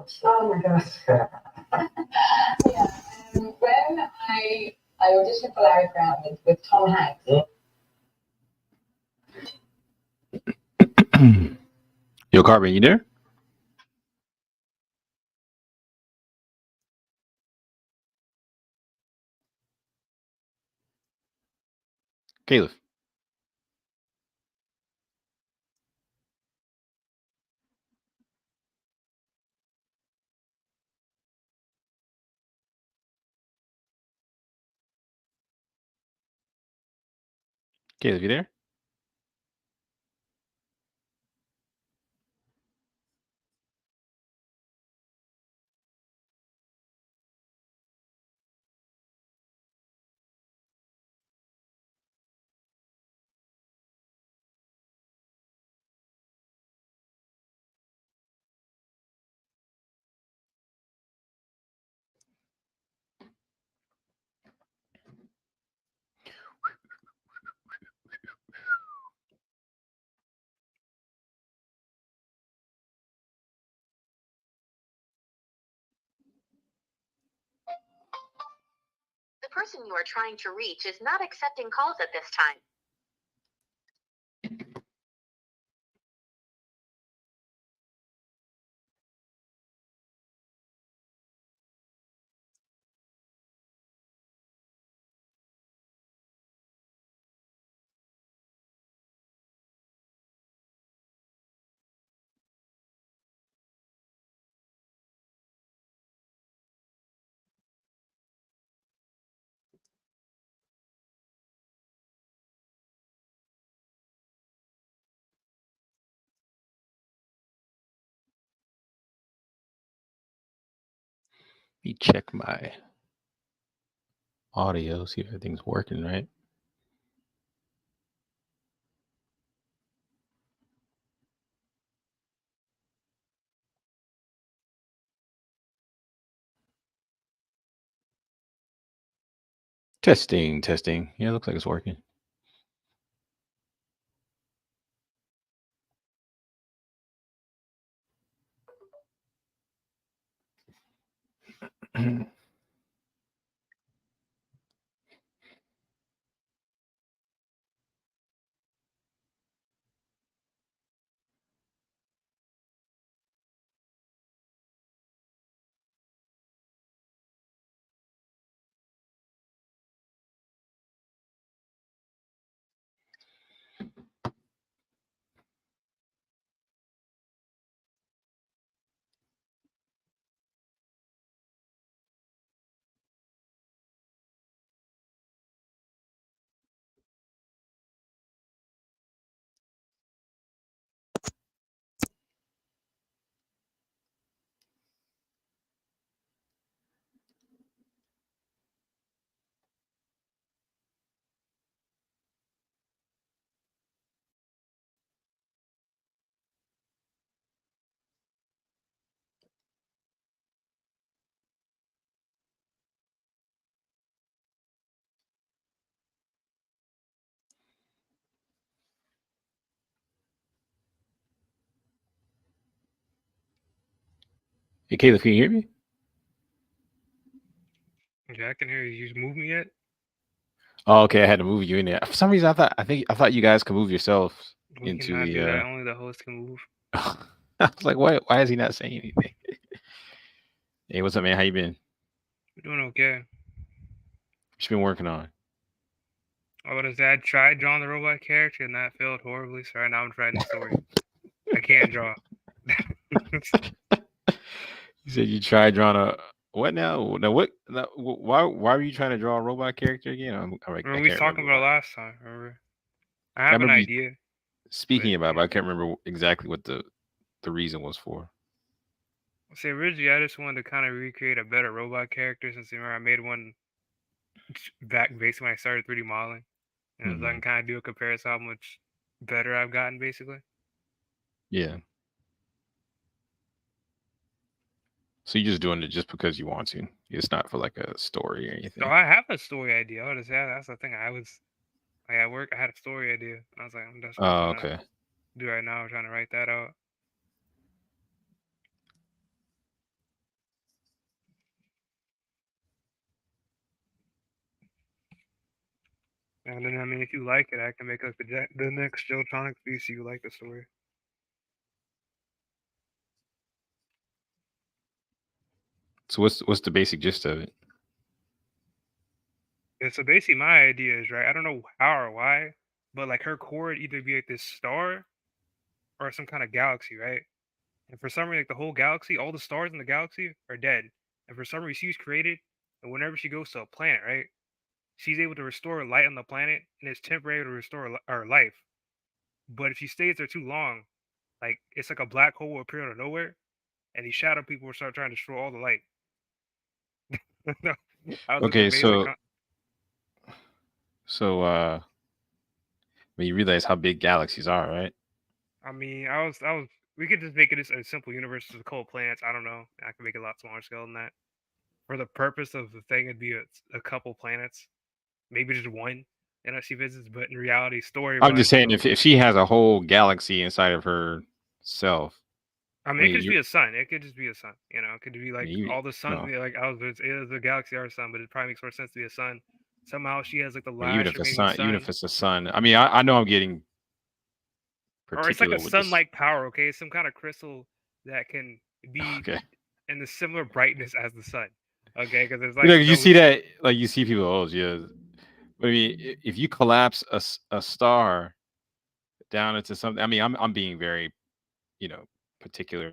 much. Oh my gosh. Yeah. When I auditioned for Larry Brown with Tom Hanks. Yo, Carbon, you there? Caleb. Caleb, you there? The person you are trying to reach is not accepting calls at this time. Let me check my audio, see if everything's working right. Testing. Yeah, it looks like it's working. Hey, Caleb, can you hear me? Yeah, I can hear you. You move me yet? Oh, okay. I had to move you in there. For some reason, I thought you guys could move yourself We into cannot the. do that. Only the host can move. I was like, why is he not saying anything? Hey, what's up, man? How you been? We're doing okay. What you been working on? I would have said I tried drawing the robot character and that failed horribly. So right now I'm trying the story. I can't draw. You said you tried drawing a what now? Now what? Now, why were you trying to draw a robot character again? Remember we was talking about it last time. Remember? I have an idea. Speaking about it, but I can't remember exactly what the reason was for. See, originally I just wanted to kind of recreate a better robot character since remember I made one back basically when I started 3D modeling. And so I can kind of do a comparison how much better I've gotten basically. Yeah. So you're just doing it just because you want to. It's not for like a story or anything. So I have a story idea. I just that's the thing. I at work. I had a story idea. I was like, I'm just okay. Do right now. I'm trying to write that out. And then I mean, if you like it, I can make like the next Jeltronics piece. You like the story. So what's the basic gist of it? Yeah, so basically, my idea is right. I don't know how or why, but like her core would either be like this star or some kind of galaxy, right? And for some reason, like the whole galaxy, all the stars in the galaxy are dead. And for some reason, she's created, and whenever she goes to a planet, right, she's able to restore light on the planet, and it's temporary to restore our life. But if she stays there too long, like it's like a black hole will appear out of nowhere, and these shadow people will start trying to destroy all the light. No, I was like Okay, amazing. when you realize how big galaxies are, right? I mean, I was. We could just make it a simple universe of cold planets. I don't know. I can make it a lot smaller scale than that. For the purpose of the thing, it'd be a couple planets, maybe just one. And she visits, but in reality, story I'm just wise, saying if she has a whole galaxy inside of herself, I mean, it could just be a sun. It could just be a sun. You know, it could be like all the suns. no. Like it is a galaxy or a sun, but it probably makes more sense to be a sun. Somehow she has like the last even if remaining sun, sun. even if it's a sun. I mean, I know I'm getting Or it's like particular a with sun-like power. Okay, it's some kind of crystal that can be Okay. in the similar brightness as the sun. Okay, because it's You like know, you see that, like you see people. Oh, yeah. I mean, if you collapse a star down into something, I mean, I'm being very, particular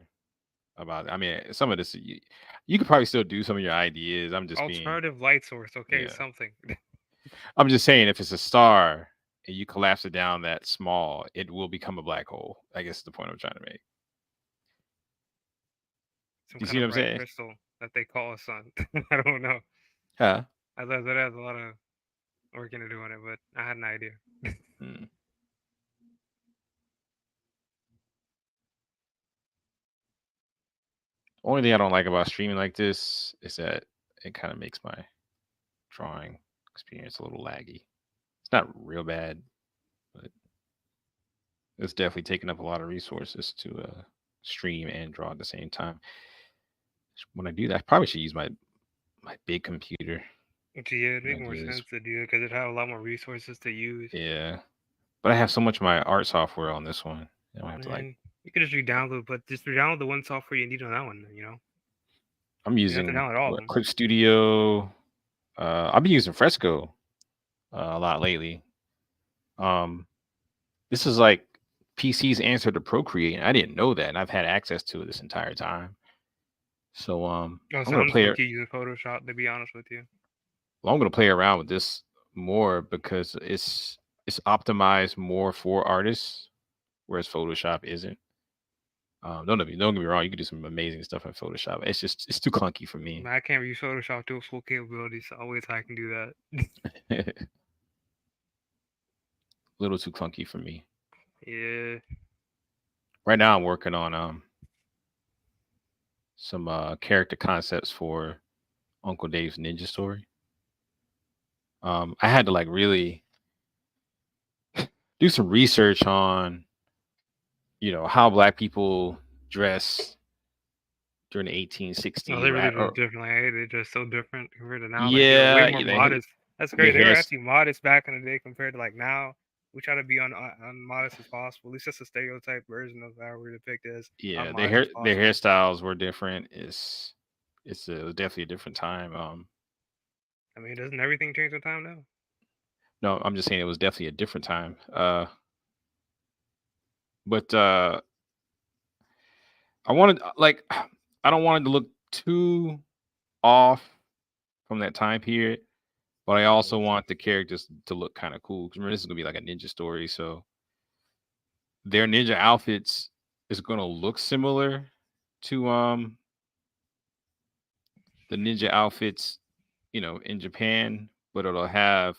about it. I mean, some of this you could probably still do some of your ideas. I'm just being alternative light source. Okay, Yeah. something. I'm just saying, if it's a star and you collapse it down that small, it will become a black hole. I guess is the point I'm trying to make. Some You kind see what of I'm bright saying? crystal that they call a sun. I don't know. Huh? That has a lot of work into doing it, but I had an idea. Hmm. Only thing I don't like about streaming like this is that it kind of makes my drawing experience a little laggy. It's not real bad, but it's definitely taking up a lot of resources to stream and draw at the same time. When I do that, I probably should use my big computer. Yeah, it'd make more sense to do it because it'd have a lot more resources to use. Yeah, but I have so much of my art software on this one. I don't have to You could just re-download, but just re-download the one software you need on that one. You know. I'm using You don't have to download all of them. Clip Studio. I've been using Fresco a lot lately. This is like PC's answer to Procreate, and I didn't know that, and I've had access to it this entire time. So I'm gonna play it. Using Photoshop, to be honest with you. Well, I'm gonna play around with this more because it's optimized more for artists, whereas Photoshop isn't. Don't get me wrong, you can do some amazing stuff in Photoshop. It's too clunky for me. I can't use Photoshop to its full capabilities. So always I can do that. A little too clunky for me. Yeah. Right now I'm working on some character concepts for Uncle Dave's Ninja Story. I had to like really do some research on, how Black people dress during the 1860s. No, they really dress differently. They're just so different compared to now. Yeah, like, way more modest. That's great. They were actually modest back in the day compared to like now. We try to be unmodest as possible. At least that's a stereotype version of how we're depicted as. Yeah, their hairstyles were different. It's definitely a different time. I mean, doesn't everything change with time now? No, I'm just saying it was definitely a different time. But I don't want it to look too off from that time period, but I also want the characters to look kind of cool. Because remember, this is gonna be like a ninja story, so their ninja outfits is gonna look similar to the ninja outfits, in Japan, but it'll have,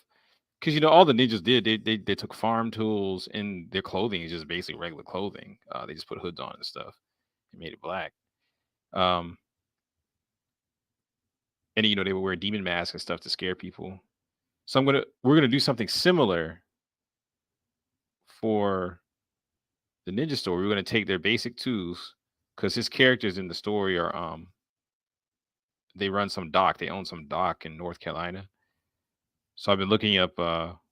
because all the ninjas did, they took farm tools, and their clothing is just basically regular clothing. They just put hoods on and stuff and made it black. And they would wear demon masks and stuff to scare people. So we're gonna do something similar for the ninja story. We're gonna take their basic tools, because his characters in the story are they run some dock. They own some dock in North Carolina. So I've been looking up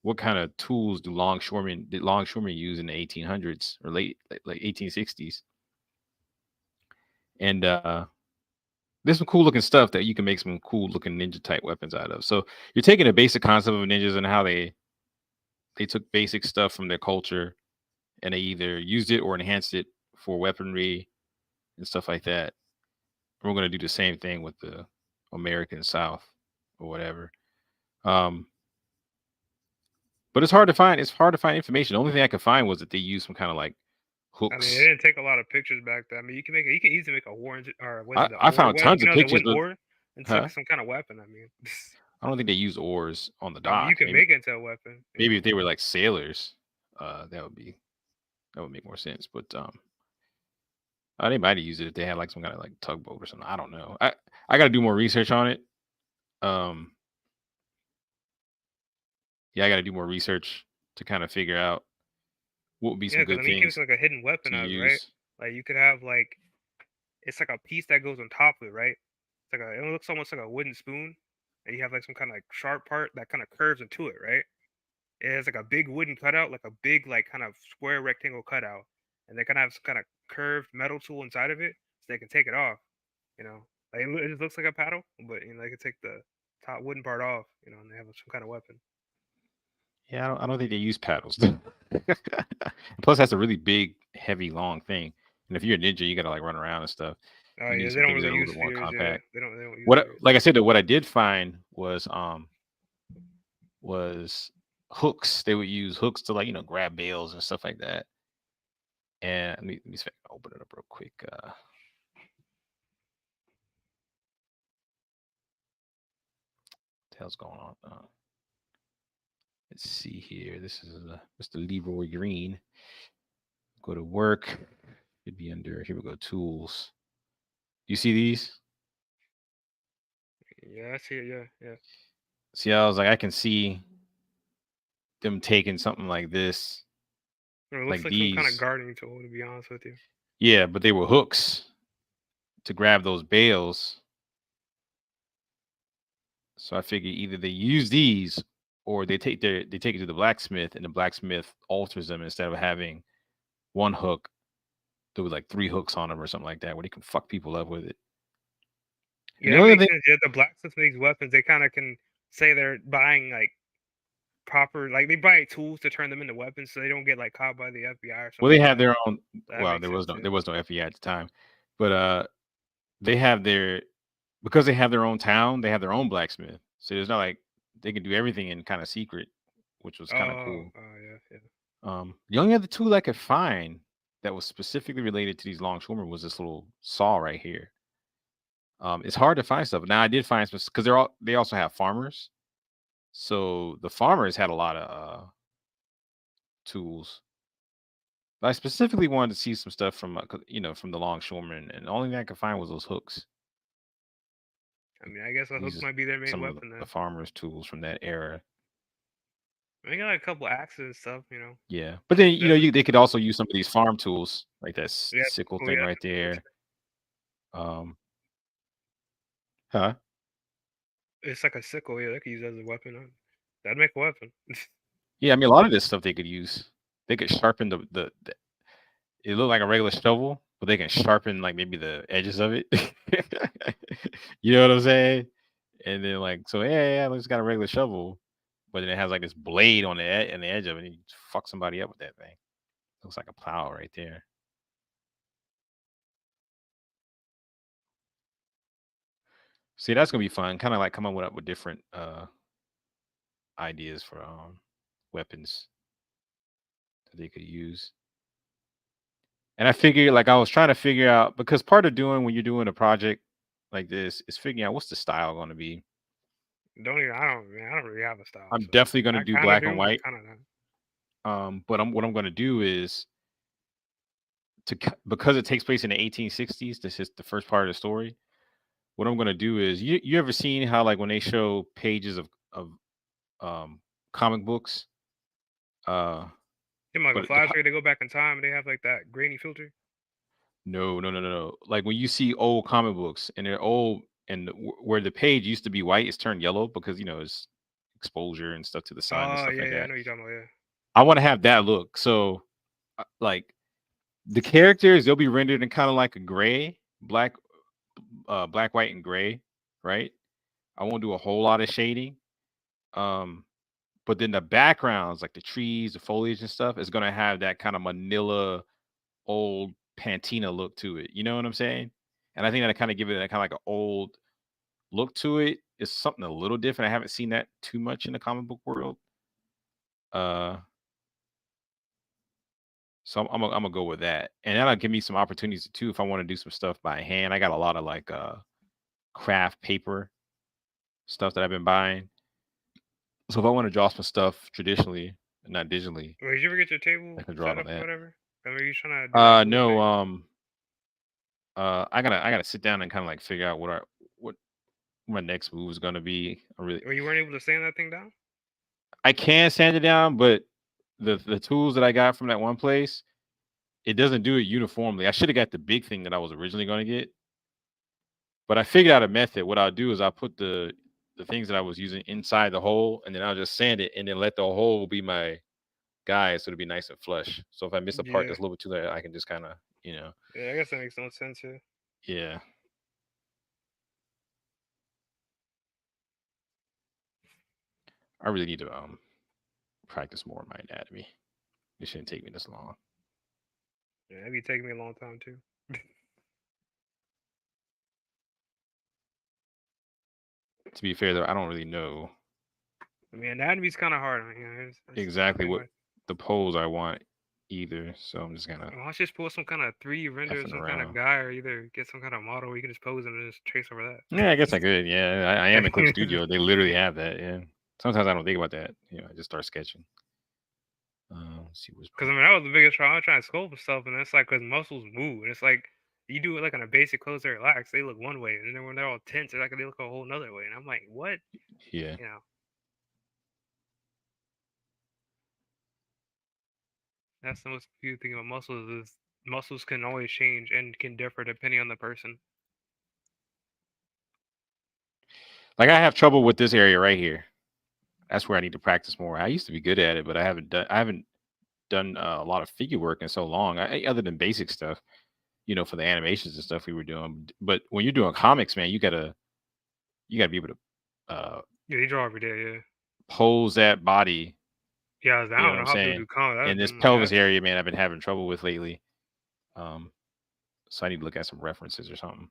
what kind of tools did longshoremen use in the 1800s or late like 1860s? And there's some cool looking stuff that you can make some cool looking ninja type weapons out of. So you're taking a basic concept of ninjas and how they took basic stuff from their culture and they either used it or enhanced it for weaponry and stuff like that. We're going to do the same thing with the American South or whatever. But it's hard to find. It's hard to find information. The only thing I could find was that they used some kind of like hooks. I mean, it didn't take a lot of pictures back then. I mean, you can easily make a orange or what is it? I found tons of pictures, but ore and some kind of weapon. I mean, I don't think they use ores on the dock. I mean, you can make it into a weapon. Maybe if they were like sailors, that would make more sense. But they might have used it if they had like some kind of like tugboat or something. I don't know. I got to do more research on it. Yeah, I got to do more research to kind of figure out what would be some good things. It's like a hidden weapon out, right? Like you could have like, it's like a piece that goes on top of it, right? It's like it looks almost like a wooden spoon, and you have like some kind of like sharp part that kind of curves into it, right? It has like a big wooden cutout, like a big like kind of square rectangle cutout, and they kind of have some kind of curved metal tool inside of it, so they can take it off. You know, like it just looks like a paddle, but they can take the top wooden part off. You know, and they have some kind of weapon. Yeah, I don't think they use paddles. Plus, that's a really big, heavy, long thing. And if you're a ninja, you gotta like run around and stuff. Oh yeah, they don't really use more compact. Yeah. They don't use like I said, what I did find was hooks. They would use hooks to like grab bales and stuff like that. And let me see if I can open it up real quick. What the hell's going on? Let's see here. This is Mr. Leroy Green. Go to work. It'd be under, here we go, tools. You see these? Yeah, I see it. Yeah. See, I was like, I can see them taking something like this. It looks like these. Some kind of gardening tool, to be honest with you. Yeah, but they were hooks to grab those bales. So I figured either they use these or they take it to the blacksmith, and the blacksmith alters them. Instead of having one hook, there was like 3 hooks on them or something like that, where they can fuck people up with it. Yeah, the blacksmith makes weapons. They kind of can say they're buying like proper, like they buy tools to turn them into weapons, so they don't get like caught by the FBI or something. Well, they have their own. Well, there was no FBI at the time, but they have because they have their own town. They have their own blacksmith, so there's not like they can do everything in kind of secret, which was kind of cool. Yeah. The only other tool I could find that was specifically related to these longshoremen was this little saw right here. It's hard to find stuff. Now I did find some because they also have farmers. So the farmers had a lot of tools. But I specifically wanted to see some stuff from from the longshoremen, and the only thing I could find was those hooks. I mean, I guess a hook might be their main weapon. Some of the farmers' tools from that era. They got a couple axes and stuff, Yeah, but then they could also use some of these farm tools, like that sickle thing right there. Huh? It's like a sickle. Yeah, they could use that as a weapon. That'd make a weapon. Yeah, I mean, a lot of this stuff they could use. They could sharpen the it looked like a regular shovel, but they can sharpen like maybe the edges of it. You know what I'm saying? And then it's got a regular shovel, but then it has like this blade on the edge of it, and you fuck somebody up with that thing. Looks like a plow right there. See, that's gonna be fun. Kind of like coming up with different ideas for weapons that they could use. And I figured, I was trying to figure out, because part of when you're doing a project like this is figuring out what's the style going to be. I don't really have a style. I'm definitely going to do black and white. But what I'm going to do is because it takes place in the 1860s. This is the first part of the story. What I'm going to do is, you ever seen how when they show pages of comic books? Like a flash where they go back in time and they have like that grainy filter. No. Like when you see old comic books and they're old, and where the page used to be white, it's turned yellow because it's exposure and stuff to the sun and Oh stuff yeah, like yeah, I that. know you're talking about. Yeah. I want to have that look. So, like the characters, they'll be rendered in kind of like a gray, black, white, and gray, right? I won't do a whole lot of shading. But then the backgrounds, like the trees, the foliage and stuff, is gonna have that kind of Manila old Pantina look to it. You know what I'm saying? And I think that kind of give it that kind of like an old look to it. It's something a little different. I haven't seen that too much in the comic book world. So I'm gonna go with that, and that'll give me some opportunities too if I want to do some stuff by hand. I got a lot of like craft paper stuff that I've been buying. So if I want to draw some stuff traditionally and not digitally, Wait, did you ever get your table I can draw set it up on or that. whatever? I mean, you trying to do that cool No, thing? I gotta sit down and kind of like figure out what my next move is gonna be. Or you weren't able to sand that thing down? I can sand it down, but the tools that I got from that one place, it doesn't do it uniformly. I should have got the big thing that I was originally going to get, but I figured out a method. What I'll do is I'll put the things that I was using inside the hole, and then I'll just sand it, and then let the hole be my guide, so it'll be nice and flush. So if I miss a part Yeah. that's a little bit too late, I can just kind of, Yeah, I guess that makes no sense. Yeah. yeah. I really need to practice more of my anatomy. It shouldn't take me this long. Yeah, it'd be taking me a long time too. To be fair though, I don't really know I mean, anatomy's kind of hard. I mean, it's exactly nothing what like- the pose I want either. So I'm just gonna Why don't you just pull some kind of 3D render, effing some kind of around. guy, or either get some kind of model where you can just pose him and just trace over that. Yeah, I guess I could. Yeah, I am in Clip Studio. They literally have that. Yeah. Sometimes I don't think about that. I just start sketching. Let's see what's. Because I mean, that was the biggest problem. I'm trying to sculpt and stuff, and it's like because muscles move, and it's like you do it like on a basic clothes they relax, they look one way, and then when they're all tense, they're like they look a whole nother way, and I'm like, what? Yeah. You know. That's the most beautiful thing about muscles is muscles can always change and can differ depending on the person. Like I have trouble with this area right here. That's where I need to practice more. I used to be good at it, but I haven't done a lot of figure work in so long. Other than basic stuff, for the animations and stuff we were doing. But when you're doing comics, man, you gotta be able to Yeah, you draw every day, yeah. pose that body. Yeah, I You know don't what know I'm how to saying? do comics. And this pelvis area, man, I've been having trouble with lately. So I need to look at some references or something.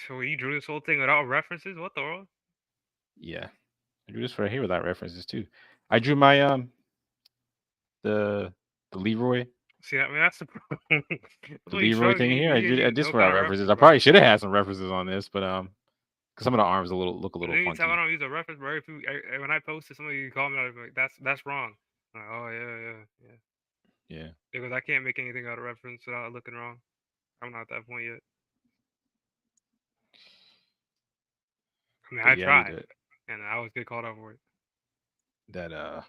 So you drew this whole thing without references? What the world? Yeah, I drew this right here without references too. I drew my the Leroy. See, I mean that's the problem. The Leroy thing here. I did this no without kind of references. I probably should have had some references on this, but because some of the arms look a little funky. Anytime I don't use a reference, bro, when I post it, somebody call me like that's wrong. I'm like, oh yeah. Yeah. Because I can't make anything out of reference without looking wrong. I'm not at that point yet. I mean, I tried, and I always get called out for it. That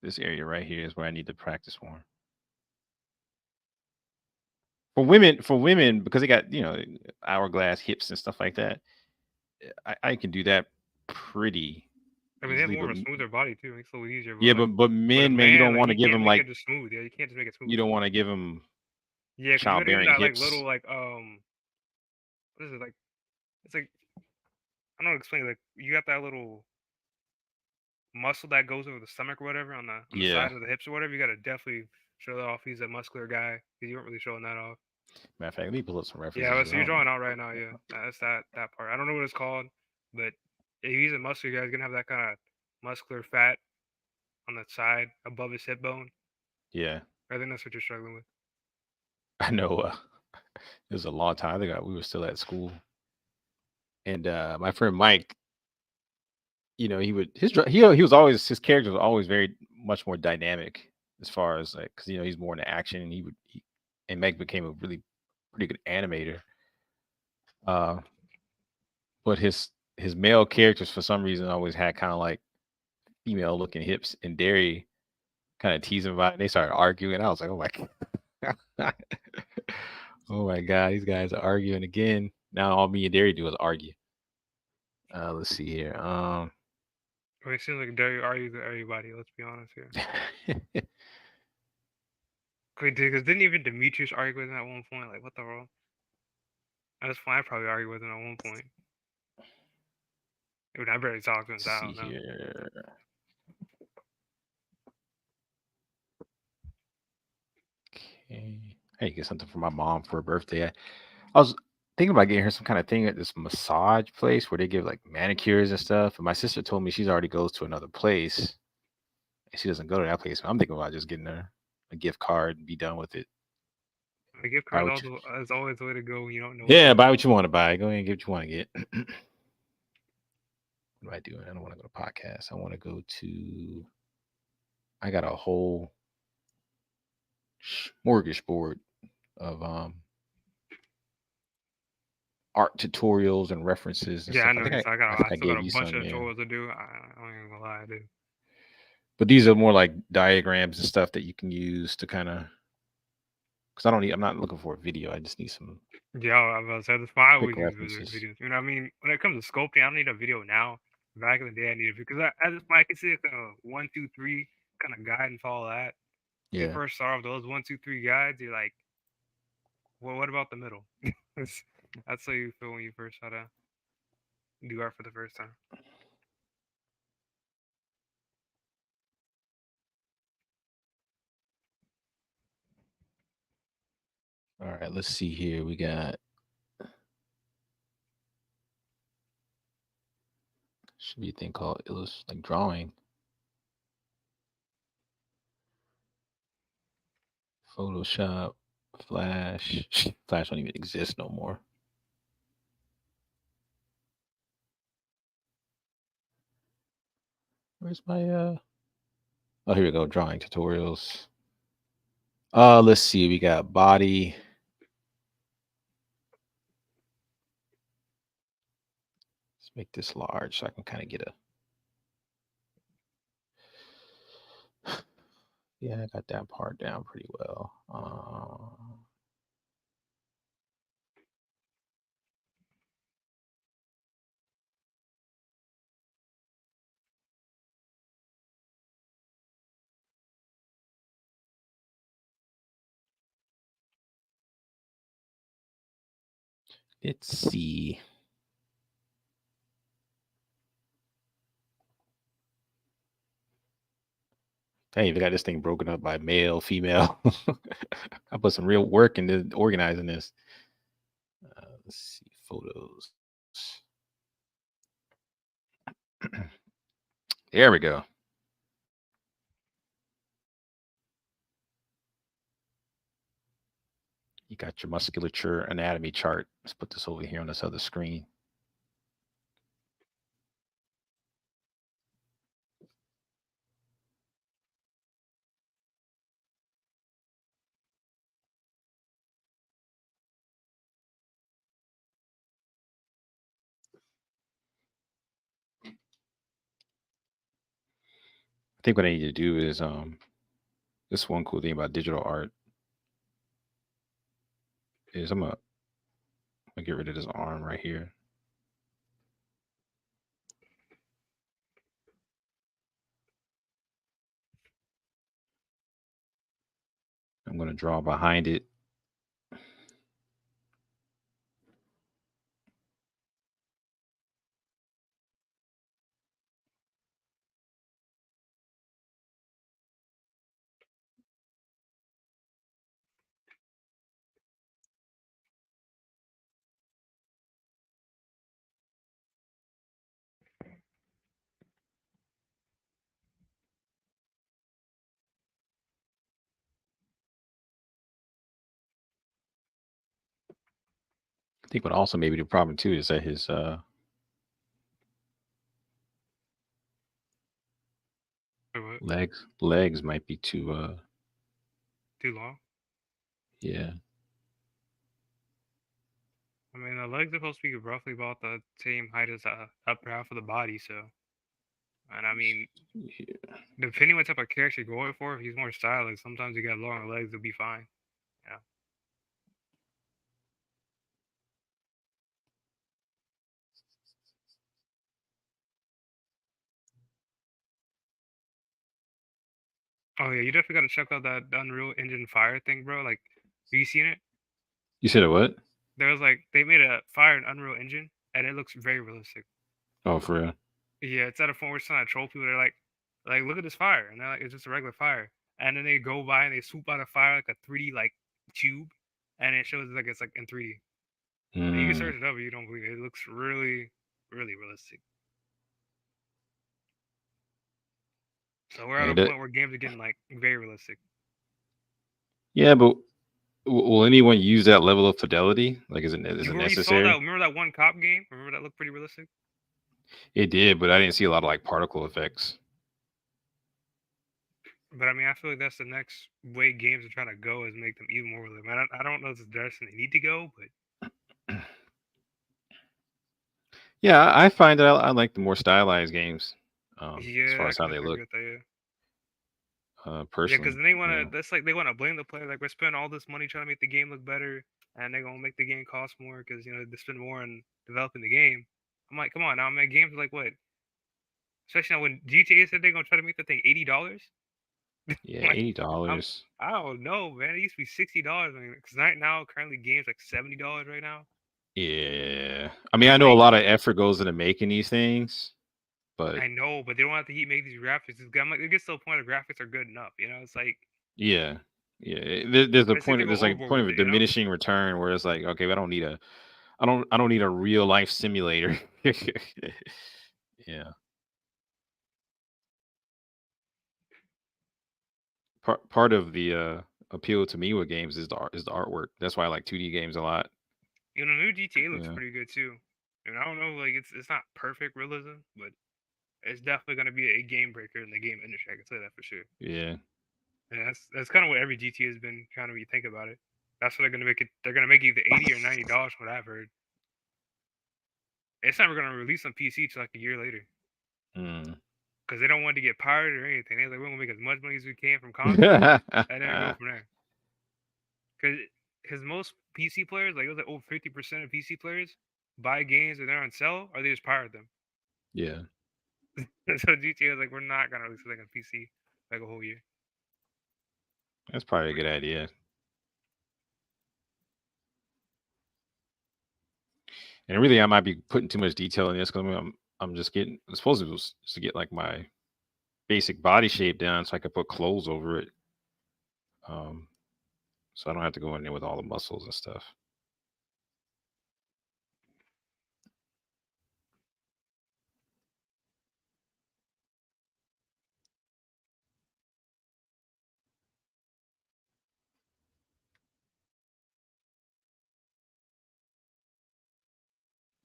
this area right here is where I need to practice more. For women, because they got hourglass hips and stuff like that, I can do that pretty. I mean, they have more of a smoother body too. It makes it a little easier. Yeah, but men, man, you don't want to give them like just smooth. Yeah, you can't just make it smooth. You don't want to give them childbearing hips. Like little what is it like? It's like I don't know how to explain. Like you got that little muscle that goes over the stomach or whatever on the side of the hips or whatever. You got to definitely show that off. He's a muscular guy because you weren't really showing that off. Matter of fact, let me pull up some references. Yeah, so you're drawing out right now. Yeah, that's that part. I don't know what it's called, but if he's a muscular guy, he's gonna have that kind of muscular fat on the side above his hip bone. Yeah, I think that's what you're struggling with. I know. It was a long time ago. We were still at school, and my friend Mike, he was always, his character was always very much more dynamic as far as like, because he's more into action, and and Mike became a really pretty good animator. But his male characters for some reason always had kind of like female looking hips, and Derry kind of teased him about it. And they started arguing. I was like, oh my God. Oh my God, these guys are arguing again. Now all me and Derry do is argue. Let's see here. It seems like Derry argues with everybody. Let's be honest here. Because didn't even Demetrius argue with him at one point? Like, what the hell? That's fine. I probably argued with him at one point. Dude, I barely talked to him. Let's see here. Okay. Hey, get something for my mom for her birthday. I was thinking about getting her some kind of thing at this massage place where they give like manicures and stuff. And my sister told me she's already goes to another place and she doesn't go to that place. I'm thinking about just getting her a gift card and be done with it. A gift card is always the way to go when you don't know. Yeah, buy what you want to buy. Go ahead and get what you want to get. What do I do? I don't want to go to podcasts. I want to go to. I got a whole smorgasbord of art tutorials and references and Yeah, stuff. I know. I still got a bunch of tutorials to do. I don't even gonna lie, I do. But these are more like diagrams and stuff that you can use to kind of. Because I'm not looking for a video. I just need some. Yeah, I was about to say that's why I always use references. videos. You know what I mean? When it comes to sculpting, I don't need a video now. Back in the day, I needed because at this point I can see like a 1, 2, 3 kind of guide and follow that. Yeah. You first start off those 1, 2, 3 guides, you're like, well, what about the middle? That's how you feel when you first try to do art for the first time. All right, let's see here. We got. Should be a thing called like drawing. Photoshop, Flash. Flash don't even exist no more. Where's my oh, here we go. Drawing tutorials. Let's see. We got body. Let's make this large so I can kind of get a. Yeah, I got that part down pretty well. Let's see. Hey, we got this thing broken up by male, female. I put some real work into organizing this. Let's see, photos. There we go. You got your musculature anatomy chart. Let's put this over here on this other screen. I think what I need to do is this one cool thing about digital art is I'm gonna get rid of this arm right here. I'm gonna draw behind it. I think what also maybe the problem too is that his legs might be too long. Yeah. I mean, the legs are supposed to be roughly about the same height as the upper half of the body, so. And I mean, depending what type of character you're going for, if he's more stylish, sometimes you got longer legs, it'll be fine. Yeah. Oh yeah, you definitely gotta check out that Unreal Engine Fire thing, bro. Like, have you seen it? You said a what? There was like they made a fire in Unreal Engine, and it looks very realistic. Oh, for real? Yeah, it's at a point where it's trying to troll people. They're like, look at this fire, and they're like, it's just a regular fire. And then they go by and they swoop out a fire like a 3D like tube, and it shows like it's like in 3D. And you can search it up if you don't believe it. It looks really, really realistic. So we're at a point where games are getting like very realistic. Yeah, but will anyone use that level of fidelity? Like, is it Saw necessary? that, remember that one cop game? Remember that looked pretty realistic? It did, but I didn't see a lot of like particle effects. But I mean, I feel like that's the next way games are trying to go, is make them even more realistic. I don't know if it's the direction they need to go, but yeah, I find that I like the more stylized games. yeah, as far as how I they agree look. with that, yeah. Personally. Yeah, because they want to. That's like they want to blame the player. Like, we're spending all this money trying to make the game look better, and they're gonna make the game cost more because they spend more on developing the game. I'm like, come on now, man. Games are like what? Especially now when GTA said they're gonna try to make the thing $80. Yeah, Like, $80. I don't know, man. It used to be $60. Because right now, currently, games like $70 right now. Yeah, I mean, I know a lot of effort goes into making these things, but I know, but they don't have to make these graphics. I'm like, it gets to a point where graphics are good enough. It's like, yeah. There's a point. There's like a point of a it, diminishing return where it's like, okay, I don't need a real life simulator. Yeah. Part of the appeal to me with games is the artwork. That's why I like 2D games a lot. New GTA looks pretty good too. And I don't know, like it's not perfect realism, but it's definitely gonna be a game breaker in the game industry. I can say that for sure. Yeah. And that's kind of what every GTA has been kind of when you think about it. That's what they're gonna make it. They're gonna make either $80 or $90 from what I've heard. It's never gonna release on PC till like a year later. Because they don't want to get pirated or anything. They're like, we're gonna make as much money as we can from consoles, and then go from there. Because most PC players, like it was like over 50% of PC players, buy games that they're on sale or they just pirate them. Yeah. So GTA was like, we're not gonna release something on PC like a whole year. That's probably a good idea. And really, I might be putting too much detail in this because I'm just getting. I'm supposed to get like my basic body shape down so I could put clothes over it. So I don't have to go in there with all the muscles and stuff.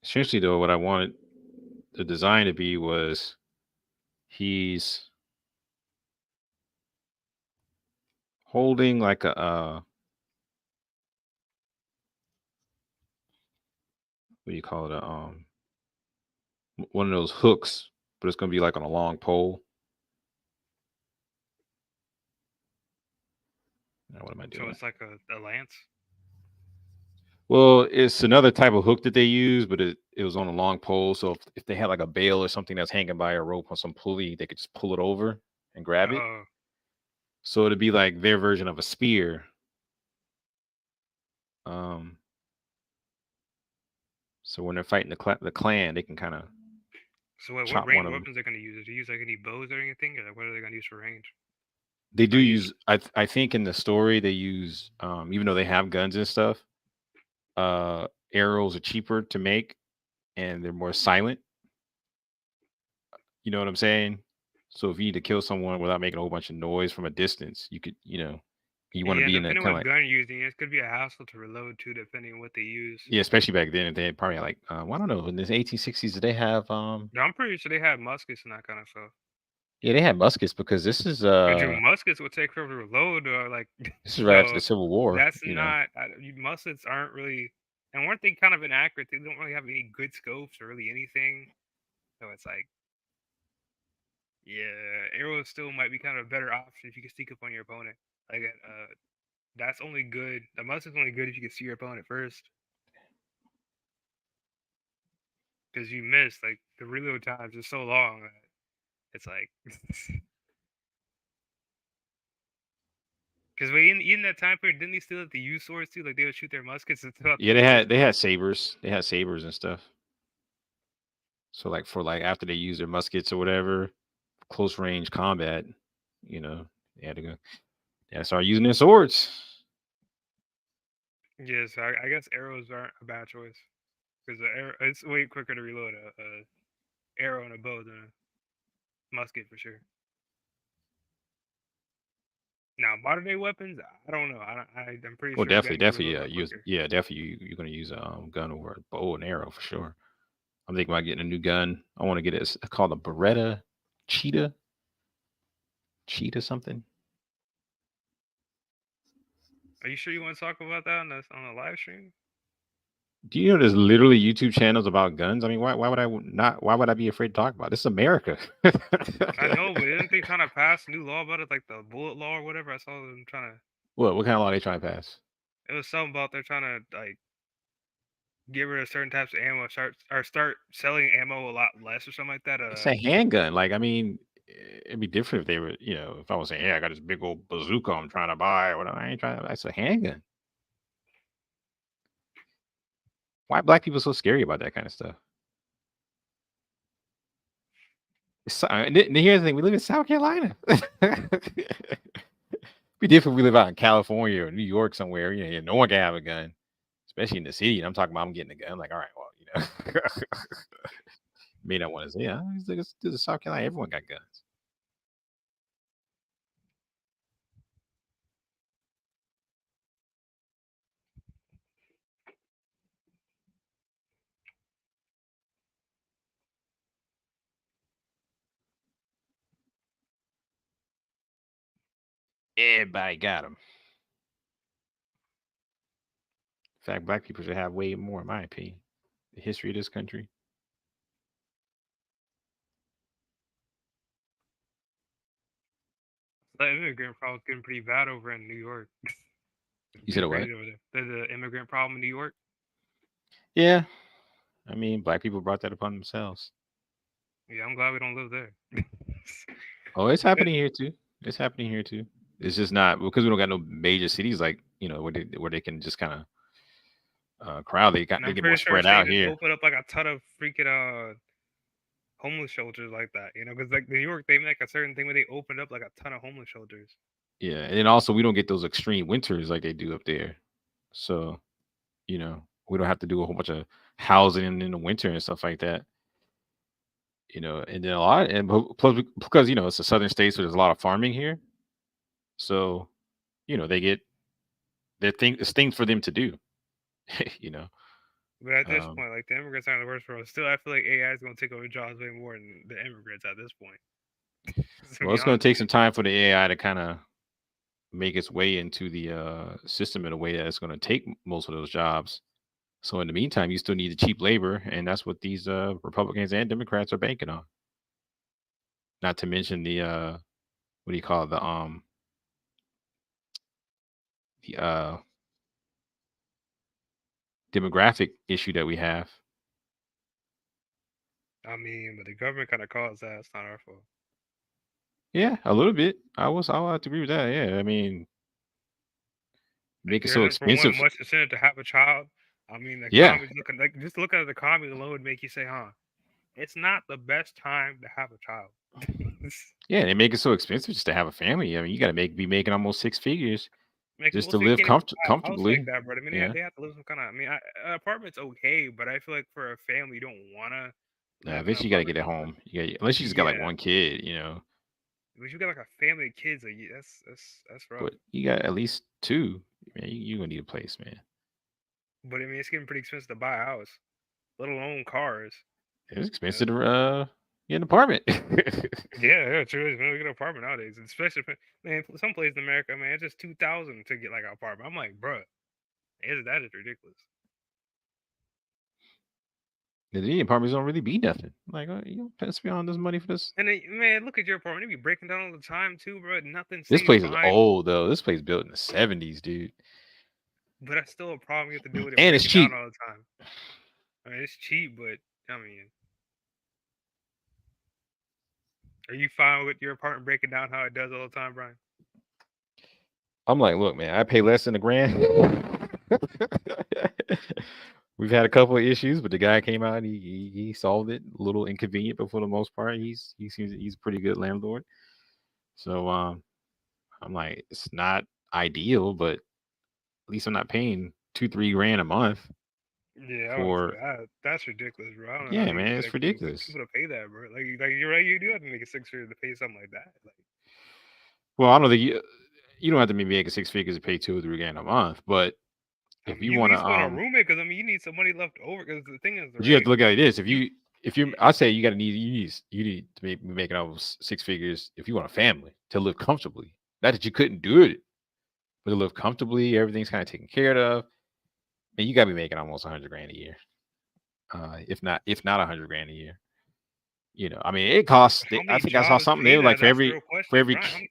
Essentially, though, what I wanted the design to be was he's holding like a what do you call it? One of those hooks, but it's gonna be like on a long pole. Now, what am I doing? So it's like a lance. Well, it's another type of hook that they use, but it was on a long pole. So if they had like a bale or something that's hanging by a rope on some pulley, they could just pull it over and grab it. So it'd be like their version of a spear. So when they're fighting the clan, they can kind of. So what range weapons are they going to use? Do they use like any bows or anything, or what are they going to use for range? They do use. I think in the story they use, even though they have guns and stuff, arrows are cheaper to make, and they're more silent. You know what I'm saying? So if you need to kill someone without making a whole bunch of noise from a distance, you could, you want to be in that kind of like. Gun using it could be a hassle to reload too, depending on what they use. Yeah, especially back then, they had probably like, I don't know, in the 1860s, did they have? No, I'm pretty sure they had muskets and that kind of stuff. Yeah, they had muskets because this is muskets would take forever to reload, or like. This is right after the Civil War. That's not muskets aren't really, and weren't they kind of inaccurate? They don't really have any good scopes or really anything. So it's like, yeah, arrows still might be kind of a better option if you can sneak up on your opponent. Like, that's only good. The musket's only good if you can see your opponent first. Because you miss, like, the reload times are so long that it's like. Because in that time period, didn't they still have to use swords too? Like they would shoot their muskets and stuff. Yeah, they had sabers. They had sabers and stuff. So like for like after they use their muskets or whatever, close range combat, you know, they had to go. They had to start using their swords. Yeah, so I guess arrows aren't a bad choice because it's way quicker to reload a arrow and a bow than a musket for sure. Now modern day weapons, I don't know. I'm pretty Well, sure. definitely, definitely. You're gonna use a gun or a bow and arrow for sure. I'm thinking about getting a new gun. I want to get it's called a Beretta Cheetah something. Are you sure you want to talk about that on the live stream? Do you know there's literally YouTube channels about guns? I mean, why would I not? Why would I be afraid to talk about it? This is America. I know, but isn't they trying to pass a new law about it, like the bullet law or whatever? I saw them trying to. What kind of law are they trying to pass? It was something about they're trying to like get rid of certain types of ammo, start selling ammo a lot less or something like that. It's a handgun. Like, I mean, it'd be different if they were, if I was saying, "Hey, I got this big old bazooka I'm trying to buy," or whatever. I ain't trying. That's a handgun. Why are black people so scary about that kind of stuff? Here's the thing: we live in South Carolina. Be different if we live out in California or New York somewhere. No one can have a gun, especially in the city. And I'm talking about I'm getting a gun. I'm like, all right, well, may not want to say, yeah, this is South Carolina. Everyone got guns. Everybody got them. In fact, black people should have way more, in my opinion. The history of this country. The immigrant problem is getting pretty bad over in New York. You said what? There's an immigrant problem in New York. Yeah. I mean, black people brought that upon themselves. Yeah, I'm glad we don't live there. Oh, it's happening here too. It's happening here too. It's just not because we don't got no major cities like where they can just kind of crowd. They get more spread out here. Open up like a ton of freaking homeless shelters like that, because like New York, they make a certain thing where they opened up like a ton of homeless shelters. Yeah, and then also we don't get those extreme winters like they do up there, so we don't have to do a whole bunch of housing in the winter and stuff like that. And then a lot, and plus because it's a southern state, so there's a lot of farming here. So, they get it's things for them to do. But at this point, like the immigrants aren't the worst for us. Still, I feel like AI is going to take over jobs way more than the immigrants at this point. Well, it's going to take some time for the AI to kind of make its way into the system in a way that it's going to take most of those jobs. So in the meantime, you still need the cheap labor, and that's what these Republicans and Democrats are banking on. Not to mention the what do you call it? The demographic issue that we have. I mean, but the government kind of caused that. It's not our fault. Yeah, a little bit. I'll have to agree with that. Yeah, I mean, make it so expensive. For much incentive to have a child. I mean, the economy's looking like just looking at the economy alone would make you say, "Huh, it's not the best time to have a child." Yeah, they make it so expensive just to have a family. I mean, you got to be making almost 6 figures just to live comfortably. Like that, bro. I mean, they have to live some kind of. I mean, an apartment's okay, but I feel like for a family, you don't want to. Yeah, eventually you got to get at home. Unless you just got like one kid, But you got like a family of kids, like that's rough. But you got at least 2. Man, you're gonna need a place, man. But I mean, it's getting pretty expensive to buy a house, let alone cars. It's expensive to get an apartment. Yeah, true. It's gonna get an apartment nowadays, especially man. Some places in America, man, it's just $2,000 to get like an apartment. I'm like, bruh, that is ridiculous. The apartments don't really be nothing. Like, you don't spend all this money for this. And then, man, look at your apartment. They be breaking down all the time too, bro. Nothing. This place is old though. This place built in the 70s, dude. But that's still a problem you have to deal with. And it's cheap all the time. I mean, it's cheap, but I mean, are you fine with your apartment breaking down how it does all the time, Brian? I'm like, look, man, I pay less than $1,000. We've had a couple of issues, but the guy came out and he solved it. A little inconvenient, but for the most part, he's a pretty good landlord. So I'm like, it's not ideal, but at least I'm not paying $2-3 grand a month Yeah, I would say for. that's ridiculous, bro. I don't know how Yeah, you man, it's expect people ridiculous. to pay that, bro. Like you're right, you do have to make a 6 figure to pay something like that. Like, Well, I don't think you don't have to be making 6 figures to pay $2 or $3 grand a month, but I if mean, you you at want least want a to, roommate because I mean, you need some money left over. Because the thing is, but you have to right? look at it this. You If you, I say you need to be making almost 6 figures if you want a family to live comfortably. Not that you couldn't do it, but to live comfortably, everything's kind of taken care of. And you got to be making almost 100 grand a year, if not 100 grand a year. You know, I mean, it costs. how I many think I saw jobs something pay there like that? That's the real for question, every Brian.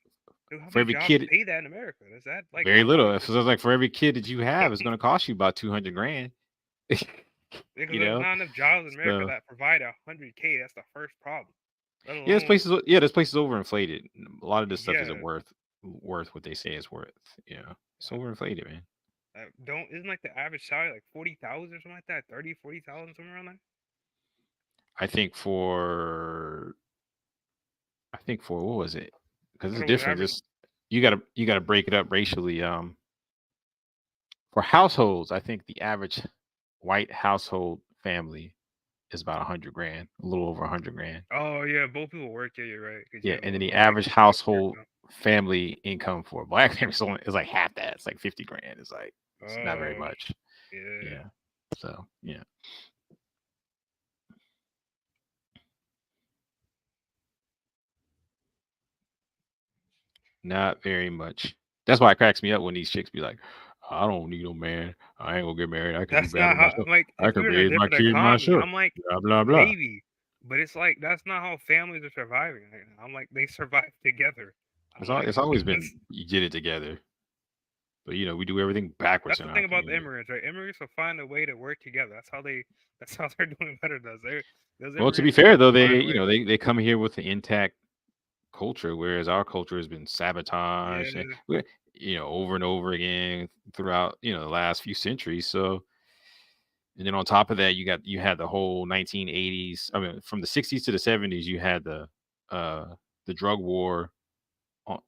How for many every jobs kid, pay that in America? Is that like very not little. common? So it's like for every kid that you have, it's going to cost you about 200 grand. Because You there's know, not enough jobs in America so that provide 100K. That's the first problem. Let yeah, alone, this place is overinflated. A lot of this stuff isn't yeah, worth what they say it's worth. You know, it's overinflated, man. don't isn't like the average salary like 40,000 or something like that, 30, 40,000 somewhere around there. I think for what was it? Because I it's don't know, different. average. Just you gotta break it up racially. For households, I think the average white household family is about 100 grand, a little over 100 grand. Oh yeah, both people work. Yeah, you're right. Because Yeah, yeah, and then the most average Mexicans don't work household family income for a black family is like half that. It's like 50 grand. It's like now. it's not very Oh much. yeah. Yeah. So yeah. Not very much. That's why it cracks me up when these chicks be like, I don't need no man. I ain't gonna get married. I can do That's bad not with how. myself. Like, I if we can were in a raise my different kids economy, myself. I'm like, Blah blah blah. maybe, but it's like that's not how families are surviving right now. I'm like, they survive together. I'm like, It's always been you get it together. But you know, we do everything backwards that's in the our thing about the community. immigrants, right? Immigrants will find a way to work together. That's how they're doing better than us. Those Well, to be immigrants fair though, will they find a way. they come here with an intact culture, whereas our culture has been sabotaged and Yeah, over and over again throughout, the last few centuries. So and then on top of that, you had the whole 1980s. I mean, from the 60s to the 70s, you had the drug war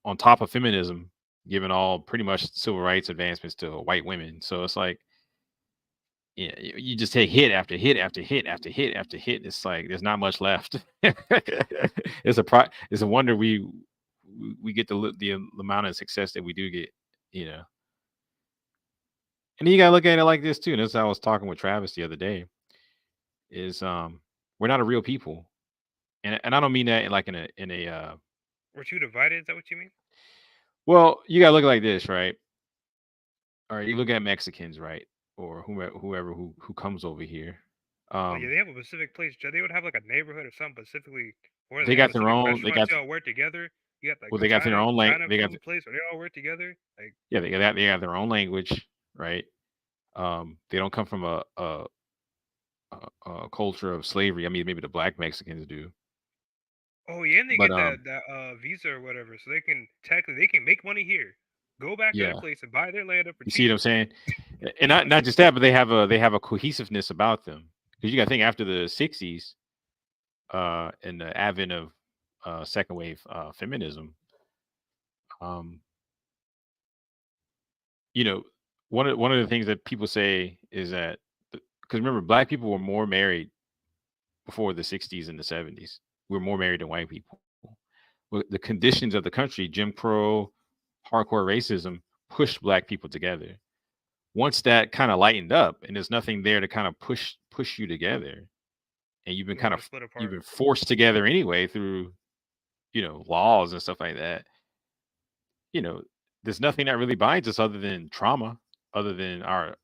on top of feminism, giving all pretty much civil rights advancements to white women. So it's like, yeah, you just take hit after hit after hit after hit after hit. It's like there's not much left. It's a wonder we get the amount of success that we do get. You know, and you gotta look at it like this too. And this is how I was talking with Travis the other day. Is we're not a real people, and I don't mean that in a we're too divided. Is that what you mean? well, you gotta look like this, right? All right, you look at Mexicans, right, or whoever who comes over here. Like, yeah, they have a specific place. They would have like a neighborhood or something specifically where They they have got their specific own. restaurants. They all work together. You got like Well, a they got their own China they got food place where they all work together. Like, yeah, they got their own language, right? They don't come from a culture of slavery. I mean, maybe the black Mexicans do, oh yeah, and they but get that visa or whatever, so they can make money here, go back to their yeah, place and buy their land up for you see what cheap. I'm saying? And not just that, but they have a cohesiveness about them because you got to think after the '60s, and the advent of second wave feminism, um, you know, one of the things that people say is that because remember, black people were more married before the '60s and the '70s. We were more married than white people. But the conditions of the country, Jim Crow, hardcore racism, pushed black people together. Once that kind of lightened up, and there's nothing there to kind of push you together, and you've been We're gonna split apart. forced together anyway through laws and stuff like that. There's nothing that really binds us other than trauma, other than our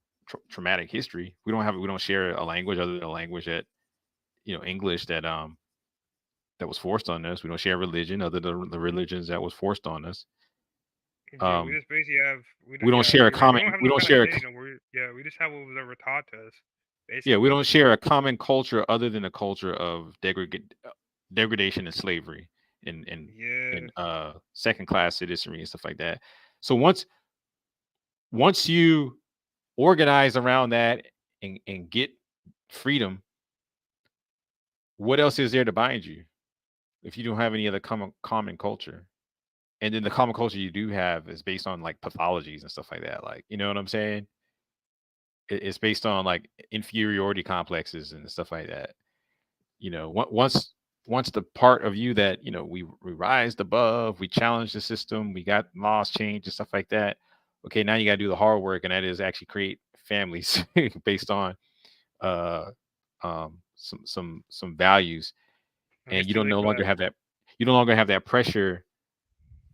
traumatic history. We don't share a language other than a language that English that was forced on us. We don't share religion other than the religions that was forced on us. Yeah, we just basically have We don't yeah, share a you're right. We common. don't have We no don't kind of share. identity no more. Yeah, we just have what was ever taught to us, Yeah, we basically. don't share a common culture other than a culture of degradation and slavery and Yeah, second class citizenry and stuff like that. So once once you organize around that and get freedom, what else is there to bind you if you don't have any other common culture? And then the common culture you do have is based on like pathologies and stuff like that. Like, you know what I'm saying? It's based on like inferiority complexes and stuff like that. You know, once the part of you that, you know, we rise above, we challenge the system, we got laws changed and stuff like that. Okay, now you got to do the hard work, and that is actually create families based on uh some values, And and it's you too don't late no for longer that. have that. You no longer have that pressure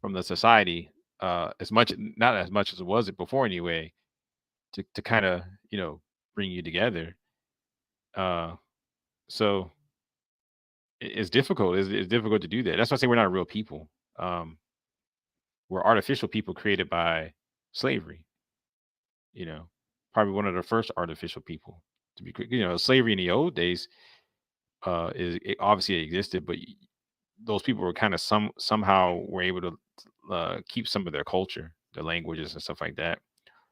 from the society as much, not as much as it was it before anyway, to kind of, you know, bring you together. Uh, so it's difficult. It's difficult to do that. That's why I say we're not real people. Um, we're artificial people created by slavery. You know, probably one of the first artificial people to be. You know, slavery in the old days is it obviously existed, but those people were kind of somehow were able to keep some of their culture, their languages and stuff like that.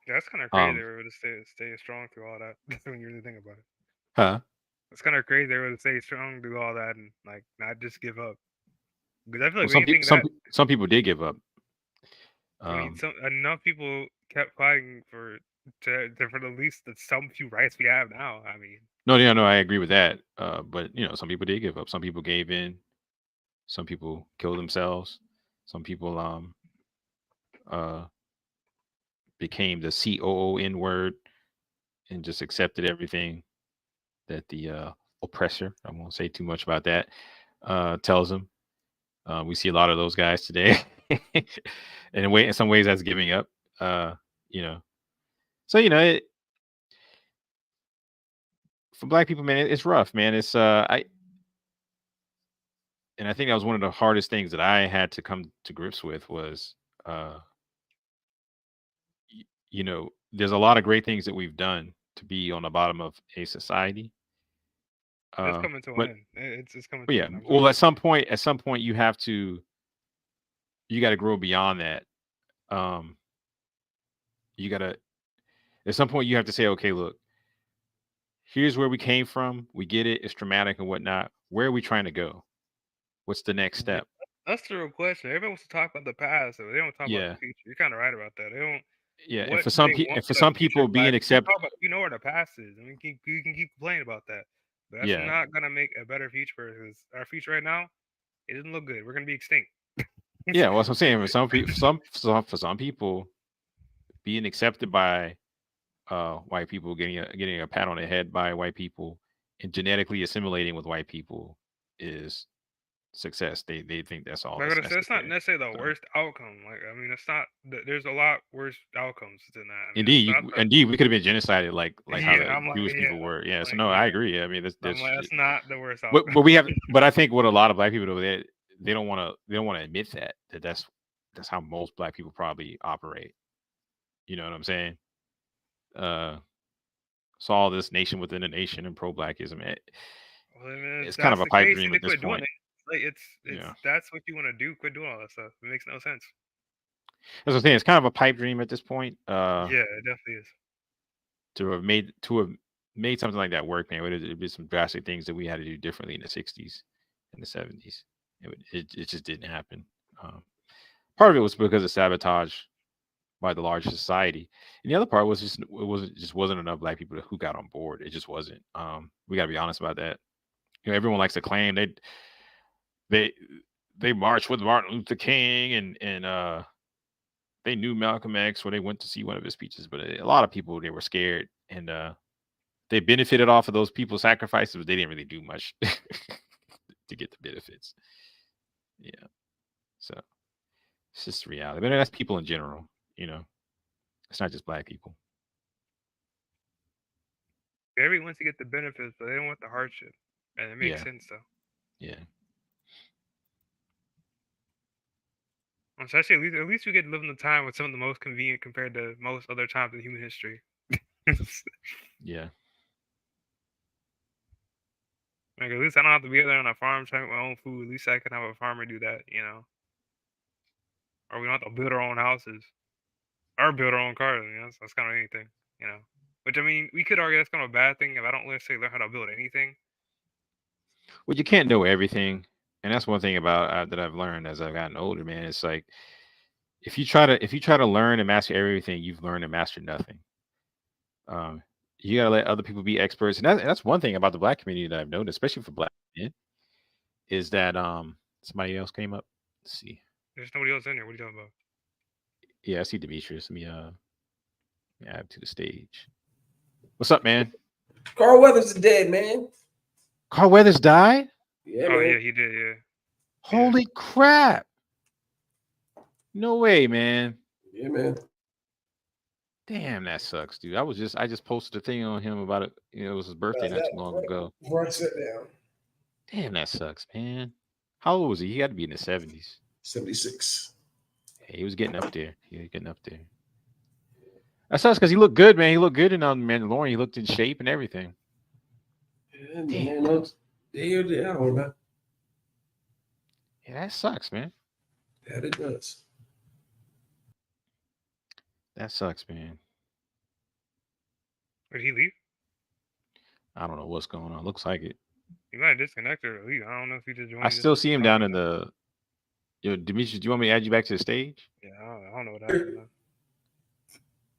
Yeah, that's kind of crazy. Um, They were able to stay strong through all that. When you really think about it, huh? it's kind of crazy. They were able to stay strong through all that and like not just give up. Because I feel Well, like anything some that some people did give up. I mean, Um, some enough people kept fighting for the least the some few rights we have now. I mean, no, yeah, no, I agree with that. But you know, some people did give up. Some people gave in. Some people killed themselves. Some people uh became the COON word and just accepted everything that the oppressor, I won't say too much about that, tells them. We see a lot of those guys today. And in some ways that's giving up. Uh, you know. So, you know, for black people, man, it's rough, man. It's and I think that was one of the hardest things that I had to come to grips with was uh you know, there's a lot of great things that we've done to be on the bottom of a society. it's coming to an But end. It's coming But to yeah, an end. I'm well, sorry. at some point, you got to grow beyond that. Um, you got to, at some point, you have to say, okay, look, here's where we came from. We get it. It's traumatic and whatnot. Where are we trying to go? What's the next Yeah, step? that's the real question. Everybody wants to talk about the past, but they don't talk about the Yeah, future. You're kind of right about that. They don't. yeah. And What do they want and for for the some future people, of black being people? We accept, talk about, we know where the past is, and we can keep complaining about that, but that's yeah, not gonna make a better future because our future right now it doesn't look good. We're gonna be extinct. yeah. Well, that's what I'm saying. For some people, for some people, being accepted by white people, getting a pat on the head by white people, and genetically assimilating with white people is success. They think that's all Like that's I said, it's not necessary. necessarily the So worst outcome. Like I mean, it's not. There's a lot worse outcomes than that. I mean, it's indeed, not the. indeed, we could have been genocided like how Yeah, the I'm like, Jewish yeah, people were. Yeah. I'm So like, no, I yeah, agree. I mean, I'm there's like, that's not the worst but outcome. we have. But I think what a lot of black people do, they don't want to admit that's how most black people probably operate. You know what I'm saying? Uh, saw this nation within a nation and pro-blackism. Well, I mean, if It's kind of that's a the pipe case, dream then they at this quit doing point. it. Like it's Yeah. that's what you want to do. Quit doing all that stuff. It makes no sense. That's what I'm saying. It's kind of a pipe dream at this point. Yeah, it definitely is. To have made something like that work, man, it'd be some drastic things that we had to do differently in the '60s and the '70s. It just didn't happen. Um, Part of it was because of sabotage by the larger society, and the other part was just wasn't enough black people who got on board. It just wasn't. We got to be honest about that. You know, everyone likes to claim they they marched with Martin Luther King and they knew Malcolm X or they went to see one of his speeches, but a lot of people they were scared and they benefited off of those people's sacrifices, but they didn't really do much to get the benefits. Yeah, so it's just reality. But that's people in general. You know, it's not just black people. Everyone wants to get the benefits, but they don't want the hardship, and it makes Yeah, sense though. yeah, Especially at least we get to live in the time with some of the most convenient compared to most other times in human history. yeah, Like at least I don't have to be there on a farm trying to make my own food. At least I can have a farmer do that, you know. Or we don't have to build our own houses. or build our own cars. You know, so that's kind of anything. You know, which I mean, we could argue that's kind of a bad thing if I don't, let's say, learn how to build anything. Well, you can't know everything, and that's one thing about that I've learned as I've gotten older, man. It's like if you try to learn and master everything, you've learned and mastered nothing. You gotta let other people be experts, and that's one thing about the black community that I've noticed, especially for black men, is that somebody else came up. Let's see. There's nobody else in there. What are you talking about? Yeah, I see Demetrius. Let me add him to the stage. What's up, man? Carl Weathers is dead, man. Carl Weathers died? Yeah, Oh man. yeah, he did. Yeah. Holy crap! No way, man. Yeah, man. Damn, that sucks, dude. I just posted a thing on him about it. You know, it was his birthday not too long ago. Before I sit down. Damn, that sucks, man. How old was he? He had to be in his 70s. 76. Hey, he was getting up there. That sucks because he looked good, man. He looked good in Mandalorian. He looked in shape and everything. Yeah, man. I don't know. Yeah, that sucks, man. That it does. That sucks, man. Did he leave? I don't know what's going on. Looks like it. He might have disconnected or leave. I don't know if he just joined. I still see him down in the. Yo, Demetrius, do you want me to add you back to the stage? Yeah, I don't know what happened.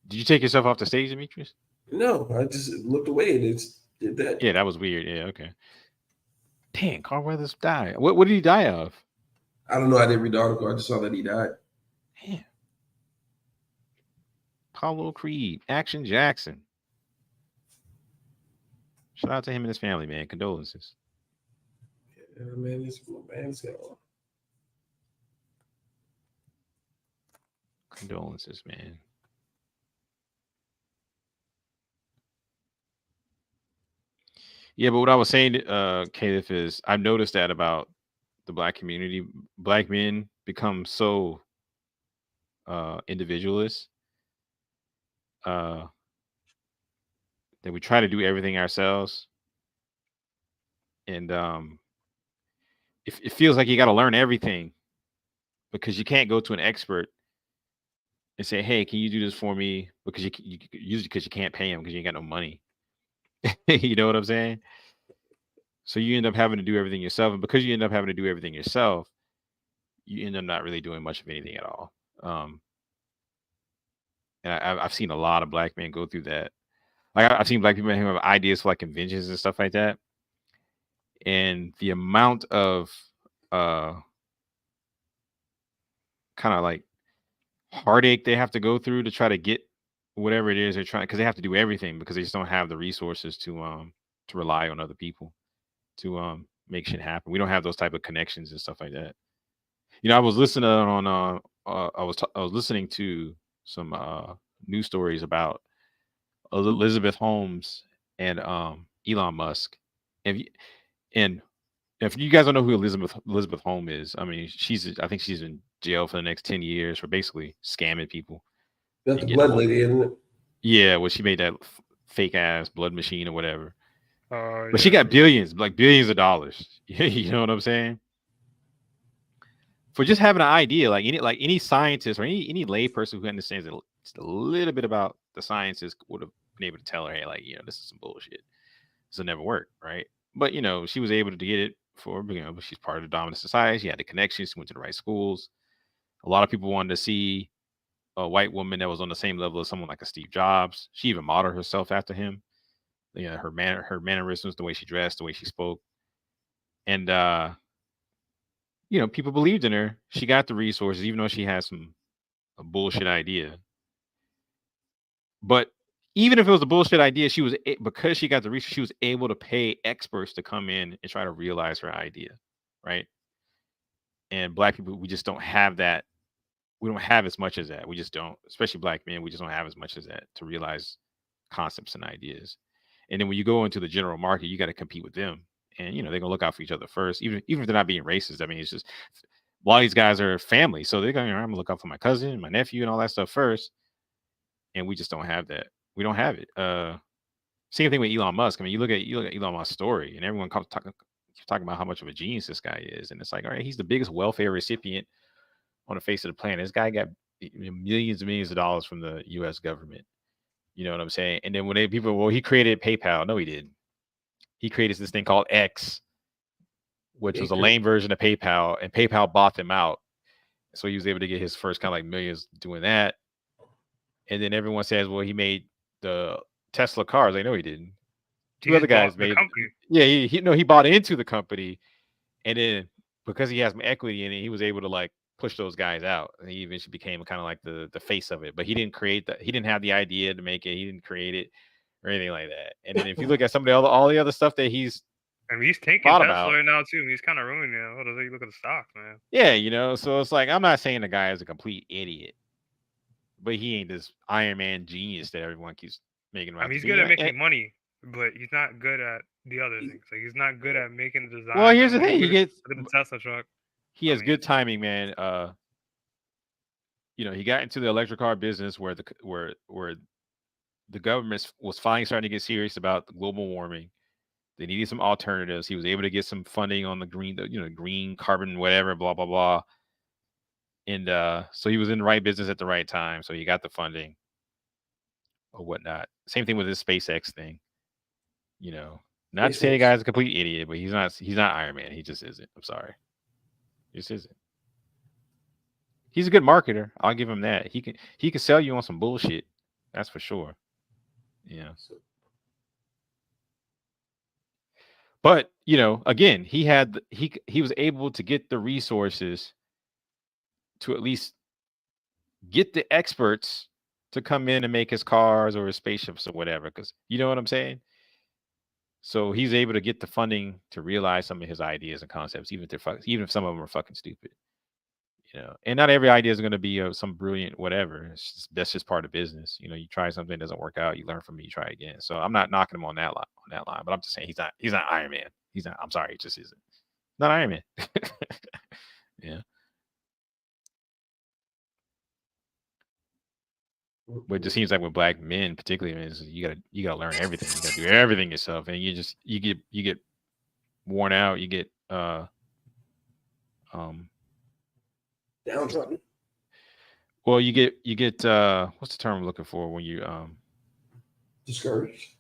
Did you take yourself off the stage, Demetrius? No, I just looked away and it did that. Yeah, that was weird. Yeah, okay. Dang, Carl Weathers died. What did he die of? I don't know. I didn't read the article. I just saw that he died. Damn. Paulo Creed, Action Jackson. Shout out to him and his family, man. Condolences. Yeah, man, it's gone. Condolences, man. Yeah, but what I was saying, Caliph, is I've noticed that about the black community. Black men become so individualist that we try to do everything ourselves. And it feels like you got to learn everything because you can't go to an expert and say, hey, can you do this for me? Because you usually because you can't pay him because you ain't got no money. You know what I'm saying? So you end up having to do everything yourself. And because you end up having to do everything yourself, you end up not really doing much of anything at all. And I've seen a lot of black men go through that. Like I've seen black people who have ideas for like conventions and stuff like that. And the amount of kind of like heartache they have to go through to try to get whatever it is they're trying, because they have to do everything because they just don't have the resources to rely on other people to make shit happen. We don't have those type of connections and stuff like that. You know, I was listening on I was listening to some news stories about Elizabeth Holmes and Elon Musk. And if you guys don't know who Elizabeth Holmes is, I mean, I think she's in jail for the next 10 years for basically scamming people. That's the blood lady, isn't it? Yeah, well, she made that fake ass blood machine or whatever. But Yeah. she got billions of dollars. You know what I'm saying? For just having an idea, like any scientist or any lay person who understands just a little bit about the sciences would have been able to tell her, hey, like, you know, this is some bullshit. This will never work, right? But you know, she was able to get it for, you know, she's part of the dominant society. She had the connections. She went to the right schools. A lot of people wanted to see a white woman that was on the same level as someone like a Steve Jobs. She even modeled herself after him. You know, her mannerisms, the way she dressed, the way she spoke. And you know, people believed in her. She got the resources, even though she had a bullshit idea. But even if it was a bullshit idea, because she got the resources, she was able to pay experts to come in and try to realize her idea, right? And black people, we just don't have that. We don't have as much as that. We just don't, especially black men, we just don't have as much as that to realize concepts and ideas. And then when you go into the general market, you got to compete with them. And, you know, they're going to look out for each other first, even if they're not being racist. I mean, it's just, a lot of these guys are family. So they're going, I'm going to look out for my cousin, my nephew, and all that stuff first. And we just don't have that. We don't have it. Same thing with Elon Musk. I mean, you look at Elon Musk's story, and everyone keeps talking about how much of a genius this guy is. And it's like, all right, he's the biggest welfare recipient on the face of the planet. This guy got millions and millions of dollars from the U.S. government. You know what I'm saying? And then when well, he created PayPal. No, he didn't. He created this thing called X, which was a lame version of PayPal, and PayPal bought them out. So he was able to get his first kind of like millions doing that. And then everyone says, well, he made the Tesla cars. I know he didn't. Two other guys made. Yeah, he bought into the company, and then because he has some equity in it, he was able to like push those guys out, and he eventually became kind of like the face of it. But he didn't create that. He didn't have the idea to make it. He didn't create it or anything like that. And then if you look at some of all the other stuff that he's he's tanking Tesla right now too. He's kind of ruining it. What does he look at the stocks, man? Yeah, so it's like I'm not saying the guy is a complete idiot, but he ain't this Iron Man genius that everyone keeps making. He's good at making money, but he's not good at the other things. Like he's not good at making the design. Well, here's the thing: he gets the Tesla truck. He has good timing, man. He got into the electric car business where the government was finally starting to get serious about the global warming. They needed some alternatives. He was able to get some funding on the green carbon, whatever, blah, blah, blah. And so he was in the right business at the right time. So he got the funding or whatnot. Same thing with this SpaceX thing. Not to say the guy's a complete idiot, but he's not Iron Man. He just isn't. I'm sorry. He just isn't. He's a good marketer. I'll give him that. He can sell you on some bullshit. That's for sure. Yeah. But again, he was able to get the resources to at least get the experts to come in and make his cars or his spaceships or whatever. Because you know what I'm saying. So he's able to get the funding to realize some of his ideas and concepts, even if some of them are fucking stupid. And not every idea is going to be some brilliant whatever. That's just part of business. You try something, it doesn't work out, you learn from it, you try again. So I'm not knocking him on that line, but I'm just saying he's not Iron Man. He's not. I'm sorry, he just isn't. Not Iron Man. Yeah. But it just seems like with black men, particularly, you gotta learn everything. You gotta do everything yourself, and you get worn out. You get downtrodden. Well, you get what's the term I'm looking for when you discouraged.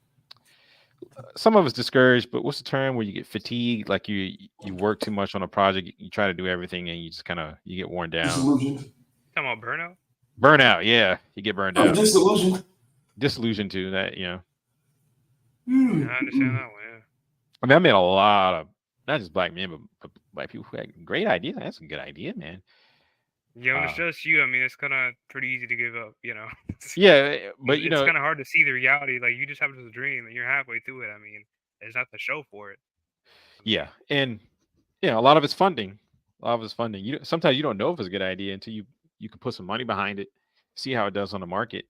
Some of it's discouraged, but what's the term where you get fatigued? Like you work too much on a project, you try to do everything, and you just you get worn down. Disillusioned. Talking about burnout. Burnout, yeah, you get burned out. Disillusioned. Disillusioned to that, Yeah, I understand that one. Yeah. I mean, I met a lot of not just black men, but black people who had great ideas. That's a good idea, man. Yeah, when it's just you, it's kind of pretty easy to give up, Yeah, but it's kind of hard to see the reality. Like you just have this dream, and you're halfway through it. There's not the show for it. Yeah, and a lot of it's funding. Sometimes you don't know if it's a good idea until you can put some money behind it, see how it does on the market.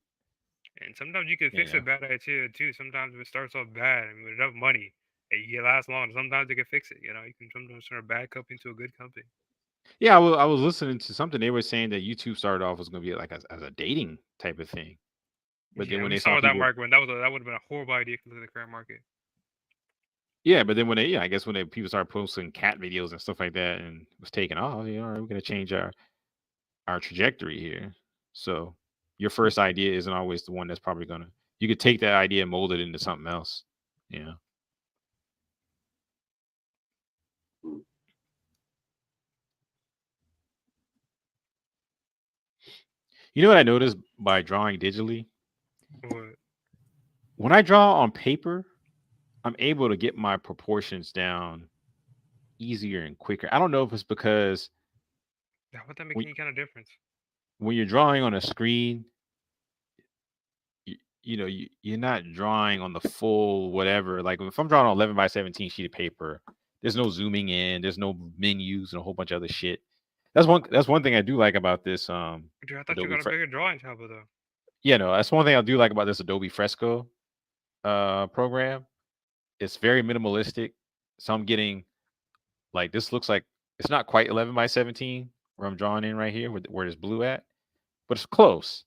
And sometimes you can fix a bad idea too. Sometimes if it starts off bad, with enough money, it lasts long. Sometimes they can fix it. You can sometimes turn a bad company into a good company. Yeah, I was listening to something. They were saying that YouTube started off was going to be like as a dating type of thing, but then when they saw that market, that would have been a horrible idea for the current market. Yeah, but then when people started posting cat videos and stuff like that, and it was taking off, we're going to change our trajectory here. So your first idea isn't always the one that's probably you could take that idea and mold it into something else. You know what I noticed by drawing digitally? What? When I draw on paper, I'm able to get my proportions down easier and quicker. I don't know if it's because would that make any kind of difference? When you're drawing on a screen, you're not drawing on the full whatever. Like if I'm drawing on 11x17 sheet of paper, there's no zooming in, there's no menus and a whole bunch of other shit. That's one thing I do like about this. Dude, I thought you got a bigger drawing tablet though. Yeah, no, that's one thing I do like about this Adobe Fresco program. It's very minimalistic. So I'm getting like this looks like it's not quite 11x17 where I'm drawing in right here where there's blue at, but it's close.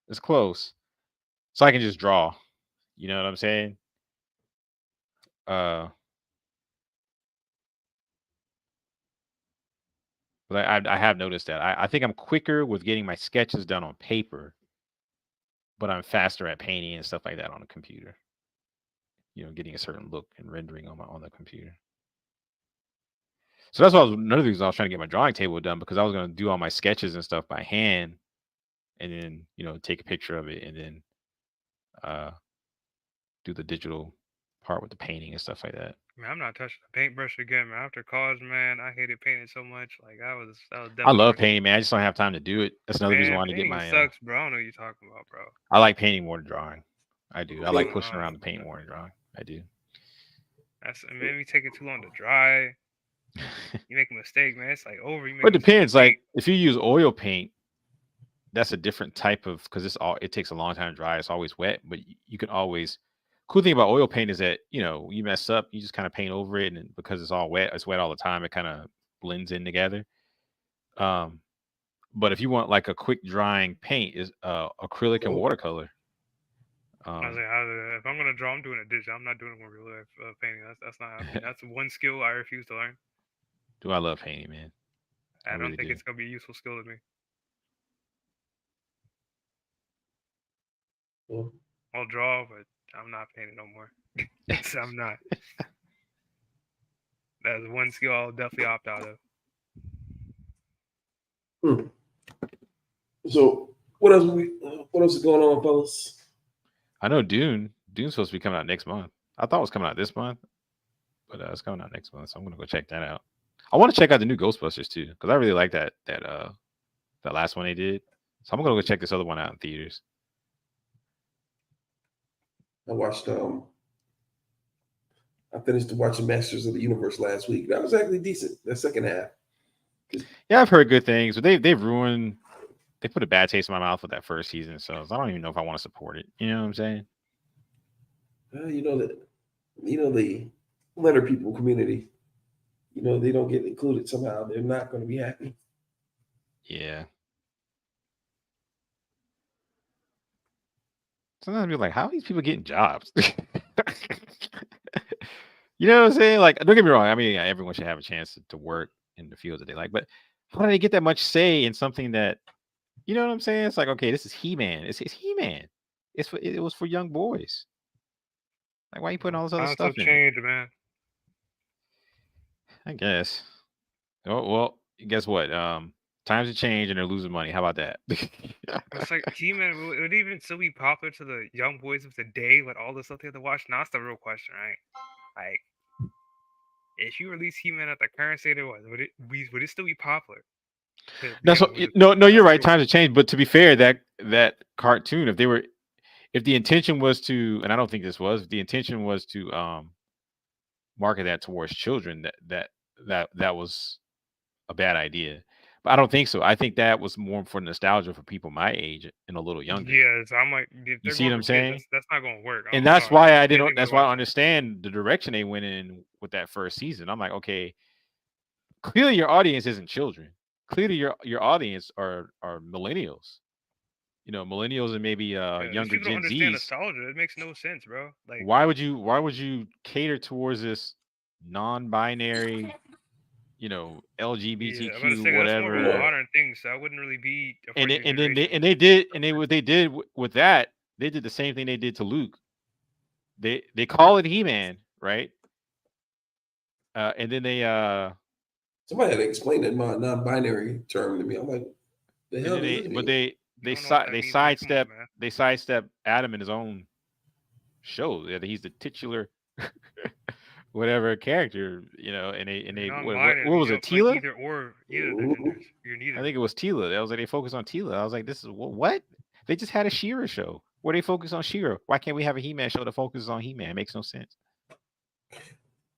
It's close. So I can just draw. You know what I'm saying? But Because I have noticed that. I think I'm quicker with getting my sketches done on paper, but I'm faster at painting and stuff like that on a computer. Getting a certain look and rendering on the computer. So that's why another reason I was trying to get my drawing table done, because I was going to do all my sketches and stuff by hand, and then take a picture of it, and then do the digital part with the painting and stuff like that. Man, I'm not touching the paintbrush again, man. After college, man, I hated painting so much. Like that was I definitely love worth it. painting, man. I just don't have time to do it. That's another reason Man, why I want to get painting my. sucks, bro. I don't know what you're talking about, bro. I like painting more than drawing. I do. I like Oh, pushing no. around the paint more than drawing. I do. That's maybe taking too long to dry. You make a mistake, man. It's like over. You make But it a mistake depends. with Like paint. if you use oil paint, that's a different type of, because it takes a long time to dry. It's always wet, but you can always. Cool thing about oil paint is that you mess up, you just kind of paint over it, and because it's all wet, it's wet all the time. It kind of blends in together. But if you want like a quick drying paint, is acrylic and watercolor. I was like, if I'm gonna draw, I'm doing it digital. I'm not doing it with real life painting. That's not happening. That's one skill I refuse to learn. Do I love painting, man? I don't really think do. it's gonna be a useful skill to me. Yeah. I'll draw, but I'm not painting no more. I'm not. That's one skill I'll definitely opt out of. So what else is going on, fellas? I know Dune's supposed to be coming out next month. I thought it was coming out this month, but it's coming out next month, so I'm gonna go check that out. I want to check out the new Ghostbusters too, because I really like that last one they did. So I'm gonna go check this other one out in theaters. I finished watching Masters of the Universe last week. That was actually decent. That second half. Yeah, I've heard good things, but they put a bad taste in my mouth with that first season, so I don't even know if I want to support it. You know what I'm saying? The letter people community, they don't get included somehow. They're not going to be happy. Yeah. Sometimes you're like, how are these people getting jobs? You know what I'm saying? Like, don't get me wrong. I mean, everyone should have a chance to work in the fields that they like, but how do they get that much say in something that, you know what I'm saying? It's like, okay, this is He-Man. It's He-Man. It was for young boys. Like, why are you putting all this other stuff in? Change, man. I guess. Oh, well, guess what? Times have changed and they're losing money. How about that? It's like He-Man would even still be popular to the young boys of today with all the stuff they have to watch. Now that's the real question, right? Like, if you release He-Man at the current state it was, would it still be popular? That's what. No, you're right. Times have changed, but to be fair, that cartoon, if the intention was to, and I don't think this was, if the intention was to market that towards children, that was a bad idea. But I don't think so. I think that was more for nostalgia for people my age and a little younger. Yeah, so I'm like, you see what I'm saying? That's not going to work. And that's why I didn't. That's why I understand the direction they went in with that first season. I'm like, okay, clearly your audience isn't children. Clearly your audience are millennials. Millennials and maybe younger Gen Zs. Nostalgia. It makes no sense, bro. Like, why would you cater towards this non-binary, LGBTQ, whatever? That's more of a modern thing, so I wouldn't really be. And they did with that, they did the same thing they did to Luke. They call it He-Man, right? And then they somebody had to explain that non-binary term to me. I'm like, the hell does this mean? They sidestep Adam in his own show. Yeah, he's the titular whatever character, and they what was it, Tila? Like either you're neither. I think it was Tila. That was like they focused on Tila. I was like, this is what? They just had a She-Ra show where they focus on She-Ra. Why can't we have a He-Man show that focuses on He-Man? It makes no sense.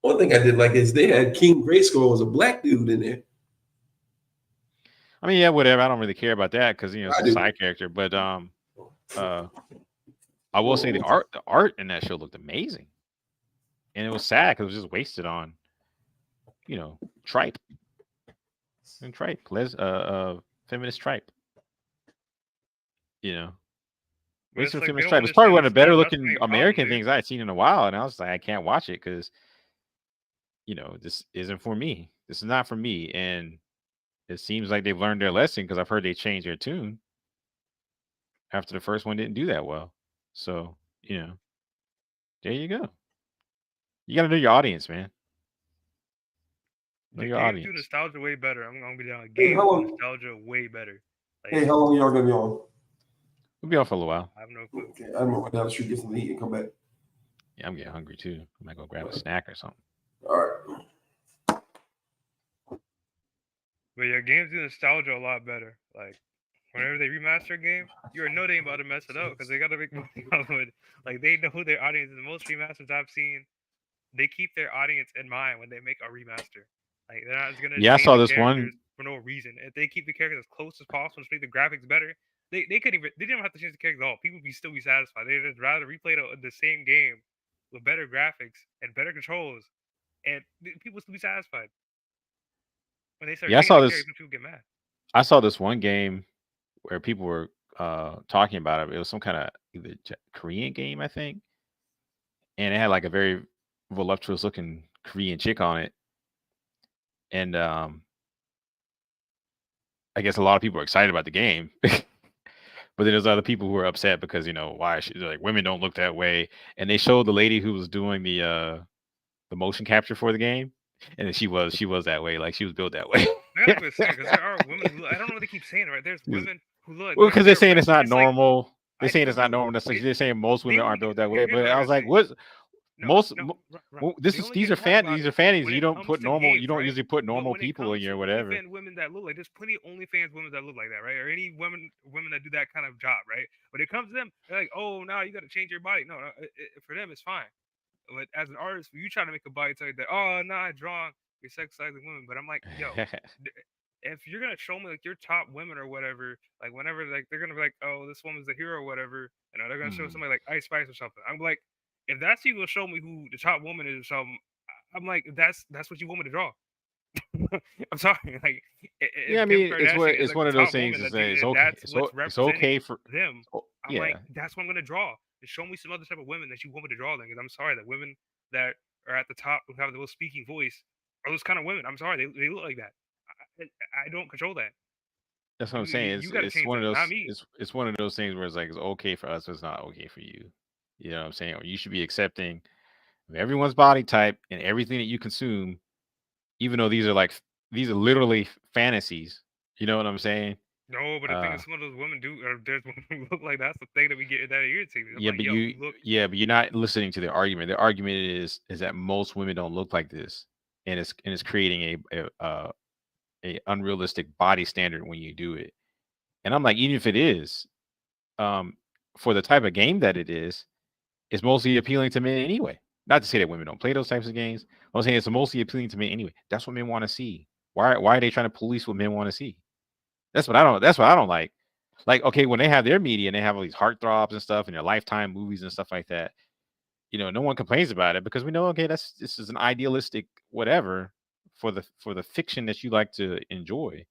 One thing I did like is they had King Grayskull as a black dude in there. I mean, yeah, whatever. I don't really care about that because it's a side character. But I will say the art in that show looked amazing, and it was sad because it was just wasted on, tripe and tripe, feminist tripe. Wasted feminist tripe. It's probably one of the better looking American things I've seen in a while, and I was like, I can't watch it because, this isn't for me. This is not for me, and it seems like they've learned their lesson because I've heard they changed their tune after the first one didn't do that well. So, there you go. You got to know your audience, man. Know The your games do audience. nostalgia way better. I'm gonna be down. Hey, Games how do long- nostalgia way better. Like, Hey, how long y'all gonna be on? We'll be on for a little while. I have no clue. Okay, I'm gonna go down the street, get some to eat, and come back. Yeah, I'm getting hungry too. I might go grab a snack or something. All right. But yeah, games do nostalgia a lot better. Like whenever they remaster a game, you know they ain't about to mess it up because they gotta make money off of it. Like they know who their audience is. The most remasters I've seen, they keep their audience in mind when they make a remaster. Like they're not just gonna Yeah, I change saw the this one. characters for no reason. If they keep the characters as close as possible to make the graphics better, they couldn't even, they didn't have to change the characters at all. People would still be satisfied. They'd just rather replay the same game with better graphics and better controls, and people still be satisfied. When they start Yeah, I changing saw the this. characters, people get mad. I saw this one game where people were talking about it. It was some kind of either Korean game, I think, and it had like a very voluptuous looking Korean chick on it, and I guess a lot of people are excited about the game. But then there's other people who are upset because why like women don't look that way, and they showed the lady who was doing the motion capture for the game, and then she was that way, like she was built that way. I gotta quit saying because there are women who look, I don't know what they keep saying, right? There's women who look. Well, because they're saying red- it's not like- normal. They're I saying it's not know. normal. They're saying most They women only aren't built get- that way. here's But what I I was gotta like, say. what? No, Most no, well, they only these get are mad about these are it fantasies. when You it don't comes put to normal. games, You don't right? usually put But normal when it people in comes here, to whatever. OnlyFans women that look like, there's plenty of OnlyFans women that look like that, right? Or any women that do that kind of job, right? When it comes to them, they're like, oh, now you got to change your body. No, for them it's fine. But as an artist, you try to make a body type that, oh, nah, drawn, you're sexualizing women. But I'm like, yo, if you're gonna show me like your top women or whatever, like whenever like they're gonna be like, oh, this woman's the hero or whatever, and they're gonna show somebody like Ice Spice or something. I'm like, if that's you gonna show me who the top woman is or something, I'm like, that's what you want me to draw. I'm sorry, like Yeah, I Kim mean, it's Kardashian is it's like one the of those top things. woman, Is that's that it's if okay. that's what's It's okay representing for them. I'm yeah. like, that's what I'm gonna draw. Just show me some other type of women that you want me to draw. Then, because I'm sorry that women that are at the top who have the most speaking voice are those kind of women. I'm sorry, they look like that. I don't control that. That's what I'm saying. You got to It's change one of that, those. not me. It's one of those things where it's like it's okay for us, but it's not okay for you. You know what I'm saying? Or you should be accepting of everyone's body type and everything that you consume, even though these are literally fantasies. You know what I'm saying? No, but the thing is, some of those women do, or there's women who look like that's the thing that we get that irritates me. I'm Yeah, like, but yo, look. but you're not listening to the argument. The argument is that most women don't look like this, and it's creating a unrealistic body standard when you do it. And I'm like, even if it is, for the type of game that it is, it's mostly appealing to men anyway. Not to say that women don't play those types of games. I'm saying it's mostly appealing to men anyway. That's what men want to see. Why are they trying to police what men want to see? That's what I don't like. Like, okay, when they have their media and they have all these heartthrobs and stuff and their Lifetime movies and stuff like that, no one complains about it because we know, okay, this is an idealistic whatever for the fiction that you like to enjoy.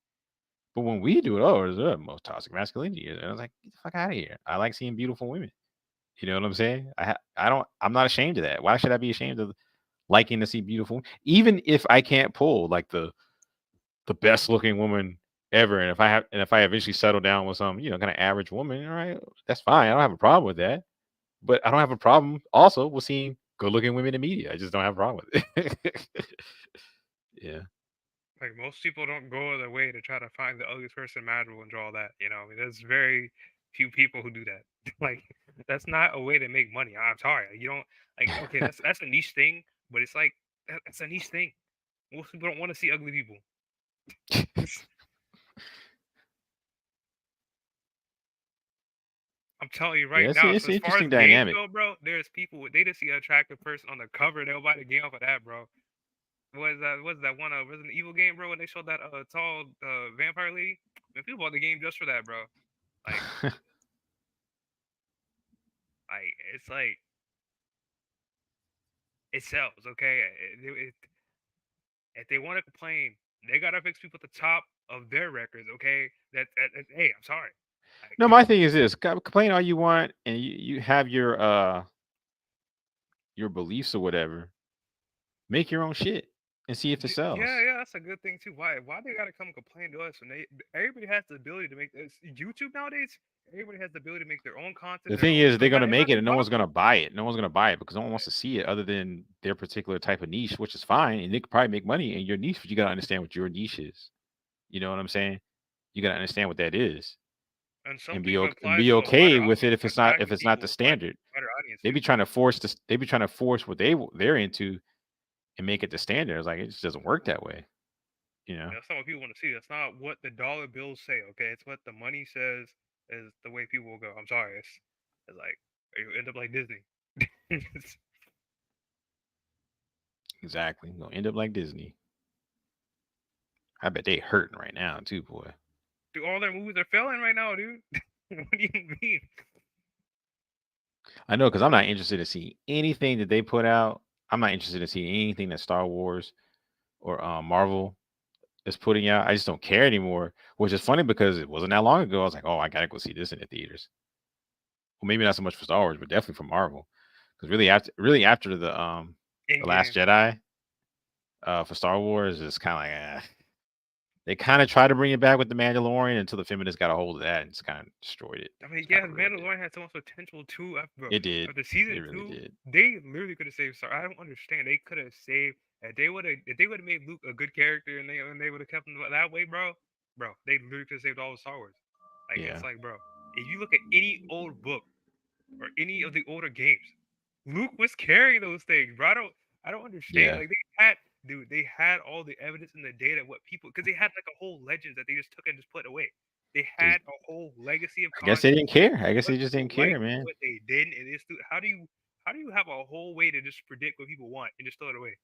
But when we do it, it's the most toxic masculinity. And I was like, get the fuck out of here. I like seeing beautiful women. You know what I'm saying? I'm not ashamed of that. Why should I be ashamed of liking to see beautiful? Even if I can't pull like the best looking woman ever, and if I eventually settle down with some, kind of average woman, all right, that's fine. I don't have a problem with that. But I don't have a problem also with seeing good looking women in media. I just don't have a problem with it. Yeah. Like most people don't go their way to try to find the ugliest person imaginable and draw that. I mean, there's very few people who do that. Like that's not a way to make money. I'm sorry, you don't like. Okay, that's a niche thing, but it's like that's a niche thing. Most people don't want to see ugly people. I'm telling you right now. It's So an as far as interesting games dynamic. go, bro, there's people they just see an attractive person on the cover. They'll buy the game off of that, bro. Was that one Resident Evil game, bro? When they showed that tall vampire lady, man, people bought the game just for that, bro. Like, it's like it sells, okay? If they want to complain, they gotta fix people at the top of their records, okay? Hey, I'm sorry. No, my thing is this: complain all you want, and you have your beliefs or whatever. Make your own shit. and see if it sells. Yeah, that's a good thing too. Why they gotta come complain to us when everybody has the ability to make this YouTube nowadays? Everybody has the ability to make their own content. The their thing own is, they're stuff. gonna It make might it, be and no one's gonna profitable. buy it. No one's gonna buy it because no one wants to see it other than their particular type of niche, which is fine, and they could probably make money in your niche. But you gotta understand what your niche is. You know what I'm saying? You gotta understand what that is, And some and things apply be to a okay wider with it audience. if it's Like not fashion the people apply to standard. a wider audience They be too. trying to force this. They be trying to force what they're into and make it the standard. It's like it just doesn't work that way. You know? That's not what people want to see. That's not what the dollar bills say. Okay, it's what the money says is the way people will go. I'm sorry. It's like you end up like Disney. Exactly. Gonna end up like Disney. I bet they hurting right now too, boy. Dude, all their movies are failing right now, dude. What do you mean? I know because I'm not interested in seeing anything that they put out. I'm not interested in seeing anything that Star Wars or Marvel is putting out. I just don't care anymore. Which is funny because it wasn't that long ago. I was like, oh, I gotta go see this in the theaters. Well, maybe not so much for Star Wars, but definitely for Marvel. Because really after the Last In-game. Jedi, for Star Wars, it's kind of like they kind of try to bring it back with the Mandalorian until the feminists got a hold of that and just kind of destroyed it. I mean, Just yeah, kinda ruined it. Mandalorian had so much potential too. Bro, It did. after season It really 2, did. they literally could have saved Star. I don't understand. They could have saved. If they would have made Luke a good character and they would have kept him that way, bro. They literally could have saved all of Star Wars. Like Yeah. it's like, bro, if you look at any old book or any of the older games, Luke was carrying those things, bro. I don't understand. Yeah. Like they had all the evidence and the data, what people, because they had like a whole legend that they just took and just put away. They had a whole legacy of I guess they content. didn't care. I guess What they just they didn't care, liked, man. what they didn't, and it's how do you have a whole way to just predict what people want and just throw it away?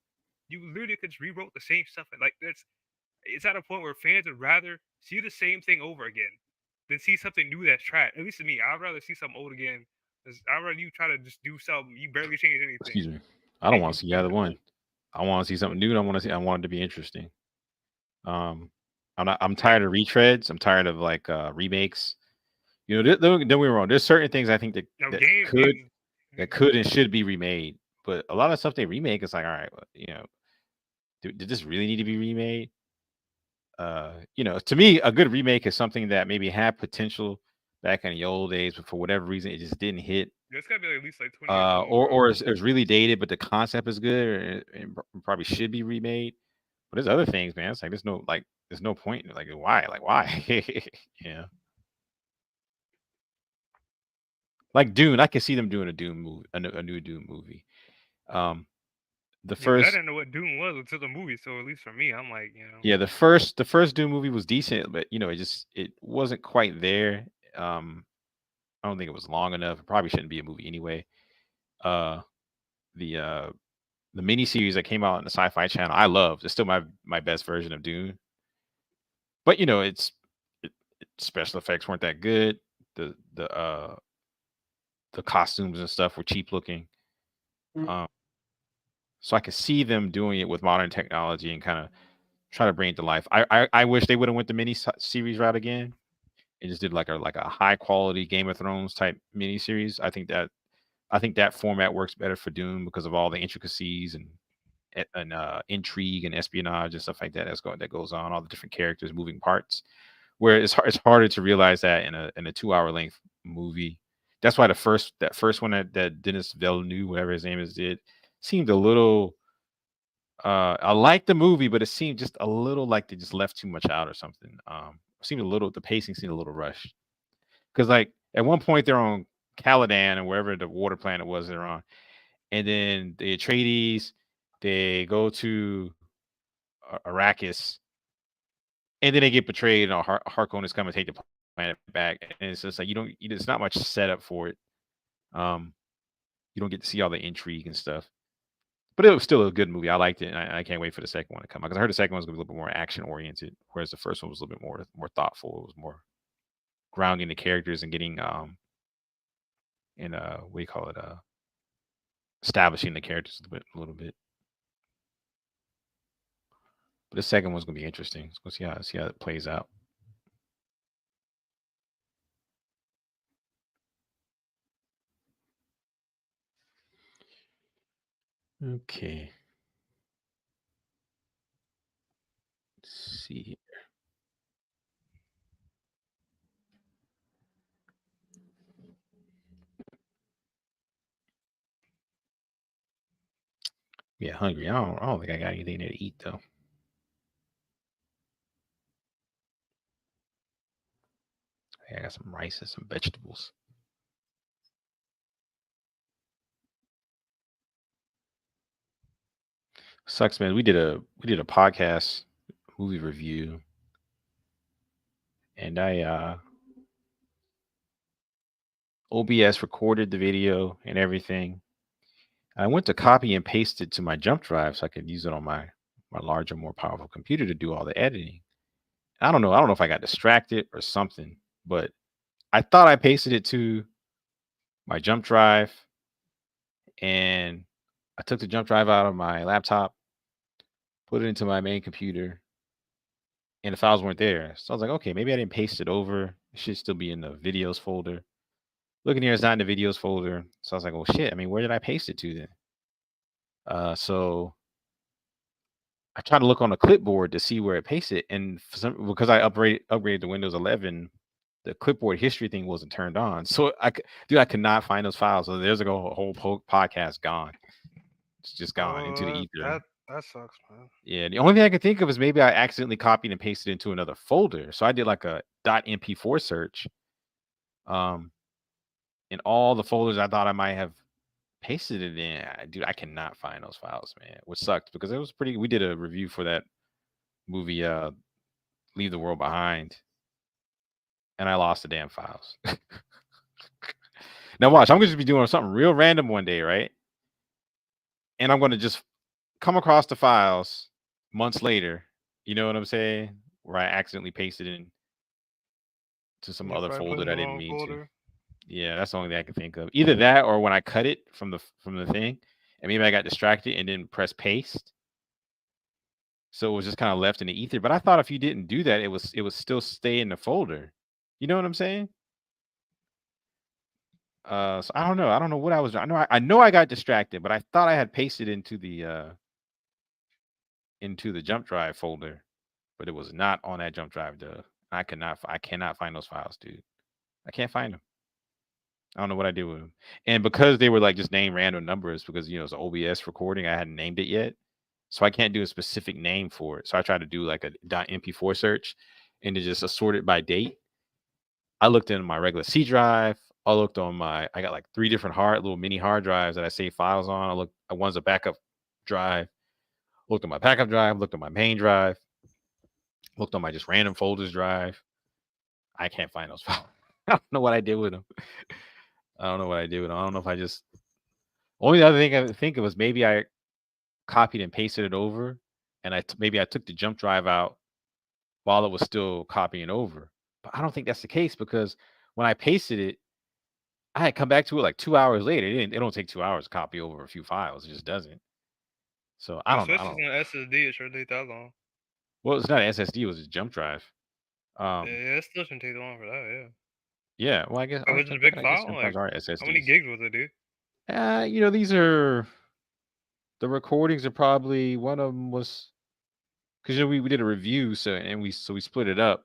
You literally could just rewrote the same stuff. Like it's at a point where fans would rather see the same thing over again than see something new that's trash. At least to me, I'd rather see something old again. I'd rather you try to just do something you barely change anything. Excuse me. I don't want to see either one. I want to see something new. I want it to be interesting. I'm tired of retreads. I'm tired of like remakes. You know, don't get me wrong. There's certain things I think that could and should be remade, but a lot of stuff they remake is like, all right, you know, did this really need to be remade? You know, to me, a good remake is something that maybe had potential back in the old days, but for whatever reason, it just didn't hit. It's gotta be at least like 20 years old, or it's really dated, but the concept is good and probably should be remade. But there's other things, man. It's like there's no point. Like why? Yeah. Like Dune, I can see them doing a Dune movie, a new Dune movie. The I first, didn't know what Dune was until the movie, so at least for me, I'm like, you know. yeah, the first Dune movie was decent, but you know, it wasn't quite there. I don't think it was long enough. It probably shouldn't be a movie anyway. Uh, the mini series that came out on the Sci-Fi Channel, I love. It's still my best version of Dune. But you know, special effects weren't that good. The costumes and stuff were cheap looking. So I could see them doing it with modern technology and kind of try to bring it to life. I wish they would have went the mini series route again and just did like a high quality Game of Thrones type mini series. I think that format works better for Doom because of all the intricacies and intrigue and espionage and stuff like that that goes on, all the different characters, moving parts. Where it's harder to realize that in a 2 hour length movie. That's why that first one that Denis Villeneuve, whatever his name is, did seemed a little. I liked the movie, but it seemed just a little like they just left too much out or something. The pacing seemed a little rushed. Because like at one point they're on Caladan or wherever the water planet was they're on, and then the Atreides they go to Arrakis, and then they get betrayed, and Harkonnen come and take the planet back, and it's just like it's not much setup for it. You don't get to see all the intrigue and stuff, but it was still a good movie. I liked it, and I can't wait for the second one to come out because I heard the second one was going to be a little bit more action oriented, whereas the first one was a little bit more thoughtful. It was more grounding the characters and getting what do you call it, establishing the characters a little bit. But the second one's going to be interesting. Let's see how it plays out. Okay. see here. Yeah, hungry. I don't think I got anything there to eat though. I got some rice and some vegetables. Sucks, man. We did a podcast movie review, and I OBS recorded the video and everything. I went to copy and paste it to my jump drive so I could use it on my larger, more powerful computer to do all the editing. I don't know if I got distracted or something, but I thought I pasted it to my jump drive, and I took the jump drive out of my laptop, put it into my main computer, and the files weren't there. So I was like, okay, maybe I didn't paste it over. It should still be in the videos folder. Looking here, it's not in the videos folder. So I was like, well, shit. I mean, where did I paste it to then? So I tried to look on the clipboard to see where it pasted, and because I upgraded to Windows 11, the clipboard history thing wasn't turned on. So I could not find those files. So there's like a whole podcast gone. It's just gone into the ether. That sucks, man. Yeah, the only thing I could think of is maybe I accidentally copied and pasted into another folder. So I did like a .mp4 search, in all the folders I thought I might have pasted it in. Dude, I cannot find those files, man. Which sucked because it was pretty. We did a review for that movie, Leave the World Behind, and I lost the damn files. Now watch, I'm gonna just be doing something real random one day, right? And I'm gonna just come across the files months later. You know what I'm saying? Where I accidentally pasted in to some other folder that I didn't mean to. Yeah, that's the only thing I can think of. Either that or when I cut it from the thing, and maybe I got distracted and didn't press paste. So it was just kind of left in the ether. But I thought if you didn't do that, it would still stay in the folder. You know what I'm saying? So I don't know. I don't know what I was. I know I got distracted, but I thought I had pasted into the jump drive folder, but it was not on that jump drive. I cannot find those files, dude. I can't find them. I don't know what I did with them. And because they were like just named random numbers, because it's an OBS recording, I hadn't named it yet. So I can't do a specific name for it. So I tried to do like a .mp4 search and to just assort it by date. I looked in my regular C drive. I looked on I got like 3 different little mini hard drives that I save files on. One's a backup drive. Looked at my backup drive, looked at my main drive, looked on my just random folders drive. I can't find those files. I don't know what I did with them. I don't know if I just. Only other thing I could think of was maybe I copied and pasted it over, and maybe I took the jump drive out while it was still copying over. But I don't think that's the case, because when I pasted it, I had come back to it like 2 hours later. It don't take 2 hours to copy over a few files. It just doesn't. So I don't know. Especially on SSD, it shouldn't take that long. Well, it's not an SSD. It was a jump drive. Yeah, it still shouldn't take long for that. Yeah. Yeah. Well, I guess. Oh, it's a big file. Sometimes are SSDs. How many gigs was it, dude? These are. The recordings are probably, one of them was, because we did a review, so we split it up.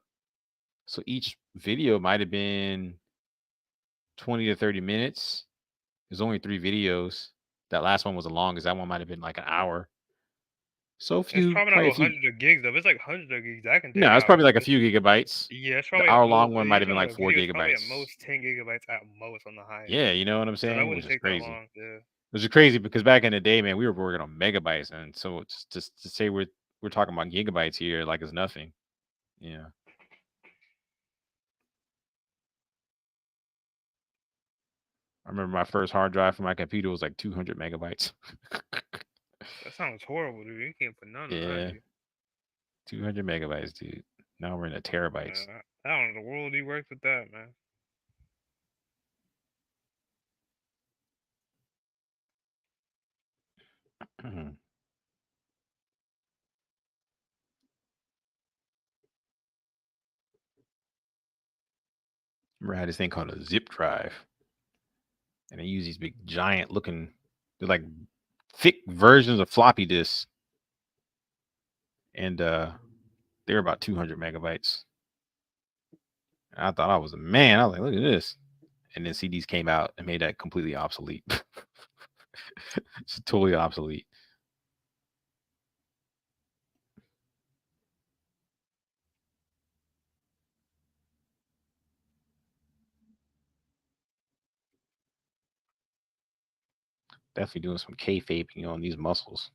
So each video might have been 20 to 30 minutes. There's only 3 videos. That last one was the longest. That one might have been like an hour. So it's probably not 100 gigs though. It's like 100 gigs. That can take. No, it's probably like a few gigabytes. Yeah, it's probably the hour-long one might have been like 4 gigabytes. Probably at most 10 gigabytes at most on the highest. Yeah, you know what I'm saying? So that wouldn't take that long. Yeah. Which is crazy, because back in the day, man, we were working on megabytes, and so it's just to say we're talking about gigabytes here like it's nothing. Yeah. I remember my first hard drive for my computer was like 200 megabytes. That sounds horrible, dude. You can't put none of that. Yeah. 200 megabytes, dude. Now we're in the terabytes. How in the world do you work with that, man? Remember I had this thing called a zip drive, and they use these big giant looking, they're like thick versions of floppy disks, and They're about 200 megabytes. I thought I was a man. I was like, look at this. And then CDs came out and made that completely obsolete. It's totally obsolete. Definitely doing some kayfabing on these muscles.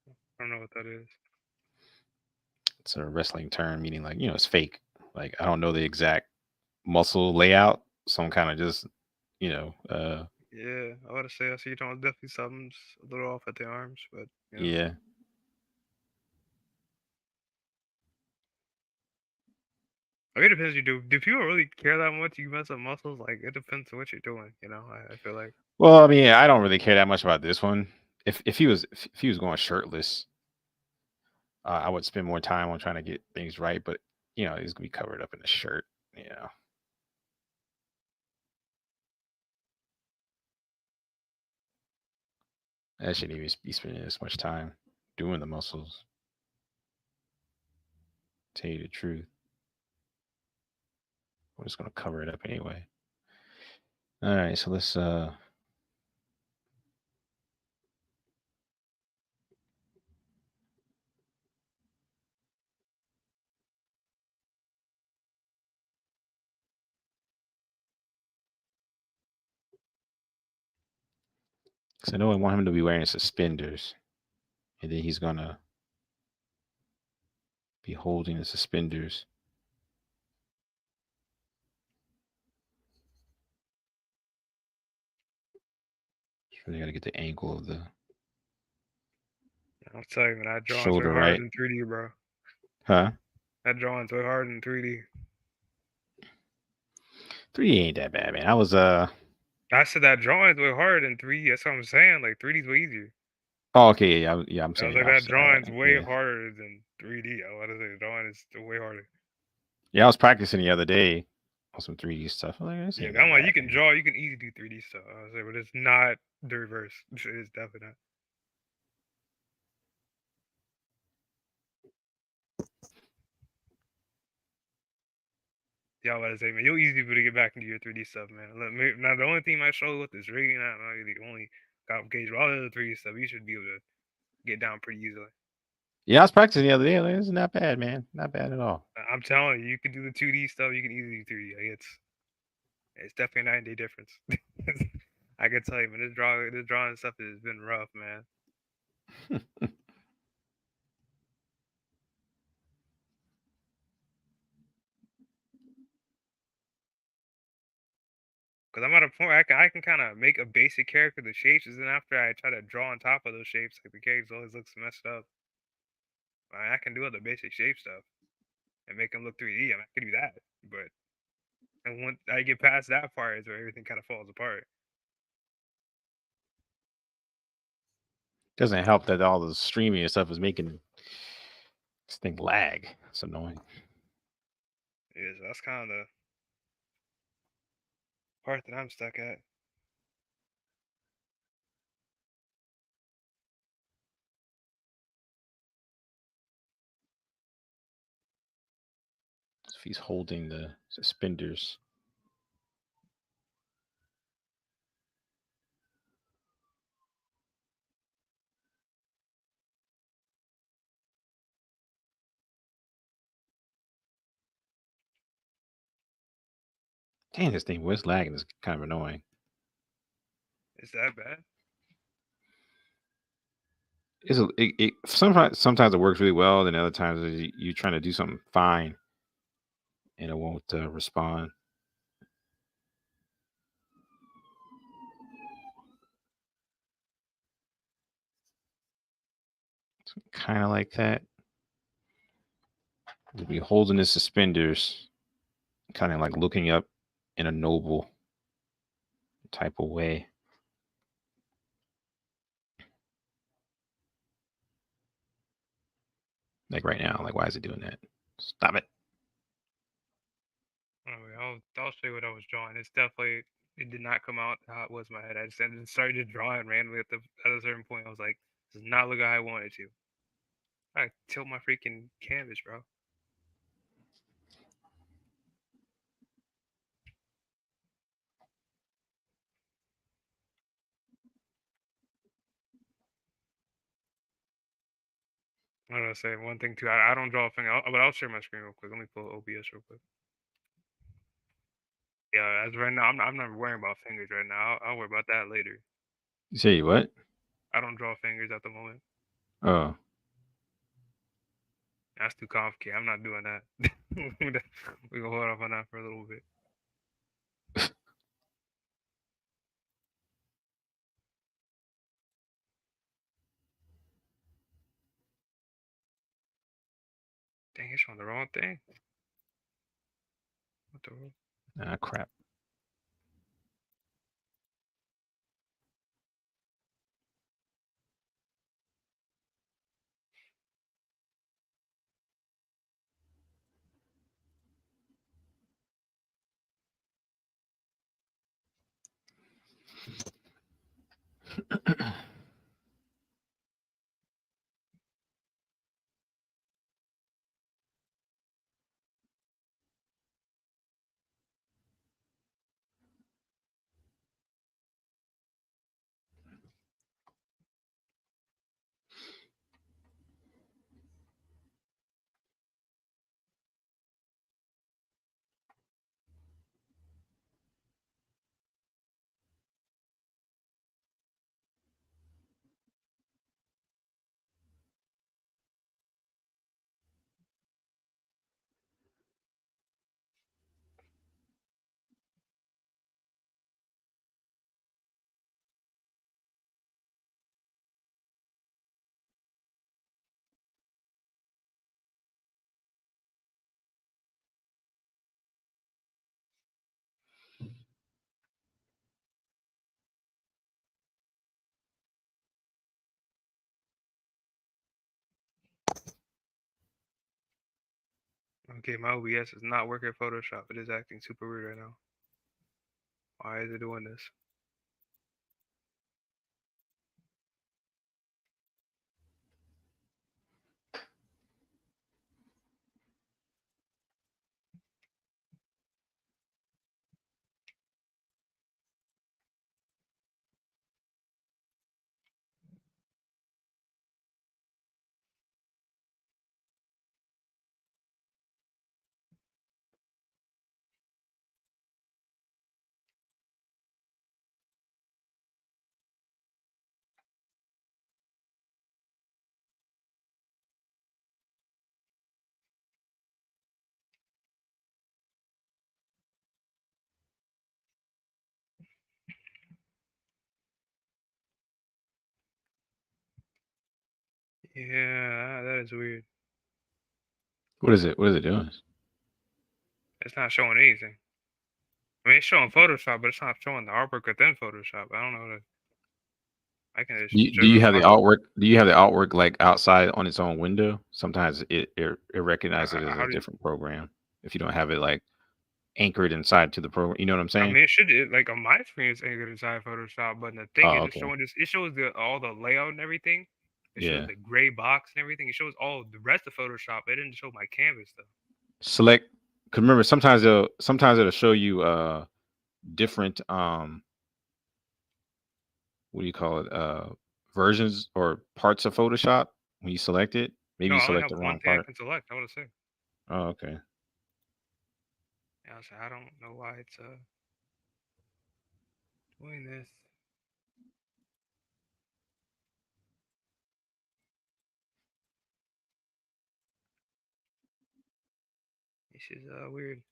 I don't know what that is. It's a wrestling term meaning like, it's fake. Like I don't know the exact muscle layout, so I'm kind of just, Yeah, I would say I see definitely something's a little off at the arms, but yeah. It depends. You do people really care that much? You mess up muscles? Like it depends on what you're doing. I feel like. Well, I mean, I don't really care that much about this one. If he was going shirtless, I would spend more time on trying to get things right. But he's gonna be covered up in a shirt. I shouldn't even be spending this much time doing the muscles. Tell you the truth, I'm just gonna cover it up anyway. All right, so let's because I know I want him to be wearing suspenders, and then he's gonna be holding the suspenders. Just really gotta get the angle of the I'll tell you, man, that drawing's shoulder way harder right. in 3D, bro. Huh? That drawing's way harder in 3D. 3D ain't that bad, man. I said that drawing's way harder than 3D. That's what I'm saying. Like 3D's way easier. Oh, okay, yeah, I'm I saying was like, that drawing's way yeah. harder than 3D. I want to say the drawing is way harder. Yeah, I was practicing the other day on some 3D stuff. I'm like, this Yeah, ain't I'm that like, you bad. can draw, you can easily do 3D stuff. I was like, but it's not the reverse. It's definitely not. Yeah, I was to say, man, you'll easily be able to get back into your 3D stuff, man. Now, the only thing I struggle with is rigging. Not really the only complication. All the other 3D stuff, you should be able to get down pretty easily. Yeah, I was practicing the other day. Like, it's not bad, man. Not bad at all. I'm telling you, you can do the 2D stuff. You can easily do 3D. Like, it's definitely a 9-day difference. I can tell you, man. This drawing stuff has been rough, man. Because I'm at a point where I can kind of make a basic character, the shapes, and then after I try to draw on top of those shapes, like the character always looks messed up. I can do all the basic shape stuff and make them look 3D. I can do that, but and once I get past that part, is where everything kind of falls apart. Doesn't help that all the streaming and stuff is making this thing lag. It's annoying. Yeah, so that's kind of the part that I'm stuck at. If he's holding the suspenders. Damn, this thing was lagging. It's kind of annoying. Is that bad? Sometimes it works really well, then other times you're trying to do something fine and it won't respond. Kind of like that. You'll be holding the suspenders, kind of like looking up in a noble type of way. Like right now, like why is it doing that? Stop it. Anyway, I'll show you what I was drawing. It did not come out how it was in my head. I just started drawing randomly at a certain point. I was like, this is not look how I wanted to. I tilt my freaking canvas, bro. I was gonna say one thing too. I don't draw a finger, but I'll share my screen real quick. Let me pull OBS real quick. Yeah, as right now, I'm not worrying about fingers right now. I'll worry about that later. You say what? I don't draw fingers at the moment. Oh, That's too complicated. I'm not doing that. We gonna hold off on that for a little bit. Dang, it's on the wrong thing. What the world? ah, crap. Okay, my OBS is not working Photoshop. It is acting super weird right now. Why is it doing this? Yeah, that is weird. What is it? What is it doing? It's not showing anything. I mean, it's showing Photoshop, but it's not showing the artwork within Photoshop. I don't know. I can just Do you have the artwork? Do you have the artwork like outside on its own window? Sometimes it recognizes it as a different program if you don't have it like anchored inside to the program. You know what I'm I saying? mean, like on my screen, it's anchored inside Photoshop, but the thing is, it's showing just it shows all the layout and everything. It shows the gray box and everything. It shows all the rest of Photoshop. It didn't show my canvas though. Select. Cause remember, sometimes it'll show you different what do you call it, versions or parts of Photoshop when you select it. Maybe No, you I only select have the one wrong thing I part. can select. I want to say. Oh, okay. Yeah, I don't know why it's doing this. This is weird.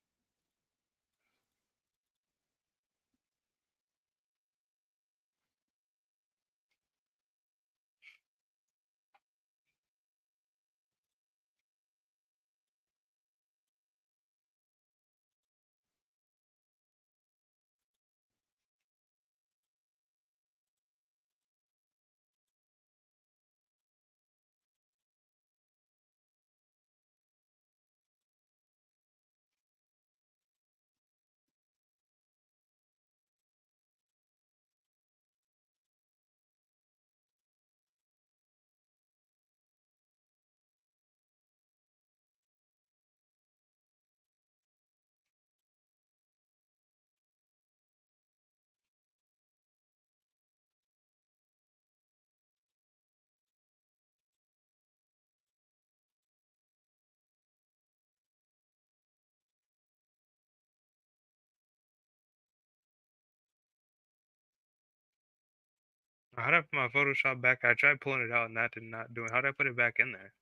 How did I put my Photoshop back? I tried pulling it out and that did not do it. How did I put it back in there?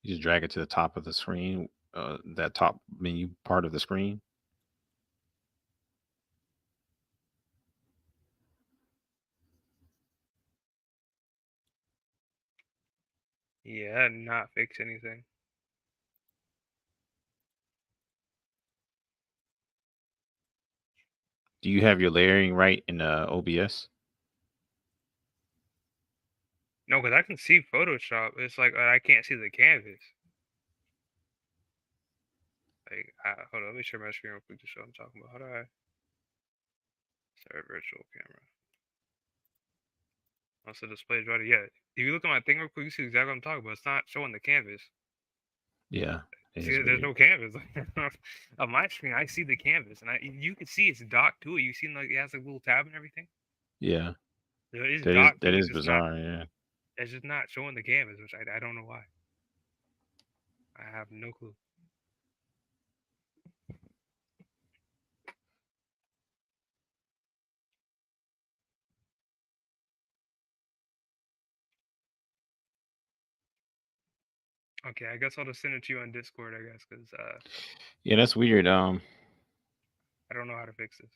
You just drag it to the top of the screen, that top menu part of the screen. Yeah, that did not fix anything. Do you have your layering right in OBS? No, because I can see Photoshop. It's like I can't see the canvas. Like, hold on, let me share my screen real quick to show what I'm talking about. How do I start virtual camera? Also, display is ready. Yeah, if you look at my thing real quick, you see exactly what I'm talking about. It's not showing the canvas. Yeah. it See, is there's weird. no canvas on my screen. I see the canvas, and you can see it's docked to it. You see, like it has a little tab and everything. Yeah. So it is That is docked that to it. is It's not. bizarre. Yeah. It's just not showing the canvas, which I don't know why. I have no clue. Okay, I guess I'll just send it to you on Discord. I guess because Yeah, that's weird. I don't know how to fix this.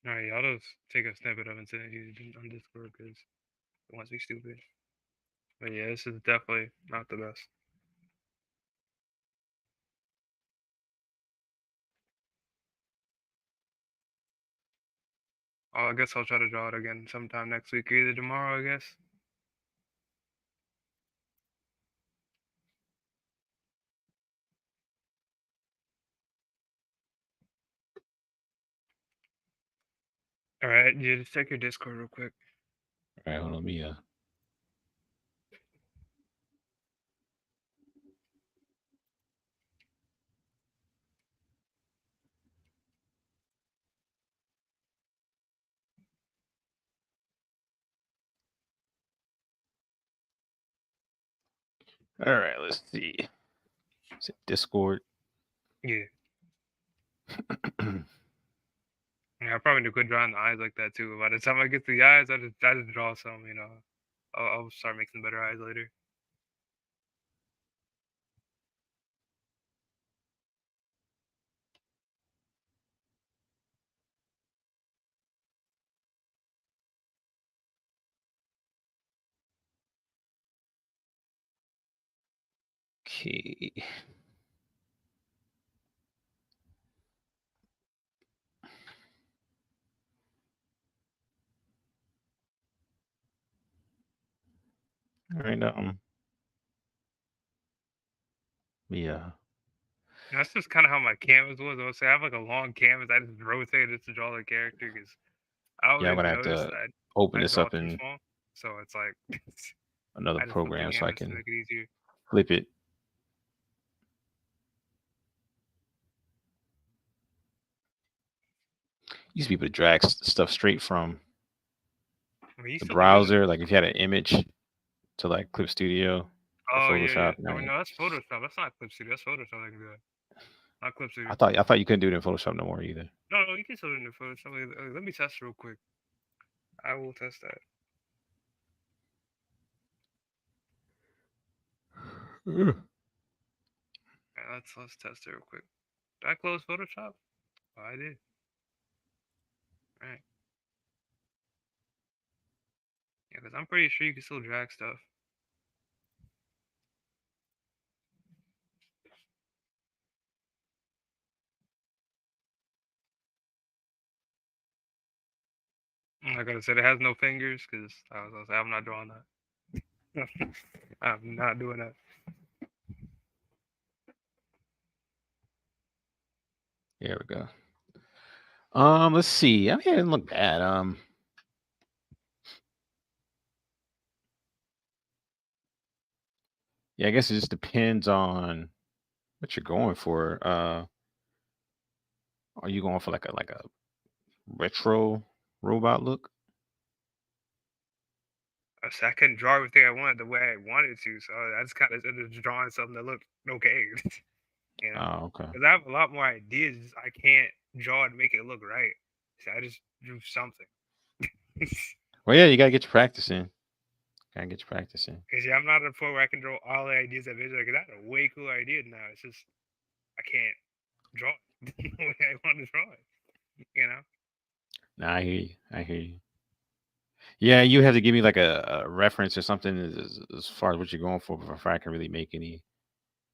All right, I'll just take a snippet of it and send it to you on Discord because it wants me stupid. But yeah, this is definitely not the best. Oh, I guess I'll try to draw it again sometime next week, or either tomorrow, I guess. All right, yeah, just check your Discord real quick. All right, hold on. Me. All right, let's see. Is it Discord? Yeah. Yeah, I probably need to quit drawing the eyes like that too. By the time I get to the eyes, I just draw some. I'll start making better eyes later. Okay. All right. Yeah. That's just kind of how my canvas was. I would say I have like a long canvas. I just rotate it to draw the character because I Yeah, I'm always gonna have noticed to that open I this draw up too in small. So it's like another I just flip the program so I canvas to can make it easier. flip it. Used to be able to drag stuff straight from I mean, you the still can do that. browser. Like if you had an image to like Clip Studio or Oh yeah, yeah. Photoshop. I mean, no, that's Photoshop. That's not Clip Studio. That's Photoshop. I can do that. Not Clip Studio. I thought you couldn't do it in Photoshop no more either. No, you can still do it in Photoshop. Let me test real quick. I will test that. Right, let's test it real quick. Did I close Photoshop? Oh, I did. Right. Yeah, because I'm pretty sure you can still drag stuff. Like I said, it has no fingers because I was gonna say I'm not drawing that. I'm not doing that. Here we go. Let's see. I mean, it didn't look bad. Yeah, I guess it just depends on what you're going for. Are you going for like a retro robot look? I couldn't draw everything I wanted the way I wanted to, so I just kind of ended up drawing something that looked okay. You know, Oh, okay. because I have a lot more ideas. I can't draw and make it look right, so I just drew something. Well, yeah, you gotta get your practice in. Gotta get your practice in. Because I'm not at a point where I can draw all the ideas I visualize. Because I had a way cool idea now. It's just I can't draw it the way I want to draw it. You know. Nah, I hear you. I hear you. Yeah, you have to give me like a reference or something as far as what you're going for before I can really make any.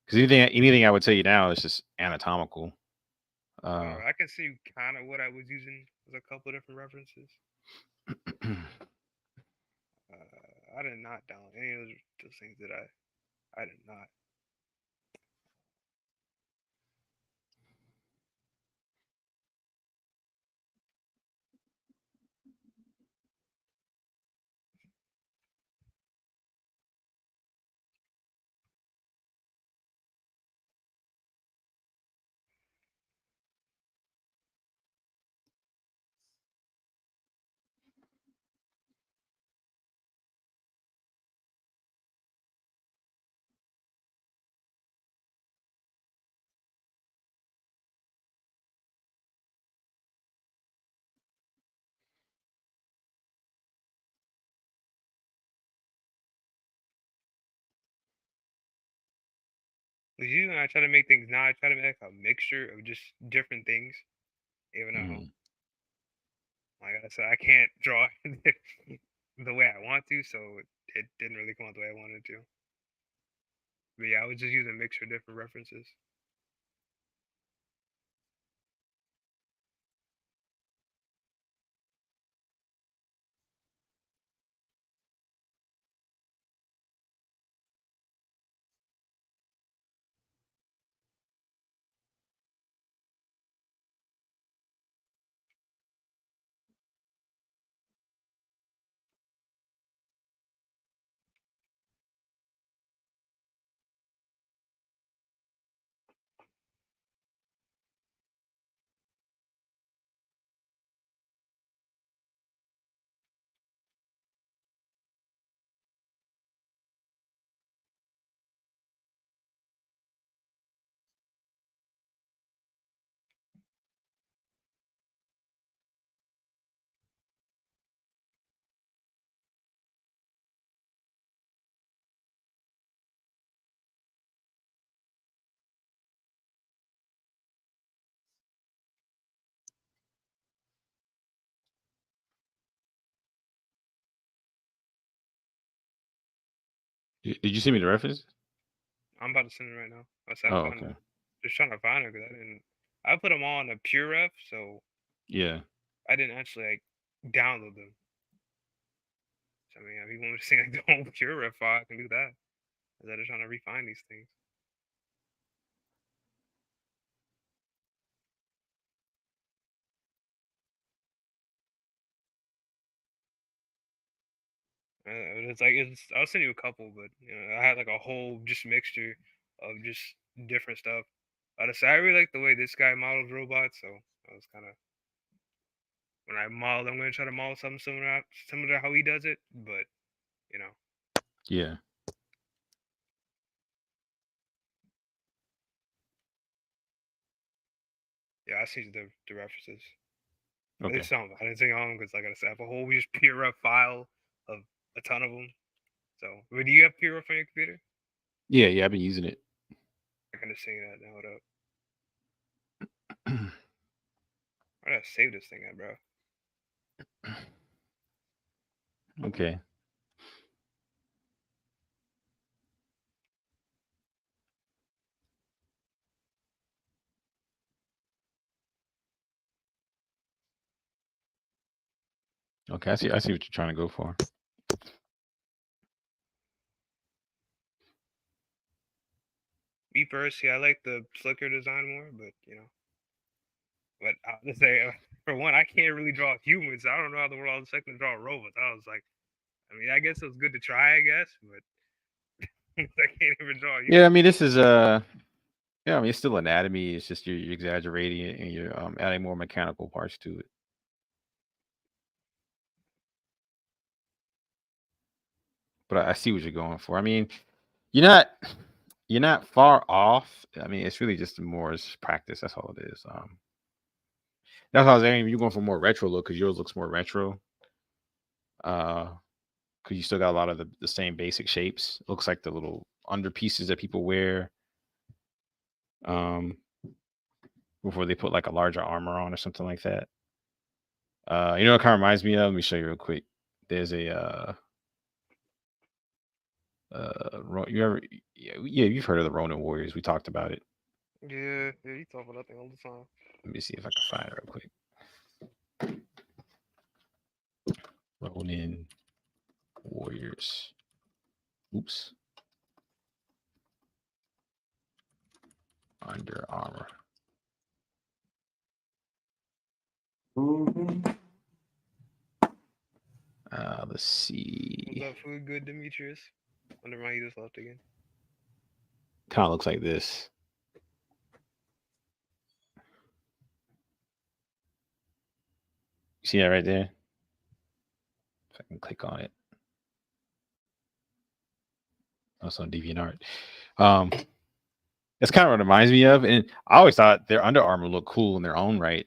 Because anything I would tell you now is just anatomical. I can see kind of what I was using as a couple of different references. I did not download any of those things that I did not. With you, and I try to make things now. I try to make a mixture of just different things, even though, like I said, I can't draw the way I want to, so it didn't really come out the way I wanted to. But yeah, I was just using a mixture of different references. Did you send me the reference? I'm about to send it right now. I'm Oh, okay. just trying to find it because I put them all on a pure ref, so Yeah. I didn't actually like download them. So I mean, if you want me to see like the whole pure ref file, I can do that. Instead of trying to refine these things. I'll send you a couple, but I had like a whole just mixture of just different stuff. I really like the way this guy models robots, so I was kind of when I model, I'm gonna try to model something similar to how he does it, but you know. Yeah. Yeah, I see the references. Okay. There's some. I didn't take long because like I said, I have a whole just PRF file of a ton of them. So, but do you have PRF on your computer? Yeah, I've been using it. I can just see that now. Hold up. I gotta save this thing up, bro. Okay. Okay, I see what you're trying to go for. Me personally, I like the slicker design more, but you know. But I'll just say, for one, I can't really draw humans. I don't know how the world I was expecting to draw robots. I was like, I mean, I guess it was good to try, I guess, but I can't even draw humans. Yeah, I mean, this is yeah, I mean, it's still anatomy. It's just you're exaggerating it and you're adding more mechanical parts to it. But I see what you're going for. I mean, you're not far off. I mean, it's really just more practice. That's all it is. That's how I was saying. You're going for more retro look because yours looks more retro. Because you still got a lot of the same basic shapes. It looks like the little underpieces that people wear. Before they put like a larger armor on or something like that. You know what it kind of reminds me of? Let me show you real quick. There's a you've heard of the Ronin Warriors. We talked about it. Yeah, you talk about that thing all the time. Let me see if I can find it real quick. Ronin Warriors. Oops. Under Armour. Mm-hmm. Let's see. Was that food good, Demetrius? Wonder why you just left again. Kind of looks like this. See that right there? If I can click on it. Also on DeviantArt. That's kind of what it reminds me of. And I always thought their Under Armour looked cool in their own right.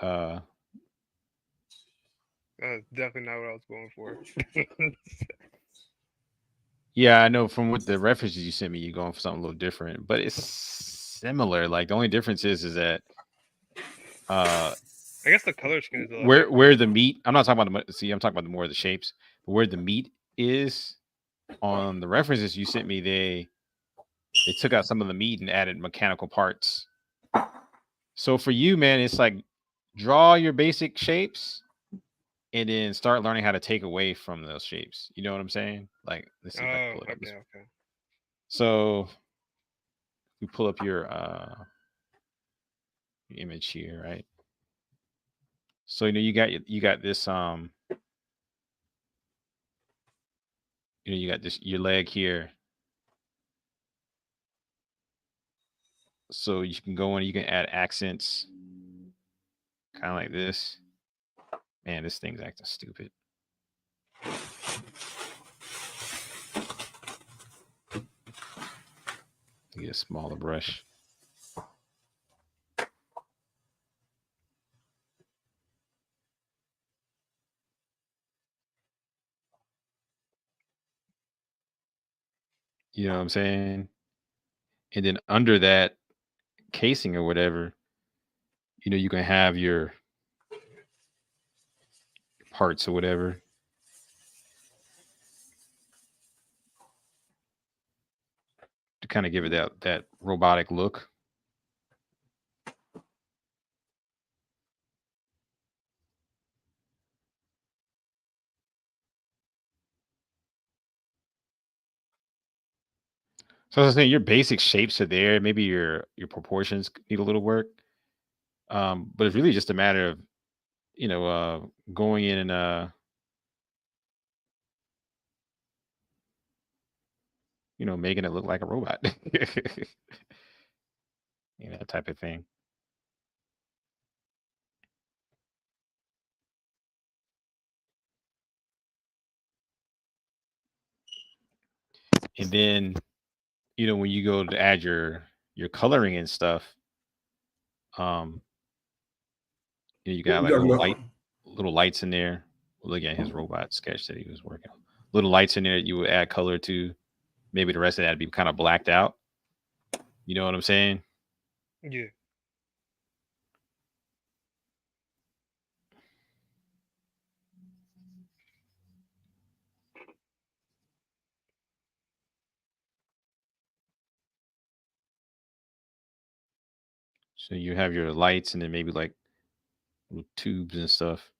That's definitely not what I was going for. Yeah, I know from what the references you sent me, you're going for something a little different, but it's similar. Like the only difference is that I guess the color scheme is a little where the meat. I'm not talking about I'm talking about the more of the shapes. But where the meat is on the references you sent me, they took out some of the meat and added mechanical parts. So for you, man, it's like draw your basic shapes and then start learning how to take away from those shapes. You know what I'm saying? Like, let's see if I can pull it up. okay. So you pull up your image here, right? So you got this you got this your leg here. So you can go in, you can add accents, kind of like this. Man, this thing's acting stupid. Get a smaller brush. You know what I'm saying? And then under that casing or whatever, you can have your parts or whatever. To kind of give it that robotic look. So I was saying your basic shapes are there. Maybe your proportions need a little work. But it's really just a matter of, going in and making it look like a robot. Type of thing. And then, when you go to add your coloring and stuff, You got like little lights in there. Look at his robot sketch that he was working on. Little lights in there that you would add color to. Maybe the rest of that would be kind of blacked out. You know what I'm saying? Yeah. So you have your lights and then maybe like little tubes and stuff.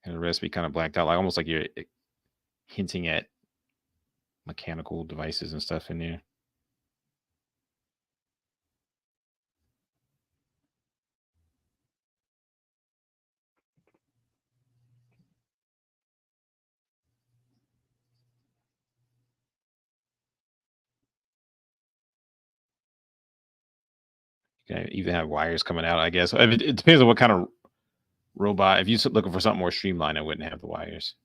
And the rest be kind of blacked out, like almost like you're hinting at mechanical devices and stuff in there. You can even have wires coming out, I guess. It depends on what kind of robot. If you're looking for something more streamlined, I wouldn't have the wires.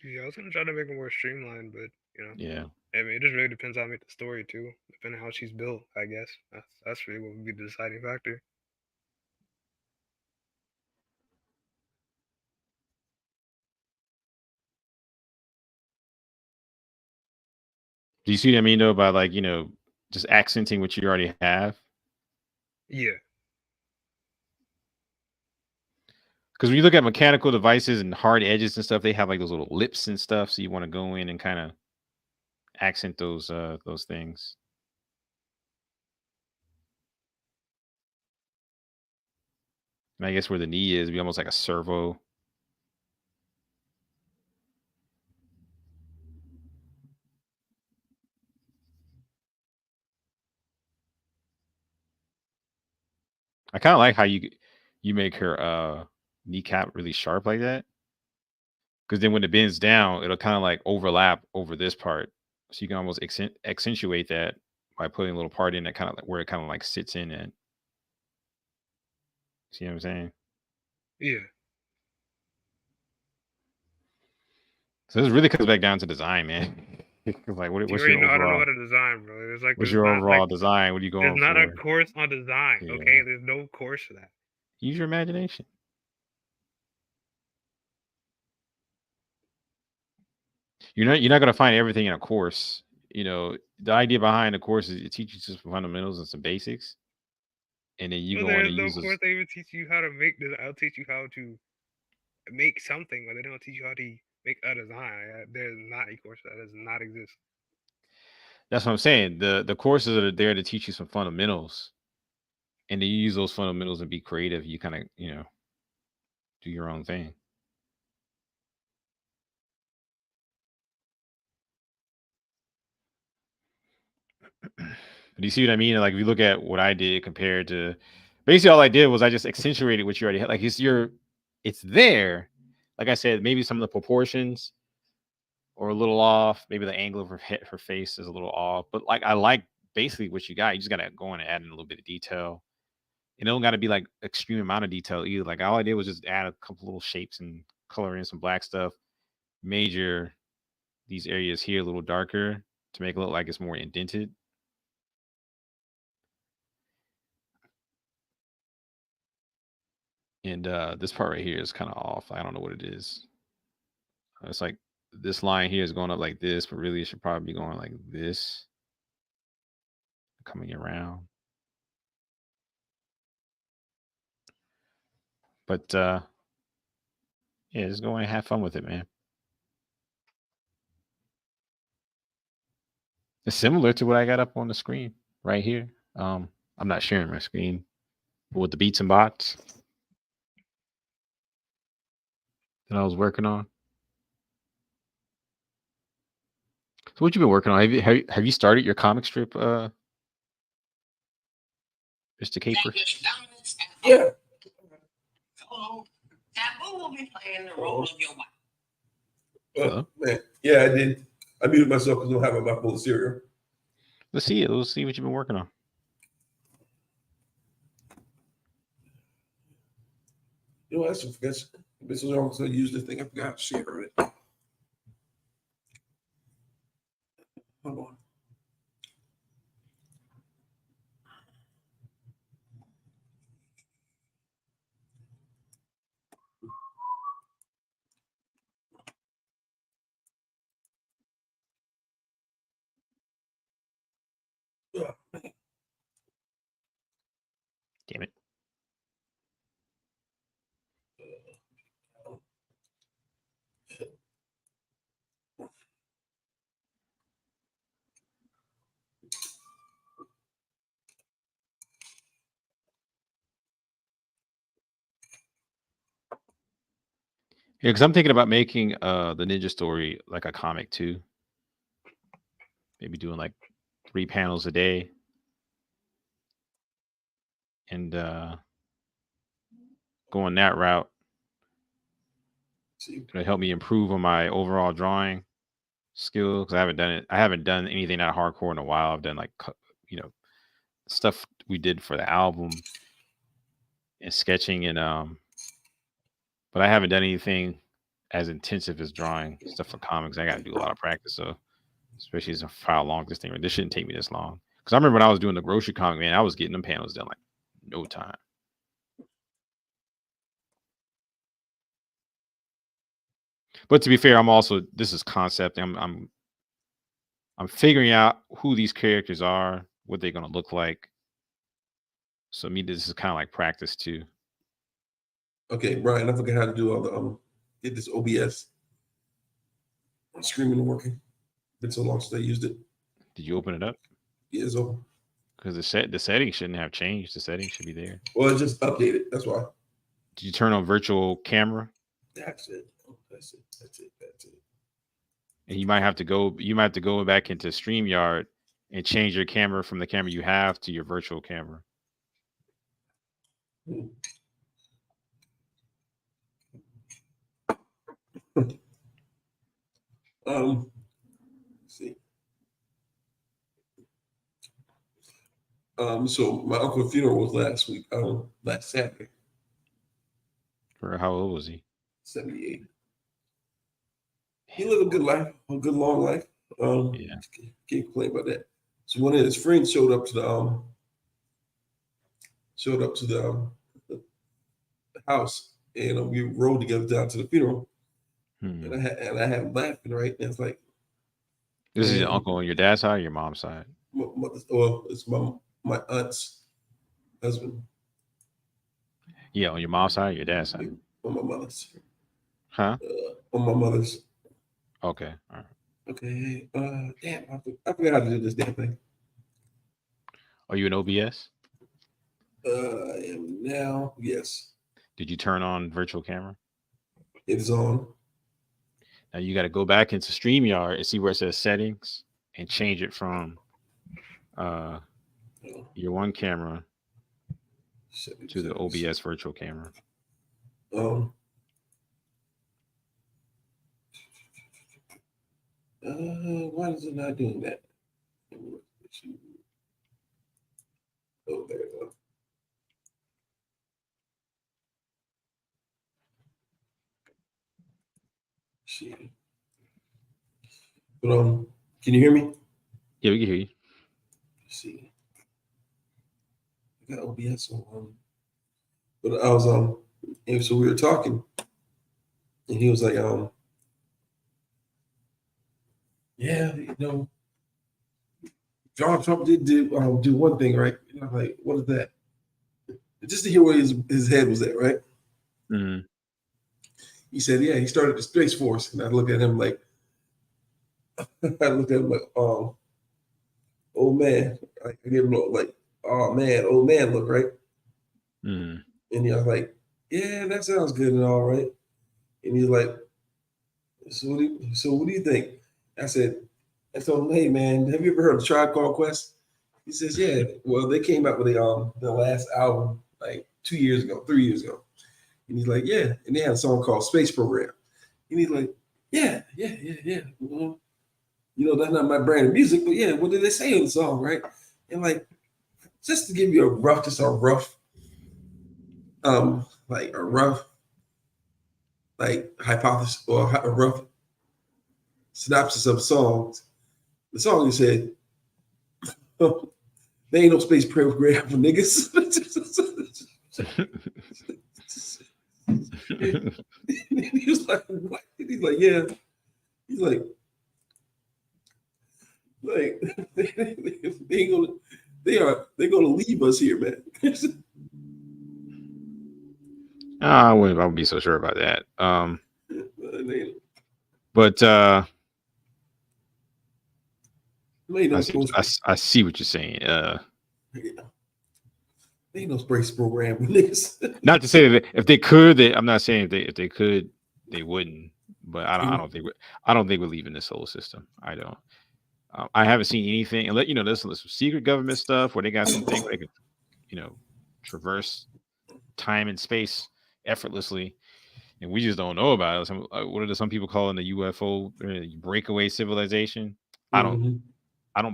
Yeah, I was gonna try to make it more streamlined, but Yeah. I mean, it just really depends how I make the story too, depending on how she's built. I guess that's really what would be the deciding factor. Do you see what I mean, though, by like, just accenting what you already have? Yeah. Because when you look at mechanical devices and hard edges and stuff, they have like those little lips and stuff. So you want to go in and kind of accent those things. And I guess where the knee is, be almost like a servo. I kind of like how you make her kneecap really sharp like that. Because then when it bends down, it'll kind of like overlap over this part. So you can almost accentuate that by putting a little part in that kind of like where it kind of like sits in it. See what I'm saying? Yeah. So this really comes back down to design, man. Like, what's You your already know I don't know overall? how to design, bro. It's like What's there's your not overall like design? What are you there's going not a for? course on design. Yeah. Okay, there's no course for that. Use your imagination. You're not gonna find everything in a course. The idea behind the course is it teaches you some fundamentals and some basics, and then you Well, go in there's and no use those. course that even teach you how to make this. I'll teach you how to make something, but they don't teach you how to make a design. There's not a course that does not exist. That's what I'm saying. The courses that are there to teach you some fundamentals, and then you use those fundamentals and be creative. You kind of do your own thing. Do you see what I mean? Like if you look at what I did compared to basically all I did was I just accentuated what you already had. Like it's there. Like I said, maybe some of the proportions or a little off. Maybe the angle of her face is a little off. But like I like basically what you got. You just gotta go in and add in a little bit of detail. And it don't gotta be like extreme amount of detail either. Like all I did was just add a couple little shapes and color in some black stuff. Major these areas here a little darker to make it look like it's more indented. And this part right here is kind of off. I don't know what it is. It's like this line here is going up like this, but really it should probably be going like this. Coming around. But yeah, just go and have fun with it, man. It's similar to what I got up on the screen right here. I'm not sharing my screen with the beats and bots that I was working on. So what you been working on? Have you started your comic strip, Mr. Caper? Yeah. Hello. Taboo will be playing the role of your wife. Hello? Man, yeah, I did. I muted myself because I don't have my full of cereal. Let's see it. Let's see what you've been working on. You know, that's this was also use this thing. I forgot to share it. Hold on. Yeah, because I'm thinking about making the Ninja Story like a comic too. Maybe doing like 3 panels a day, and going that route. See, It'll help me improve on my overall drawing skill because I haven't done it. I haven't done anything that hardcore in a while. I've done like you know stuff we did for the album and sketching and but I haven't done anything as intensive as drawing stuff for comics. I got to do a lot of practice, so especially as for how long this thing. This shouldn't take me this long because I remember when I was doing the grocery comic, man, I was getting them panels done like no time. But to be fair, I'm also this is concept. I'm figuring out who these characters are, what they're gonna look like. So me, this is kind of like practice too. okay, Brian, I forgot how to do all the get this OBS streaming and working. Been so long since I used it. Did you open it up? Yeah, so Because the settings shouldn't have changed. The settings should be there. well, it just updated. That's why. Did you turn on virtual camera? That's it. That's it. That's it. That's it. And you might have to go. You might have to go back into StreamYard and change your camera from the camera you have to your virtual camera. Let's see. So my uncle's funeral was last week. Last Saturday. For how old was he? 78. He lived a good life, a good long life. Yeah. Can't complain about that. So one of his friends showed up to the house, and we rode together down to the funeral. Hmm. And I had him laughing, right? And it's like, This is your man, uncle on your dad's side or your mom's side? It's my aunt's husband Yeah, on your mom's side or your dad's side? on my mother's. Huh? On my mother's. Okay. All right. Okay. Damn, I forgot how to do this damn thing. Are you in OBS? I am now. Yes, Did you turn on virtual camera? it is on. Now you got to go back into StreamYard and see where it says settings and change it from your one camera to the OBS virtual camera. Why is it not doing that? Oh, there we go. See. But can you hear me? Yeah, we can hear you. Let's see. I got OBS on. But I was and so we were talking, and he was like, yeah, Donald Trump did do one thing, right? And I'm like, what is that? Just to hear where his head was at, right? Mm-hmm. He said, yeah, he started the Space Force. And I looked at him like, oh man. I gave him like, oh man, old man look, right? Mm-hmm. And I was like, yeah, that sounds good and all right. And he's like, so what do you think? I told him, hey man, have you ever heard of Tribe Called Quest? He says, yeah. Well, they came out with the last album like 3 years ago. And he's like, yeah. And they had a song called Space Program. And he's like, yeah. Well, that's not my brand of music, but yeah, what did they say in the song, right? And like, just to give you a rough hypothesis or a rough synopsis of songs. The song, he said, there ain't no space program for niggas. He was like, what? He's like, yeah. He's like they're gonna leave us here, man. I wouldn't be so sure about that. But I see what you're saying. Ain't no space program, niggas. Not to say that if they could, I'm not saying if they could, they wouldn't, but I don't think we're leaving the solar system. I don't. I haven't seen anything, and there's some secret government stuff where they got something where they could, traverse time and space effortlessly, and we just don't know about it. What are some people calling the UFO breakaway civilization? I don't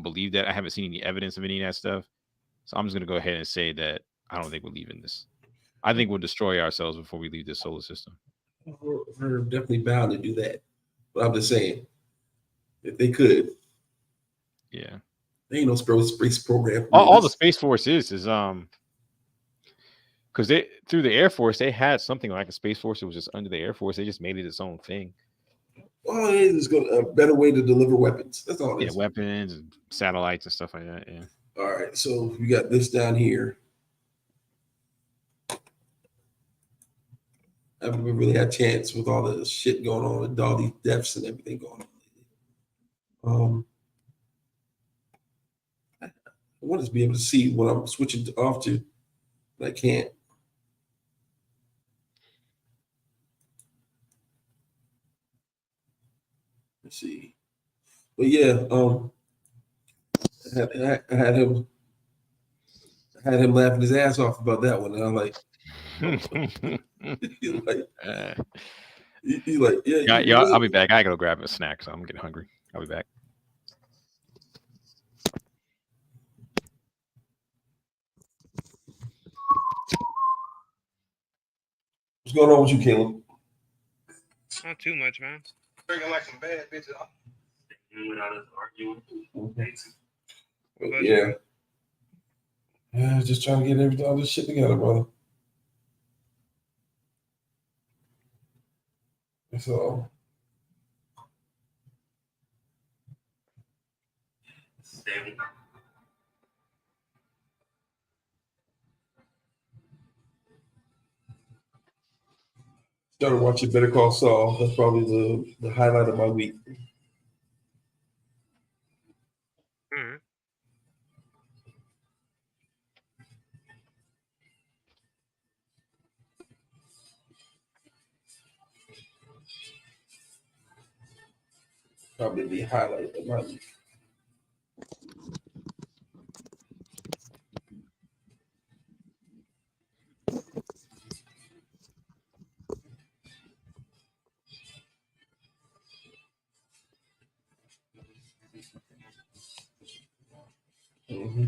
believe that. I haven't seen any evidence of any of that stuff, so I'm just gonna go ahead and say that I don't think we're leaving this. I think we'll destroy ourselves before we leave this solar system. We're definitely bound to do that, but I'm just saying, if they could, yeah, there ain't no space program. All the Space Force is because they through the Air Force they had something like a Space Force. It was just under the Air Force. They just made it its own thing. All it is a better way to deliver weapons. That's all it is. Yeah, weapons and satellites and stuff like that. Yeah. All right, so we got this down here. I haven't really had a chance with all the shit going on with all these deaths and everything going on. I want to be able to see what I'm switching off to, but I can't. Let's see. But yeah, I had him laughing his ass off about that one, and I'm like, he's like, yeah, I'll be back. I gotta grab a snack, so I'm getting hungry. I'll be back. What's going on with you, Caleb? Not too much, man. Drinking like some bad bitches. Without us arguing. Yeah. Yeah, just trying to get all this shit together, brother. So. Started watching Better Call Saul. That's probably the highlight of my week. Mm-hmm. Probably the highlight of my week. Mm-hmm.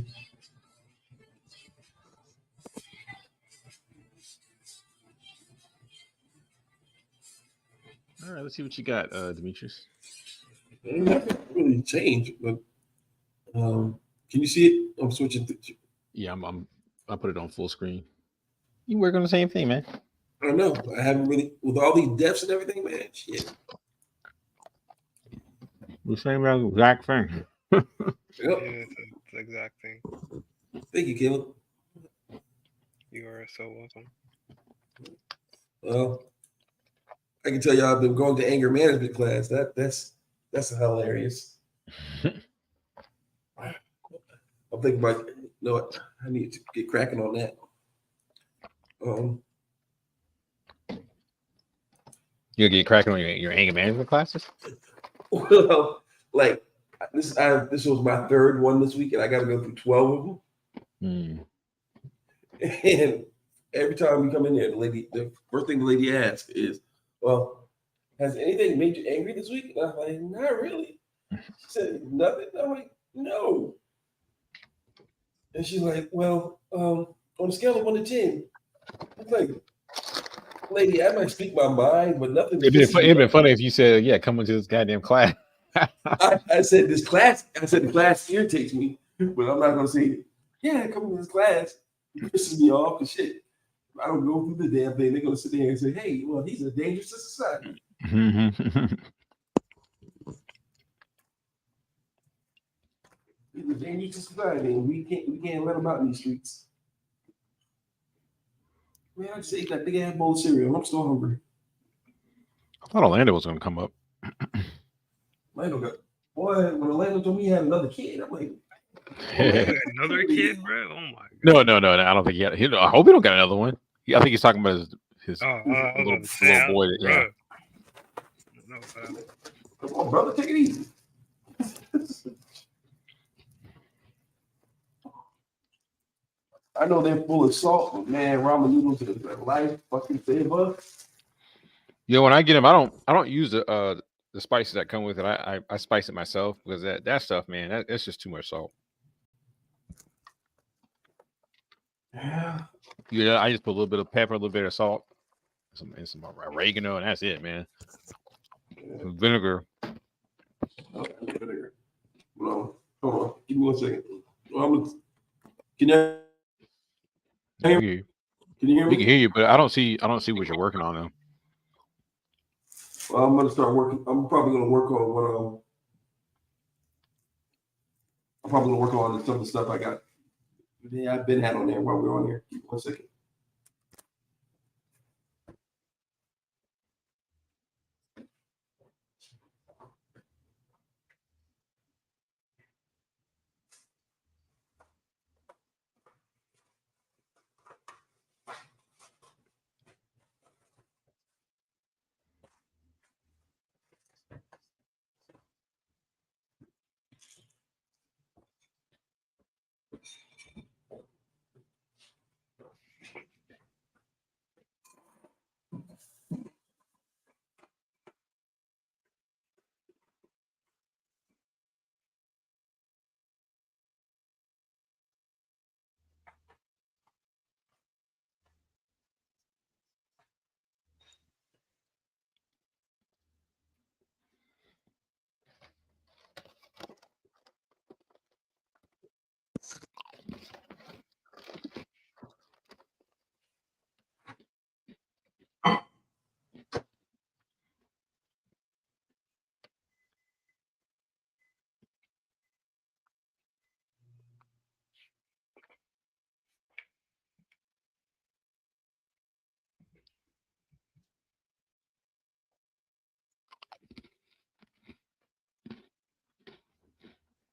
All right, let's see what you got, Demetrius. Nothing really changed, but can you see it? I'm switching. Yeah, I'll put it on full screen. You work on the same thing, man. I don't know. I haven't really, with all these deaths and everything, man. Shit. The same exact thing. Yep. Yeah, it's the exact thing. Thank you, Caleb. You are so welcome. Well, I can tell y'all I've been going to anger management class. That's hilarious. I'm thinking about, you know what? I need to get cracking on that. You'll get cracking on your anger management classes? Well, like this was my third one this week, and I got to go through 12 of them. And every time we come in there, the first thing the lady asks is, "Well, has anything made you angry this week?" And I'm like, "Not really." She said, "Nothing." I'm like, "No." And she's like, "Well, on a scale of 1 to 10, I'm like, lady, I might speak my mind, but nothing." It'd been funny if you said, "Yeah, come into this goddamn class." I said the class irritates me, but I'm not gonna say, "Yeah, come into this class." It pisses me off and shit. I don't go through the damn thing. They're gonna sit there and say, "Hey, well, he's a danger to society." He's a danger to society, and we can't let him out in these streets. Man, I just ate that big ass bowl of cereal. I'm still hungry. I thought Orlando was gonna come up. Orlando got, boy, when Orlando told me he had another kid, I'm like, Another kid, bro? Oh my god. No. I don't think he had. I hope he don't got another one. I think he's talking about his little boy. Yeah. No problem. Come on, brother, take it easy. I know they're full of salt, but man, ramen noodles is a life fucking saver. You know, when I get them, I don't use the spices that come with it. I spice it myself because that stuff, man, that's just too much salt. Yeah. Yeah, I just put a little bit of pepper, a little bit of salt, and some oregano, and that's it, man. Some vinegar. Okay, vinegar. No, hold on. Give me 1 second. Well, can you Yeah, we hear you. can you hear We can me? hear you, but I don't see what you're working on though. Well, I'm gonna start working. I'm probably gonna work on what I'm probably gonna work on some of the stuff I got. Yeah, I've been had on there while we're on here. Give me 1 second.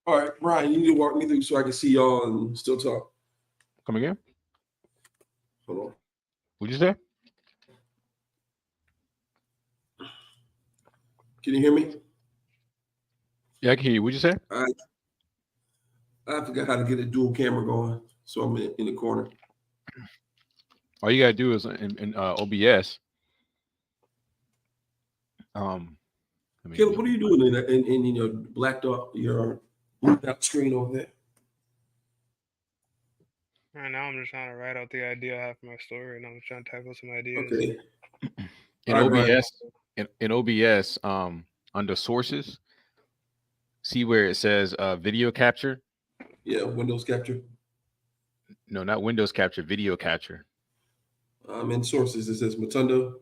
All right, Brian, you need to walk me through so I can see y'all and still talk. Come again? Hold on. What'd you say? Can you hear me? Yeah, I can hear you. What'd you say? I forgot how to get a dual camera going, so I'm in the corner. All you gotta do is in OBS. Caleb, what are you doing in your blacked out your out screen over there? Right now, I'm just trying to write out the idea I have for my story, and I'm just trying to type up some ideas. Okay. In All right, OBS, in OBS, under sources, see where it says video capture. Yeah, Windows capture. No, not Windows capture, video capture. In sources, it says Matundo.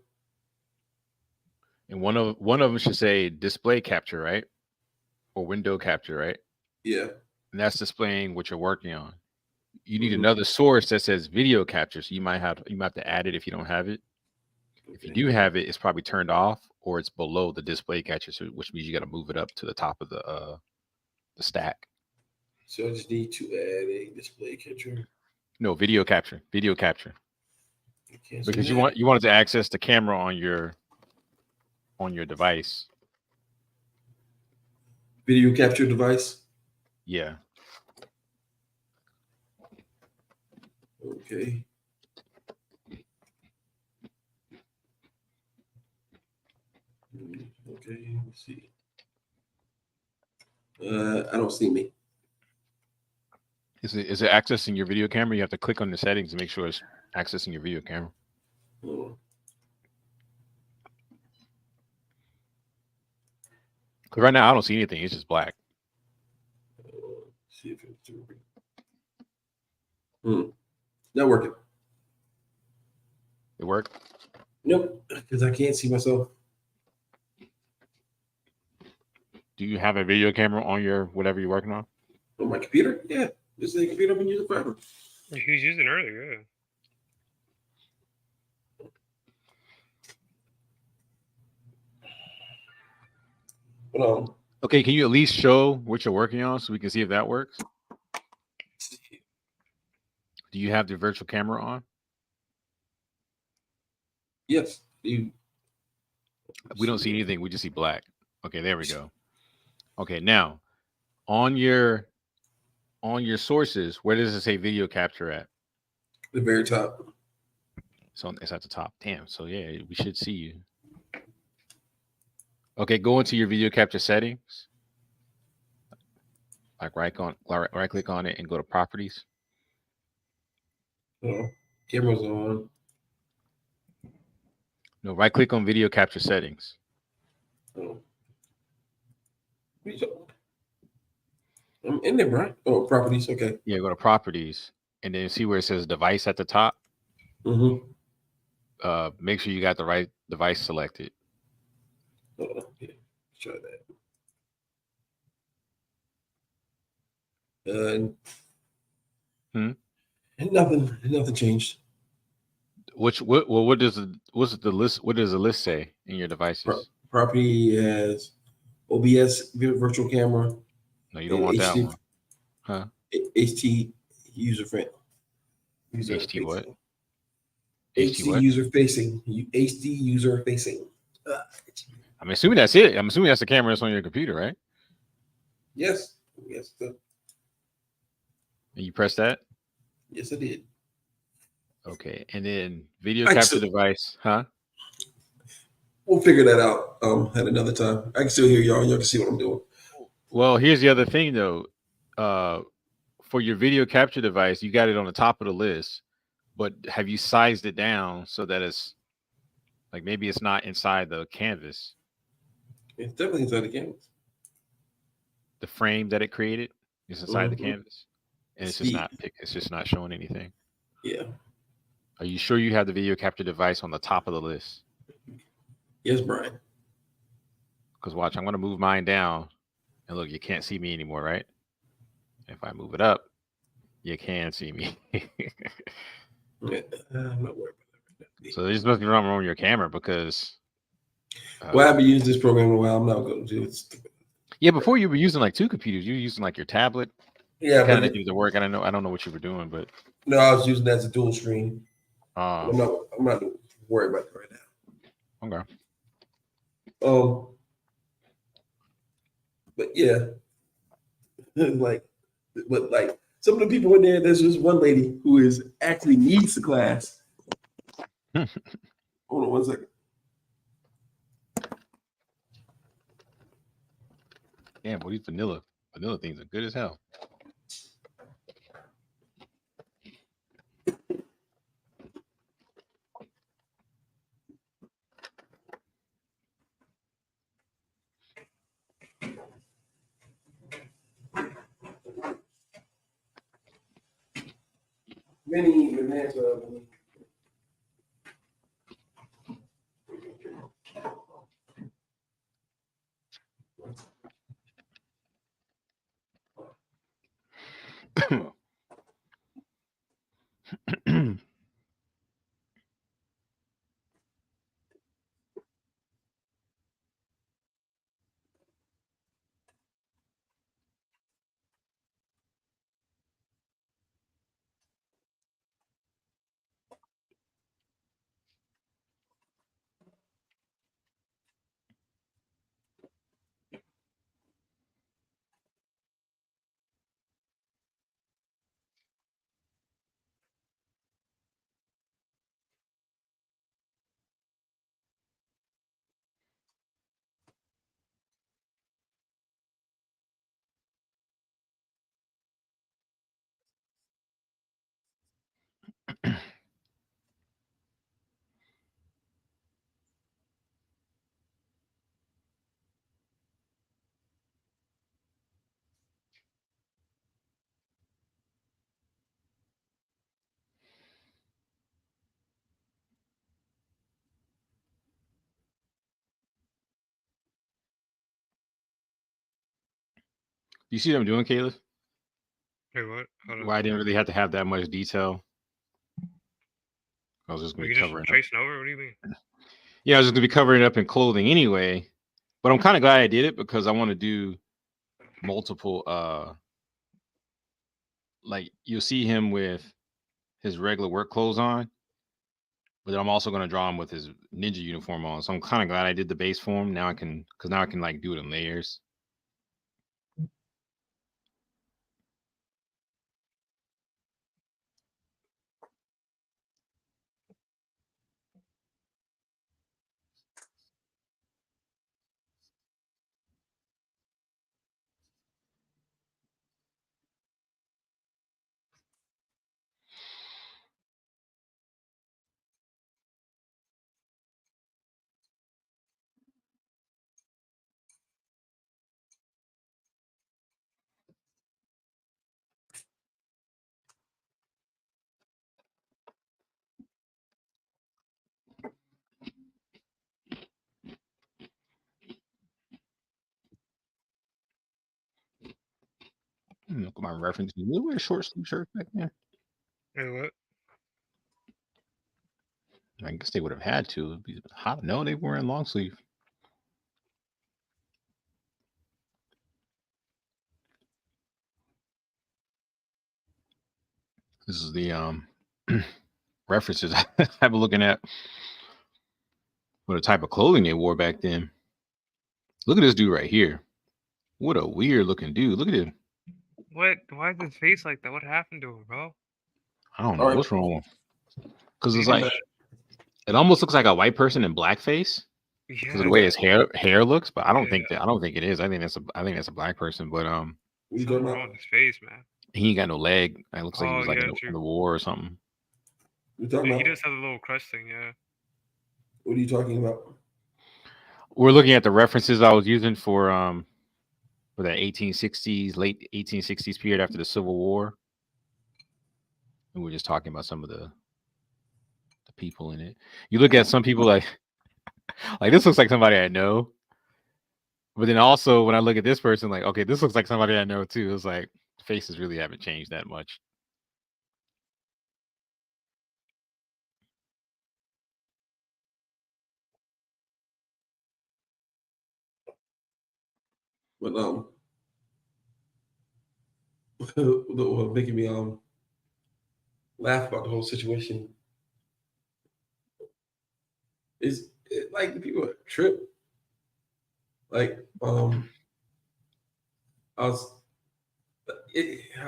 And one of them should say display capture, right? Or window capture, right? Yeah. And that's displaying what you're working on. You need Mhm. another source that says video capture. So you might have to add it if you don't have it. If you do have it, it's probably turned off or it's below the display capture, so which means you got to move it up to the top of the stack. So I just need to add a display capture. No, video capture. Video capture. Because you wanted to access the camera on your device. Video capture device. Yeah. Okay. Okay, let's see. I don't see me. Is it accessing your video camera? You have to click on the settings to make sure it's accessing your video camera. Hold on. Because right now I don't see anything. It's just black. See if it's working. Not working. It worked? Nope, because I can't see myself. Do you have a video camera on your whatever you're working on? On my computer? Yeah. This is a computer I've been using forever. He was using earlier, Hold on. Okay, can you at least show what you're working on so we can see if that works? Do you have the virtual camera on? Yes. We don't see anything. We just see black. Okay, there we go. Okay, now on your sources, where does it say video capture at? The very top. So it's at the top. Damn. So yeah, we should see you. Okay, go into your video capture settings. Like right click on it and go to properties. Oh, camera's on. No, right click on video capture settings. Oh. I'm in there, Brian. Oh, properties. Okay. Yeah, go to properties and then see where it says device at the top. Mm-hmm. Make sure you got the right device selected. Oh, yeah. Let's try that. And nothing changed. What's the list? What does the list say in your devices? Property has OBS virtual camera. No, you don't want that one. Huh? HT user friendly. HT what? HT user facing. HD user facing. I'm assuming that's it. I'm assuming that's the camera that's on your computer, right? Yes. Yes. And you press that? Yes, I did. Okay. And then video capture device, huh? We'll figure that out at another time. I can still hear y'all. Y'all can see what I'm doing. Well, here's the other thing though. For your video capture device, you got it on the top of the list, but have you sized it down so that it's like maybe it's not inside the canvas? It's definitely inside the canvas. The frame that it created is inside the canvas, and it's just not showing anything. Yeah. Are you sure you have the video capture device on the top of the list? Yes, Brian. Because watch, I'm going to move mine down, and look, you can't see me anymore, right? If I move it up, you can see me. I'm not worried about that. So there's nothing wrong with your camera because. Well, I haven't used this program in a while. I'm not going to do it. Yeah, before you were using like two computers. You were using like your tablet. Yeah, kind of to work. I don't know what you were doing, but no, I was using that as a dual screen. I'm not worried about it right now. Okay. But yeah, like some of the people in there. There's just one lady who is actually needs the class. Hold on 1 second. Damn, boy, these vanilla things are good as hell. Many demands of You see what I'm doing, Caleb? Wait, what? Why I didn't really have to have that much detail. I was just going to be covering tracing over. What do you mean? Yeah, I was just going to be covering it up in clothing anyway. But I'm kind of glad I did it because I want to do multiple. Like you'll see him with his regular work clothes on, but then I'm also gonna draw him with his ninja uniform on. So I'm kind of glad I did the base form. Now I can, because now I can like do it in layers. Look at my reference. Did they wear short sleeve shirts back then? Wait, what? I guess they would have had to. It'd be hot. No, they were wearing long sleeve. This is the references I've been looking at for the type of clothing they wore back then. Look at this dude right here. What a weird looking dude. Look at him. What? Why is his face like that? What happened to him, bro? I don't know All right. what's wrong. Because it's He like, just- it almost looks like a white person in blackface because of the yeah. way his hair looks. But I don't Yeah. think that. I don't think it is. I think that's a black person. But What you Something talking wrong about? with his face, man. he ain't got no leg. It looks like he Oh, was like yeah, in true. the war or something. You talking Yeah, he about? does have a little crush thing, yeah. What are you talking about? We're looking at the references I was using for that 1860s, late 1860s period after the Civil War. And we're just talking about some of the people in it. You look at some people like this looks like somebody I know. But then also when I look at this person, like, okay, this looks like somebody I know too. It's like faces really haven't changed that much. But what making me laugh about the whole situation is like the people trip. Like I was I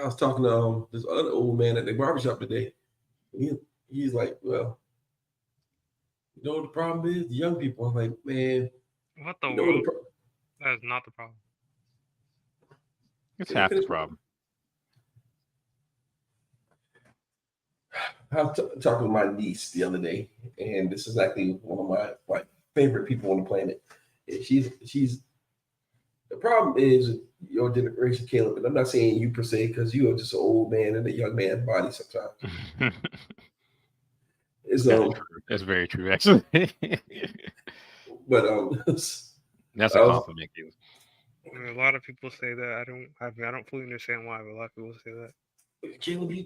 was talking to this other old man at the barbershop today. He's like, well, you know what the problem is? The young people. I'm like, man, What the you know what world? the pro- That is not the problem. It's half the problem. I was talking to my niece the other day, and this is actually one of my favorite people on the planet. And she's the problem is your generation, Caleb, and I'm not saying you per se because you are just an old man in a young man's body sometimes. It's That's very true, actually. but That's a compliment. I mean, a lot of people say that. I don't fully understand why, but a lot of people say that. Caleb, you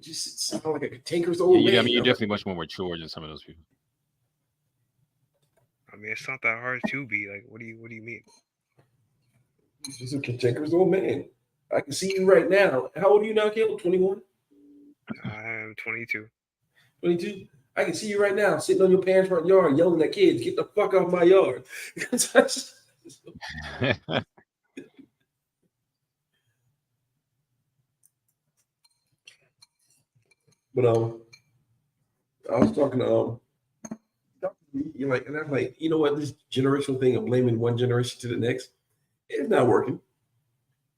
just sound like a cantankerous old man. I mean, you're definitely much more mature than some of those people. I mean, it's not that hard to be. Like, what do you mean? He's just a cantankerous old man. I can see you right now. How old are you now, Caleb? 21? I am 22. 22? I can see you right now sitting on your parents' front yard yelling at kids, get the fuck out of my yard. But I was talking to you're like, and I'm like, you know what? This generational thing of blaming one generation to the next, it's not working.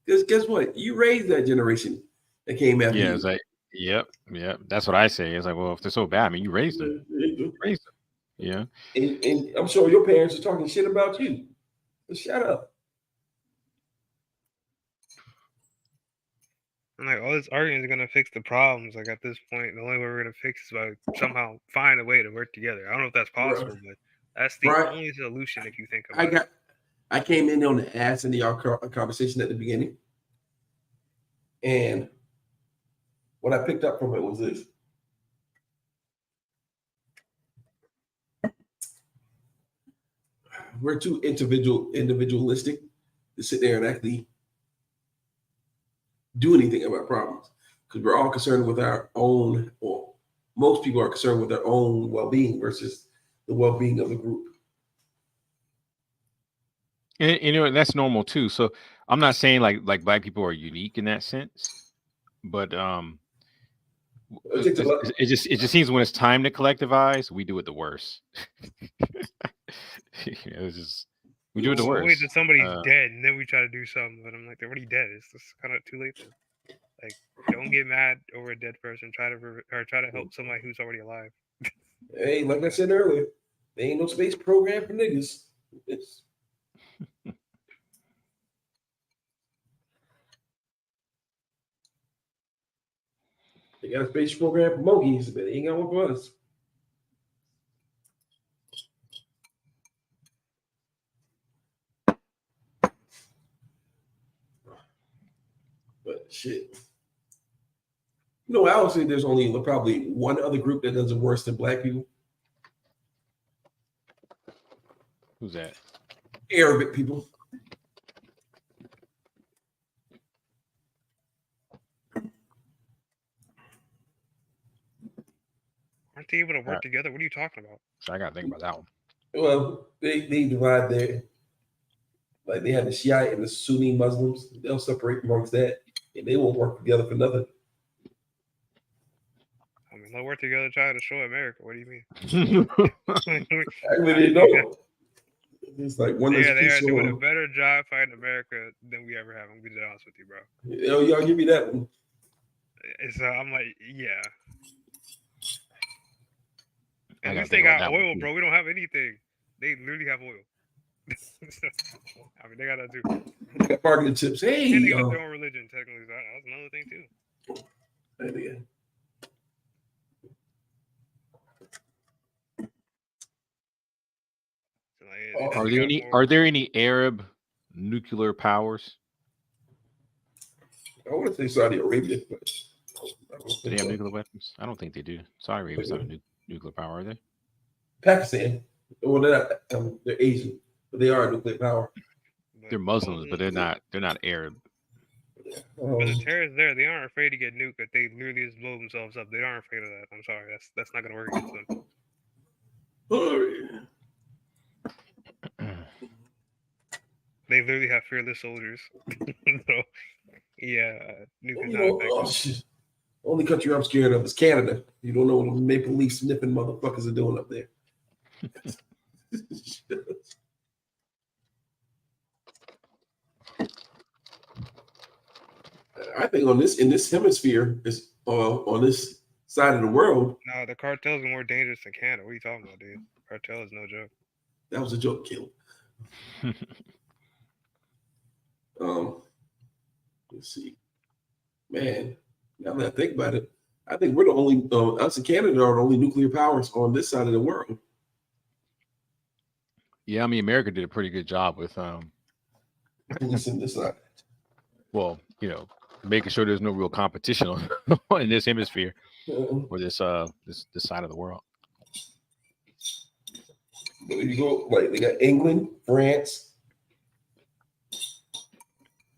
Because guess what? You raised that generation that came after you. It's like, yep. That's what I say. It's like, well, if they're so bad, I mean, you raised them. Yeah. And I'm sure your parents are talking shit about you. So shut up. And like all this arguing is gonna fix the problems. Like at this point, the only way we're gonna fix is by somehow find a way to work together. I don't know if that's possible, but that's the only solution if you think about it. I came in on the ass into y'all conversation at the beginning, and what I picked up from it was this: we're too individualistic to sit there and actually do anything about problems because we're all concerned with our own, or most people are concerned with their own well-being versus the well-being of the group. And you know, that's normal too. So I'm not saying like black people are unique in that sense, but it just seems when it's time to collectivize, we do it the worst. It's just we do it the We'll worst. wait till somebody's dead and then we try to do something. But I'm like, they're already dead. It's just kind of too late. Like, don't get mad over a dead person. Try to help somebody who's already alive. Hey, like I said earlier, there ain't no space program for niggas. They got a space program for monkeys, but they ain't got one for us. But shit. You know, I would say there's only probably one other group that does it worse than black people. Who's that? Arabic people. Aren't they able to work together? What are you talking about? So I gotta think about that one. Well, they divide their, like they have the Shiite and the Sunni Muslims. They'll separate amongst that, and they won't work together for nothing. I mean, they'll work together trying to show America. What do you mean? Actually, they don't. It's like one yeah, that's they are peaceful. doing a better job fighting America than we ever have. I'm gonna be honest with you, bro. Y'all give me that one. It's I'm like, yeah. At I least gotta they think about got that one, oil, too. bro. We don't have anything. They literally have oil. I mean, they got that too. They got bargaining chips. Hey, And they got their own religion, technically. So that's another thing too. Yeah. So, like, Are there any Arab nuclear powers? I want to say Saudi Arabia, but Do they have nuclear weapons? I don't think they do. Saudi Arabia's not a nuclear power, are they? Pakistan. Well, they're not. They're Asian, but they are a nuclear power. They're Muslims, but they're not Arab. But the terrorists there, they aren't afraid to get nuked. If they literally just blow themselves up, they aren't afraid of that. I'm sorry, that's not gonna work against them. They literally have fearless soldiers. So, yeah, nuke is not effective. Only country I'm scared of is Canada. You don't know what the maple leaf sniffing motherfuckers are doing up there. I think in this hemisphere is on this side of the world. No, the cartels are more dangerous than Canada. What are you talking about, dude? Cartel is no joke. That was a joke, Kill. Let's see, man. Now that I think about it, I think we're the only us and Canada are the only nuclear powers on this side of the world. Yeah, I mean, America did a pretty good job with policing this side. Well, you know, making sure there's no real competition in this hemisphere or this side of the world. But if you go, like, they got England, France.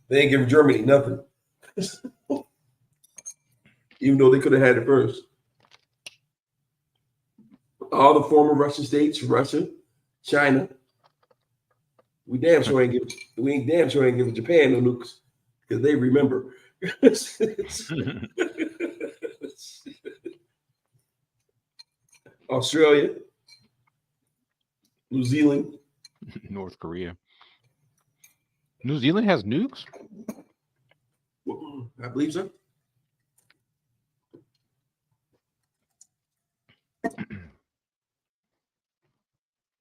They ain't giving Germany nothing. Even though they could have had it first. All the former Russian states, Russia, China. We ain't damn sure ain't giving Japan no nukes because they remember. Australia, New Zealand, North Korea. New Zealand has nukes? I believe so.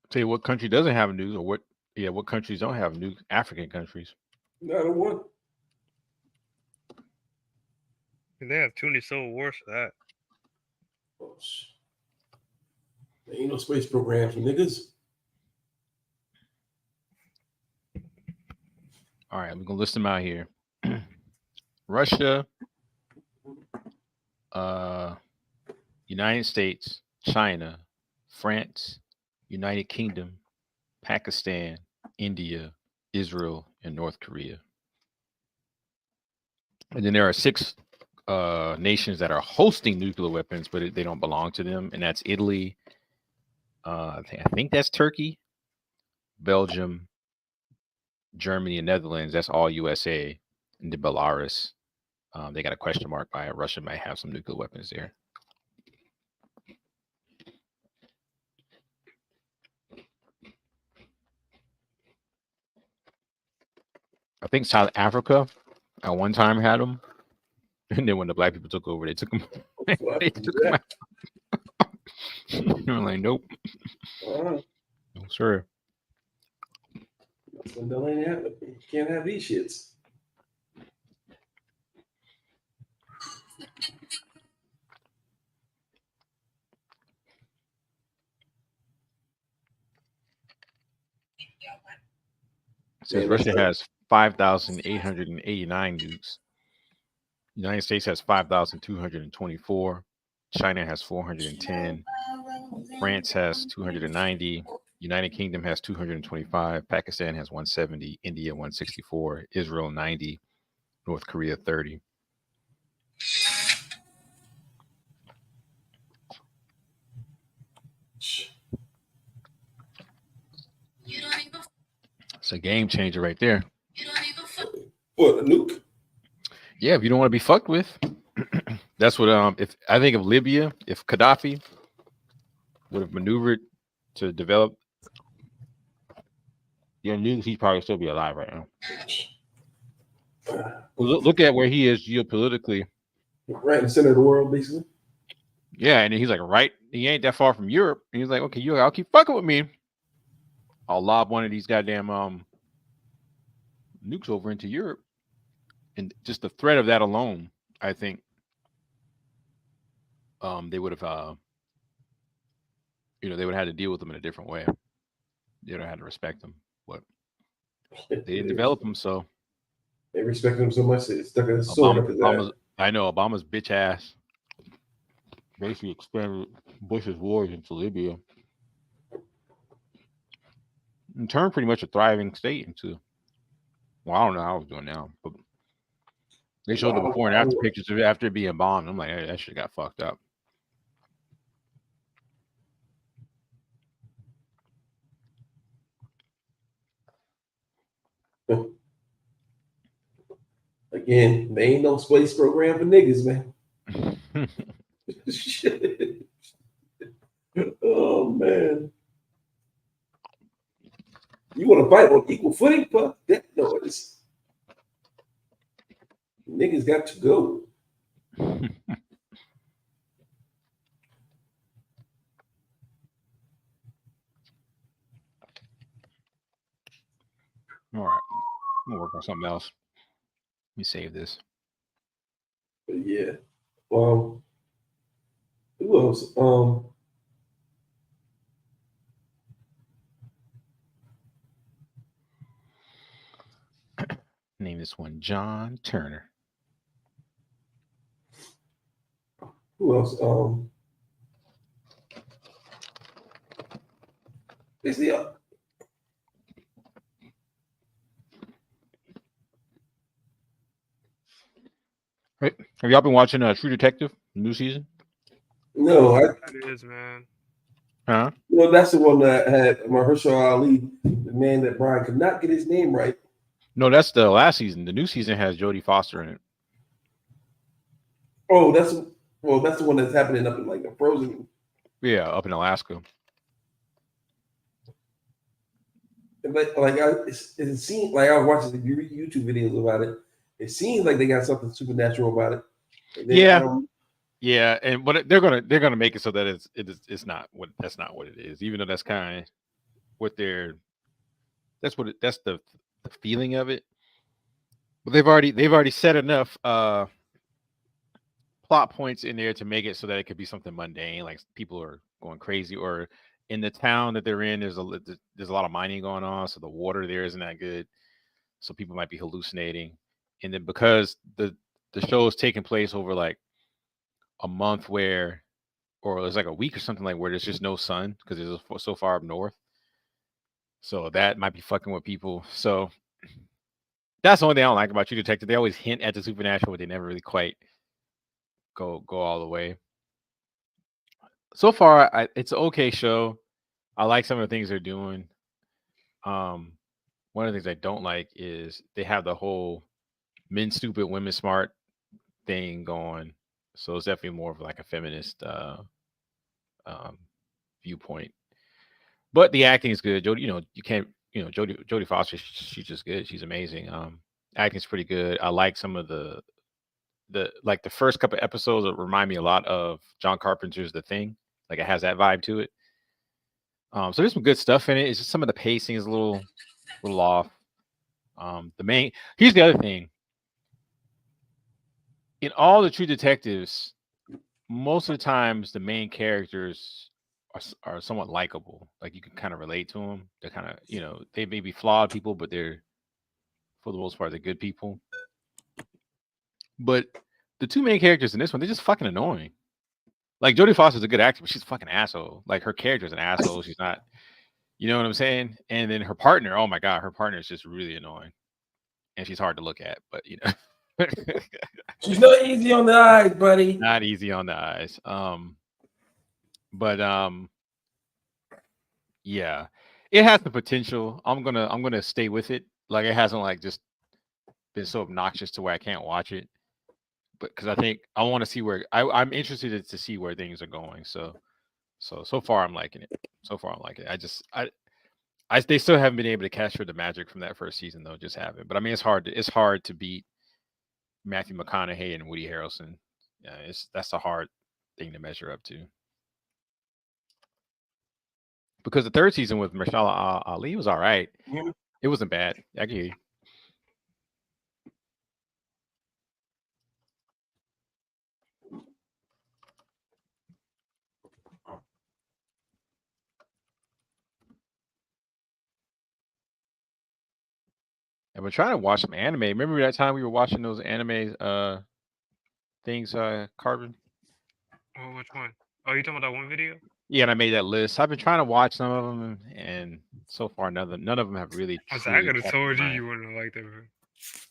Tell you what country doesn't have nukes, or what countries don't have nukes? African countries. Not a one. They have too many civil wars for that. Oh, there ain't no space program for niggas. All right, we're gonna list them out here. Russia, United States, China, France, United Kingdom, Pakistan, India, Israel, and North Korea. And then there are 6 nations that are hosting nuclear weapons, but they don't belong to them, and that's Italy. I think that's Turkey, Belgium, Germany, and Netherlands. That's all USA, and the Belarus. They got a question mark by it. Russia might have some nuclear weapons there. I think South Africa at one time had them, and then when the black people took over, they took them. They took them out. I'm like, nope, no sir. Can't have these shits. It says Russia has 5,889 nukes. United States has 5,224. China has 410. France has 290. United Kingdom has 225. Pakistan has 170. India 164. Israel 90. North Korea 30. It's a game changer right there. What, a nuke? Yeah, if you don't want to be fucked with, that's what. If I think of Libya, if Gaddafi would have maneuvered to develop, nukes, he'd probably still be alive right now. Look at where he is geopolitically. Right in the center of the world, basically. Yeah, and he's like, right, he ain't that far from Europe. And he's like, okay, I'll keep fucking with me. I'll lob one of these goddamn nukes over into Europe. And just the threat of that alone, I think they would have they would have had to deal with them in a different way. They would have had to respect them. But they didn't develop them, so they respect him so much they stuck a sword up his ass. I know Obama's bitch ass basically expanded Bush's wars into Libya and turned pretty much a thriving state into. Well, I don't know how it's doing now, but they showed the before and after pictures of it after it being bombed. I'm like, hey, that shit got fucked up. Again, they ain't no space program for niggas, man. Shit. Oh man. You want to fight on equal footing? Fuck that noise. Niggas got to go. All right. I'm gonna work on something else. Let me save this. But yeah. Who else? Name this one John Turner. Who else? Is the Right. Have y'all been watching True Detective, new season? No, That is, man. Huh? that's the one that had Mahershala Ali, the man that Brian could not get his name right. No, that's the last season. The new season has Jodie Foster in it. Oh, that's the one that's happening up in like a frozen. Yeah, up in Alaska. But like it seemed like I was watching the YouTube videos about it. It seems like they got something supernatural about it. Yeah, and but they're gonna make it so that it's not what that's not what it is. Even though that's kind of what that's the feeling of it. But they've already set enough plot points in there to make it so that it could be something mundane, like people are going crazy, or in the town that they're in, there's a lot of mining going on, so the water there isn't that good, so people might be hallucinating. And then because the show is taking place over like a month or it's like a week or something, like where there's just no sun because it's so far up north, so that might be fucking with people. So that's the only thing I don't like about True Detective. They always hint at the supernatural, but they never really quite go all the way. So far, it's an okay show. I like some of the things they're doing. One of the things I don't like is they have the whole men stupid, women smart thing going. So it's definitely more of like a feminist viewpoint. But the acting is good. Jodie, you can't, Jodie Foster, she's just good. She's amazing. Acting's pretty good. I like some of the first couple episodes that remind me a lot of John Carpenter's The Thing. Like it has that vibe to it. So there's some good stuff in it. It's just some of the pacing is a little off. Here's the other thing. In all the True Detectives, most of the times the main characters are somewhat likable. Like you can kind of relate to them. They're kind of, they may be flawed people, but they're, for the most part, they're good people. But the two main characters in this one, they're just fucking annoying. Like Jodie Foster's a good actor, but she's a fucking asshole. Like her character's an asshole. She's not, you know what I'm saying? And then her partner, oh my God, her partner is just really annoying. And she's hard to look at, but she's not easy on the eyes, buddy. Not easy on the eyes. Yeah, it has the potential. I'm gonna stay with it. Like it hasn't like just been so obnoxious to where I can't watch it. But because I think I want to see where I'm interested to see where things are going. So far I'm liking it. They still haven't been able to capture the magic from that first season though. Just haven't. But I mean, it's hard to beat Matthew McConaughey and Woody Harrelson. Yeah, that's a hard thing to measure up to. Because the third season with Mahershala Ali was all right. Yeah. It wasn't bad. I can hear you. I've been trying to watch some anime. Remember that time we were watching those anime things, Carbon? Oh, which one? Oh, you talking about that one video? Yeah, and I made that list. I've been trying to watch some of them, and so far none of them have really. I could have told you wouldn't have liked them.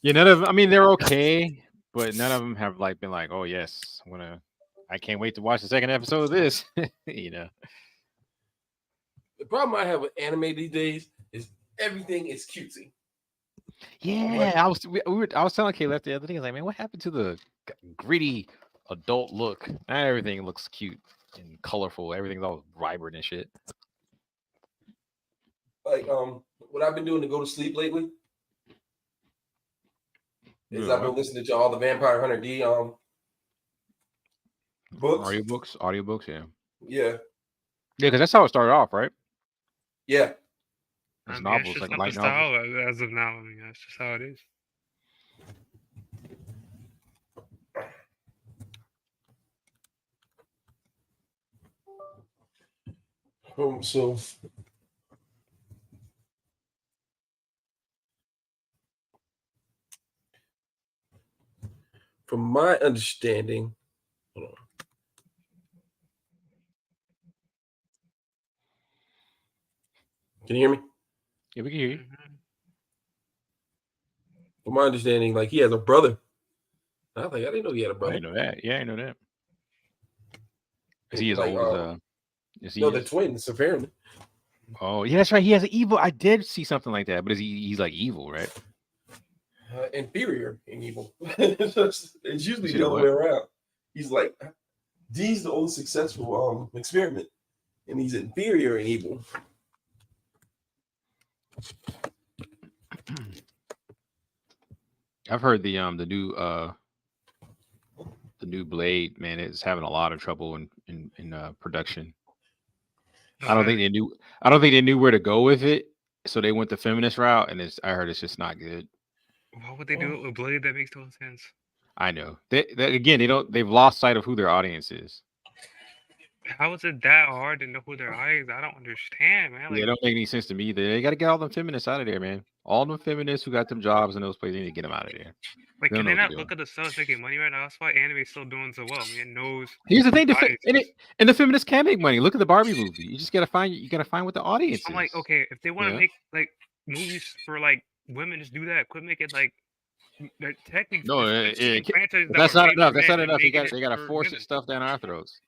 Yeah, none of them. I mean, they're okay, but none of them have like been like, oh yes, I can't wait to watch the second episode of this. The problem I have with anime these days is everything is cutesy. Yeah, I was telling Caleb the other day, like, man, what happened to the gritty adult look? Not everything looks cute and colorful. Everything's all vibrant and shit. Like what I've been doing to go to sleep lately is I've been listening to all the Vampire Hunter D books. Audiobooks, yeah. Yeah, because that's how it started off, right? Yeah. It's novels, it's just like not light the style novels. as of now. I mean, that's just how it is. So from my understanding, hold on. Can you hear me? Yeah, we can hear you. From my understanding, like he has a brother. I didn't know he had a brother. I didn't know that. Yeah, I know that. Is he as Like, old as no, they're twins, apparently. Oh, yeah, that's right. He has an evil. I did see something like that, but he's like evil, right? Inferior in evil. It's usually the other way around. He's like, D's the only successful experiment, and he's inferior in evil. I've heard the new Blade, man, is having a lot of trouble in production. I don't think they knew where to go with it, so they went the feminist route, and I heard it's just not good. Why would they do it with Blade? That makes no sense. I know. They've lost sight of who their audience is. How is it that hard to know who their audience? I don't understand, man. It don't make any sense to me either. They got to get all them feminists out of there, man. All them feminists who got them jobs in those places, they need to get them out of there. Like, can they not look at the stuff making money right now? That's why anime's still doing so well. I mean, it knows. Here's the thing, and the feminists can make money. Look at the Barbie movie. You just gotta find what the audience is. I'm like, okay, if they want to make like movies for like women, just do that. Quit making like Technically, No, there's certain franchises that that's were not made enough. for That's men not and enough. making They it gotta for force women. this stuff down our throats.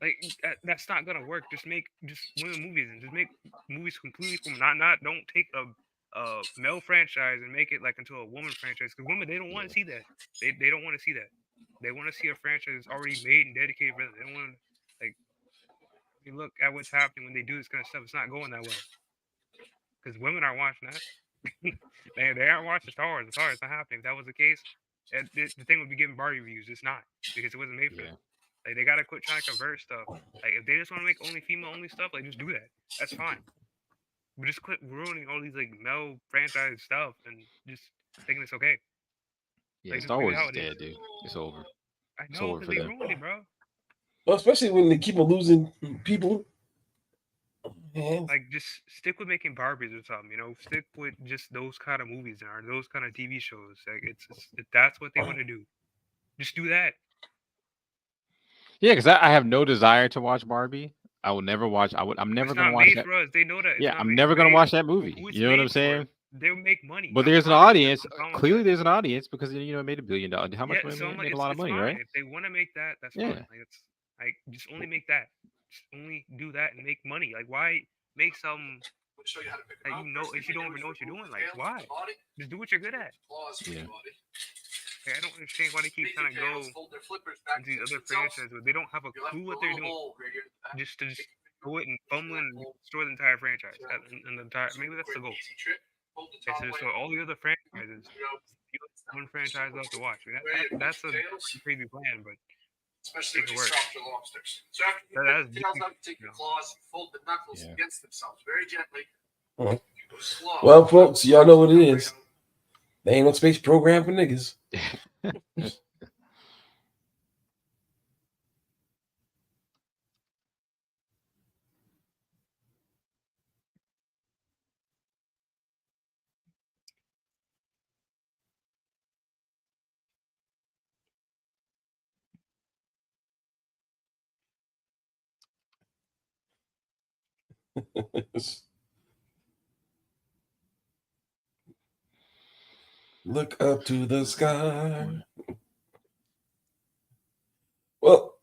Like that's not gonna work. Just women movies and just make movies completely from not don't take a male franchise and make it like into a woman franchise. Because women, they don't want to see that. They don't want to see that. They want to see a franchise that's already made and dedicated for them. They don't want to like. You look at what's happening when they do this kind of stuff. It's not going that well. Because women aren't watching that. they aren't watching Star Wars. It's not happening. If that was the case, the thing would be getting Barbie reviews. It's not, because it wasn't made for them. Like, they gotta quit trying to convert stuff. Like, if they just want to make only female only stuff, like, just do that. That's fine. But just quit ruining all these like male franchise stuff and just thinking it's okay. Yeah, Like, Star just Wars leave it how is it dead, is. dude. It's over. I It's know, over because for they them. ruined it, bro. Well, especially when they keep on losing people. Man. Like, just stick with making Barbies or something, you know? Stick with just those kind of movies or those kind of TV shows. Like, if that's what they want to do, just do that. Yeah, because I have no desire to watch Barbie. I will never watch. I'm never It's gonna not watch made that. for us. They know that. It's Yeah, not I'm made never for gonna they- watch that movie. who it's You know what I'm made for, saying? They'll make money. But I'm there's an fine with that. audience. I'm fine with Clearly, that. there's an audience because it made $1 billion. How much Yeah, so I'm money? like, Made a lot of it's money, fine. right? If they want to make that, that's Yeah. fine. Like, it's like, just only make that. Just only do that and make money. Like, why make some that you know if you don't even know what you're doing? Like, why? Just do what you're good at. Yeah. Like, I don't understand why they keep trying to go into these other franchises where they don't have a clue what they're doing. Just to just go it and fumble and destroy the entire franchise. And the entire, maybe that's the goal. It's to destroy all the other franchises. You have one franchise left to watch. I mean, that's a crazy plan, but it can work. That's against themselves very gently. Well, folks, y'all know what it is. They ain't no space program for niggas. Look up to the sky. Well,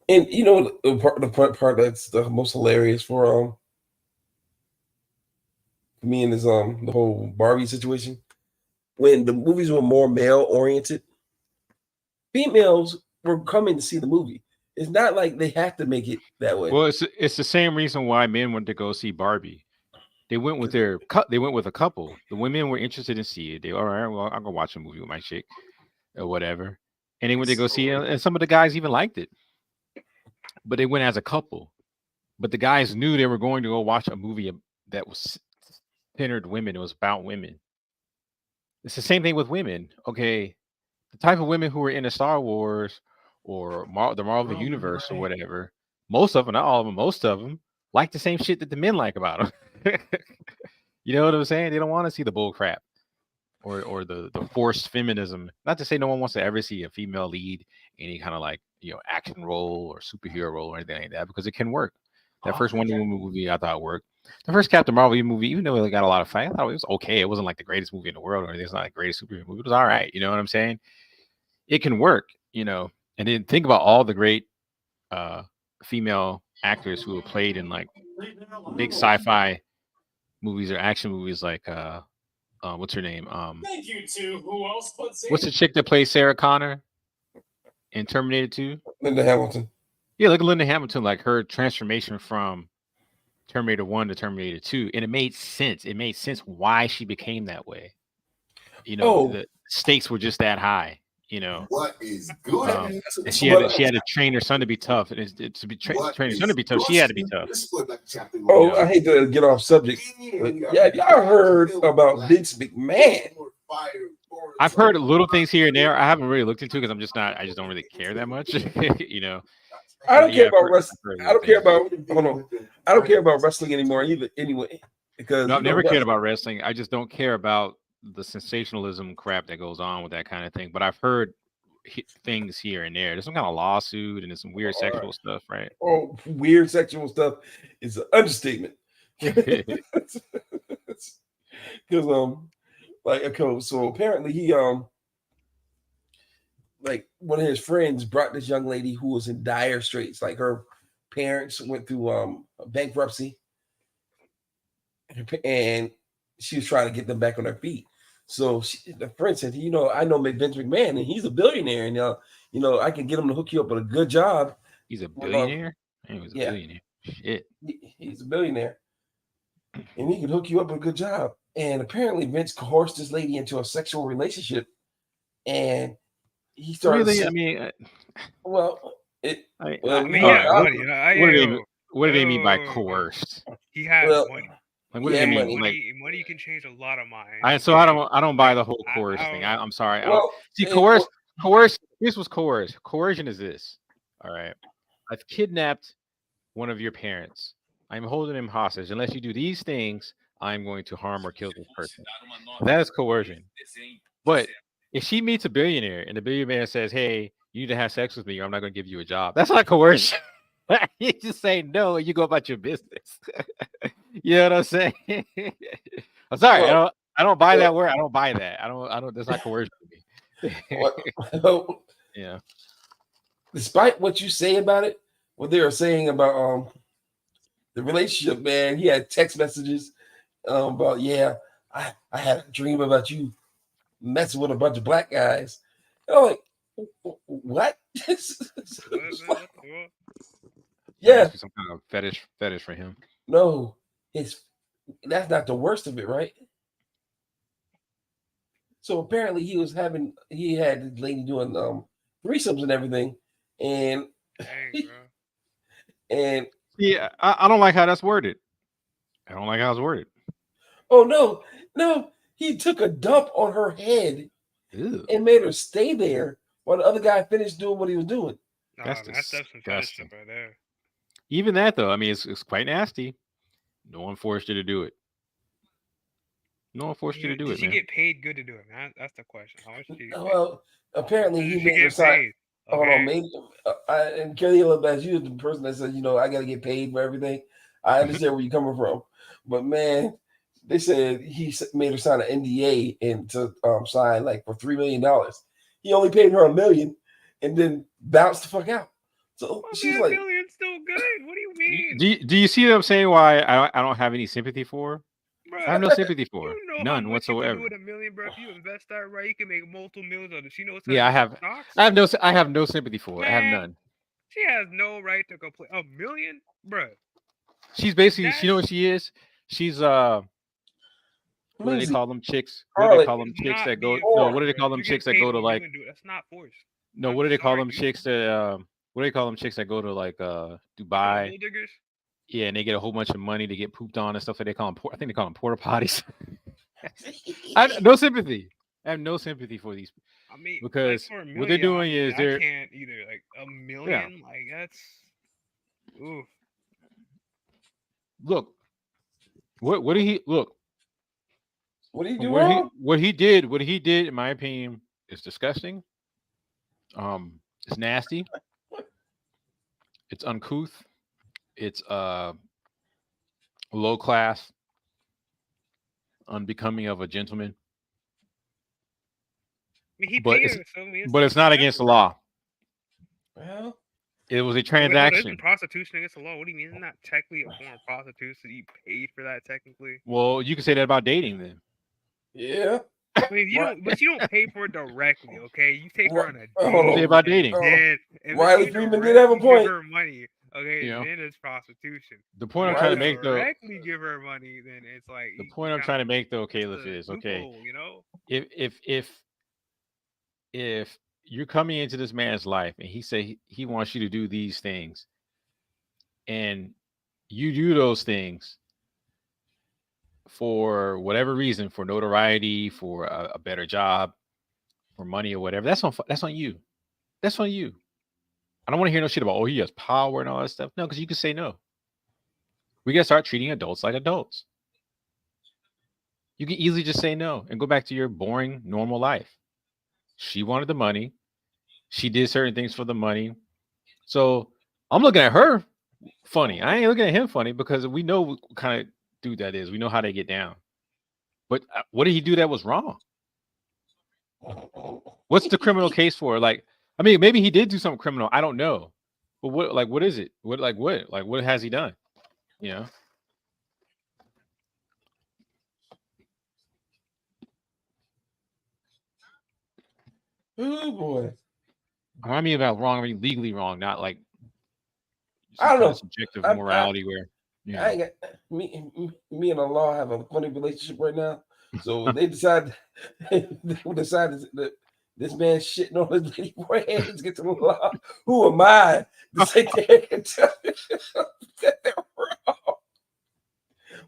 and you know the part that's the most hilarious for me and is the whole Barbie situation. When the movies were more male oriented, females were coming to see the movie. It's not like they have to make it that way. Well, it's the same reason why men went to go see Barbie. They went with they went with a couple. The women were interested in seeing it. They all right. Well, I'll go watch a movie with my chick or whatever. And they went to go see it, and some of the guys even liked it. But they went as a couple. But the guys knew they were going to go watch a movie that was centered women. It was about women. It's the same thing with women. Okay, the type of women who are into Star Wars or the Marvel Universe or whatever, most of them, not all of them, most of them like the same shit that the men like about them. You know what I'm saying? They don't want to see the bull crap or the forced feminism. Not to say no one wants to ever see a female lead any kind of like, action role or superhero role or anything like that, because it can work. That first Wonder Woman movie I thought worked. The first Captain Marvel movie, even though it got a lot of fight, I thought it was okay. It wasn't like the greatest movie in the world or anything. It's not the greatest superhero movie. It was all right. You know what I'm saying? It can work, And then think about all the great female actors who have played in like big sci-fi movies or action movies, like what's her name? Thank you to who else but What's the chick that plays Sarah Connor in Terminator 2? Linda Hamilton. Yeah, look at Linda Hamilton, like her transformation from Terminator 1 to Terminator 2, and it made sense. It made sense why she became that way. The stakes were just that high. What is good? And she had to train her son to be tough, and to train her son to be tough, she had to be tough. I hate to get off subject, but yeah, y'all heard about Vince McMahon? I've heard little things here and there. I haven't really looked into it because I just don't really care that much. I don't care about wrestling. I don't care about. Hold on. I don't care about wrestling anymore either. Anyway, because I've never cared about wrestling. I just don't care about the sensationalism crap that goes on with that kind of thing. But I've heard things here and there. There's some kind of lawsuit and there's some weird sexual stuff, right? Oh, weird sexual stuff is an understatement. Because Like, okay, so apparently he like one of his friends brought this young lady who was in dire straits. Like her parents went through bankruptcy, and she was trying to get them back on their feet. So the friend said, I know Vince McMahon, and he's a billionaire, and I can get him to hook you up with a good job. He's a billionaire. He was a billionaire. Shit. He's a billionaire, and he can hook you up with a good job. And apparently, Vince coerced this lady into a sexual relationship, and he started. Really? I mean, well, money. What do they mean by coerced? He has money. Like, what do they mean? Money can change a lot of minds. I don't buy the whole coerce thing. I'm sorry. Coerce. This was coerced. Coercion is this. All right. I've kidnapped one of your parents. I'm holding him hostage. Unless you do these things, I'm going to harm or kill this person. That is coercion. But if she meets a billionaire and the billionaire says, "Hey, you need to have sex with me, or I'm not going to give you a job," that's not coercion. You just say no and you go about your business. You know what I'm saying? I'm sorry. Well, I don't buy that word. I don't buy that. I don't. That's not coercion to me. Yeah. Despite what you say about it, what they were saying about the relationship, man, he had text messages about, I had a dream about you messing with a bunch of black guys. And I'm like, what? Yeah, some kind of fetish for him. No, that's not the worst of it, right? So apparently he had the lady doing threesomes and everything, and and yeah, I don't like how that's worded. I don't like how it's worded. Oh no, he took a dump on her head. Ew. And made her stay there while the other guy finished doing what he was doing. That's disgusting. Right there. Even that though, I mean, it's quite nasty. No one forced you to do it. No one forced you to do it. Did she get paid good to do it? Man? That's the question. How much did she get paid? Well, apparently he made her sign. Okay. Hold on, maybe. And Kelly, as you, the person that said, I got to get paid for everything. I understand where you're coming from, but man, they said he made her sign an NDA and to sign like for $3 million. He only paid her $1 million, and then bounced the fuck out. So she's like, $1 million's still good. What do you mean? Do you see what I'm saying? Why I don't have any sympathy for? Bruh, I have no sympathy for her. None whatsoever. You can do $1 million, bro. If you invest that right, you can make multiple millions on it. She knows. Yeah, I have no sympathy for her. I have none. She has no right to complain. $1 million, bro. She's basically, you know what she is? She's what do they call them chicks? What do they call them chicks that go? No, what do they call them chicks that go to like? That's not forced. No, what do they call them chicks that? What do they call them chicks that go to like Dubai? Gold diggers? Yeah, and they get a whole bunch of money to get pooped on and stuff. Like they call them. I think they call them porta potties. I have no sympathy. I have no sympathy for these. I mean, because like what they're doing is I can't either. Like $1 million, yeah. Like that's. Ooh. Look. What did he look? What did he do? What he did, in my opinion, is disgusting. It's nasty. It's uncouth. It's low class, unbecoming of a gentleman. I mean, but it's not against the law. Well, it was a transaction. Isn't prostitution against the law? What do you mean? Isn't that technically a form of prostitution? You paid for that technically? Well, you can say that about dating then. Yeah. I mean, you don't pay for it directly, okay? You take her on a date. Say about dating. Riley Freeman did have a point. Give her money, okay? Then it's prostitution. The point I'm trying to make, though, directly give her money, then it's like the point I'm trying to make, though, Caliph, is okay. You know, if you're coming into this man's life and he say he wants you to do these things, and you do those things for whatever reason, for notoriety, for a better job, for money or whatever, that's on you. That's on you. I don't want to hear no shit about, he has power and all that stuff. No, because you can say no. We gotta start treating adults like adults. You can easily just say no and go back to your boring, normal life. She wanted the money. She did certain things for the money. So I'm looking at her funny. I ain't looking at him funny because we know what kind of dude that is. We know how they get down. But what did he do that was wrong? What's the criminal case for? Like, I mean, maybe he did do something criminal. I don't know. But what is it? What has he done? You know? Oh boy. I mean about wrong, I mean legally wrong, not like I don't kind of know. subjective I- morality where you I know. ain't got me and the law have a funny relationship right now. So they decide that this man's shitting on his lady boy to get to the law. Who am I to sit there and tell you that they're wrong?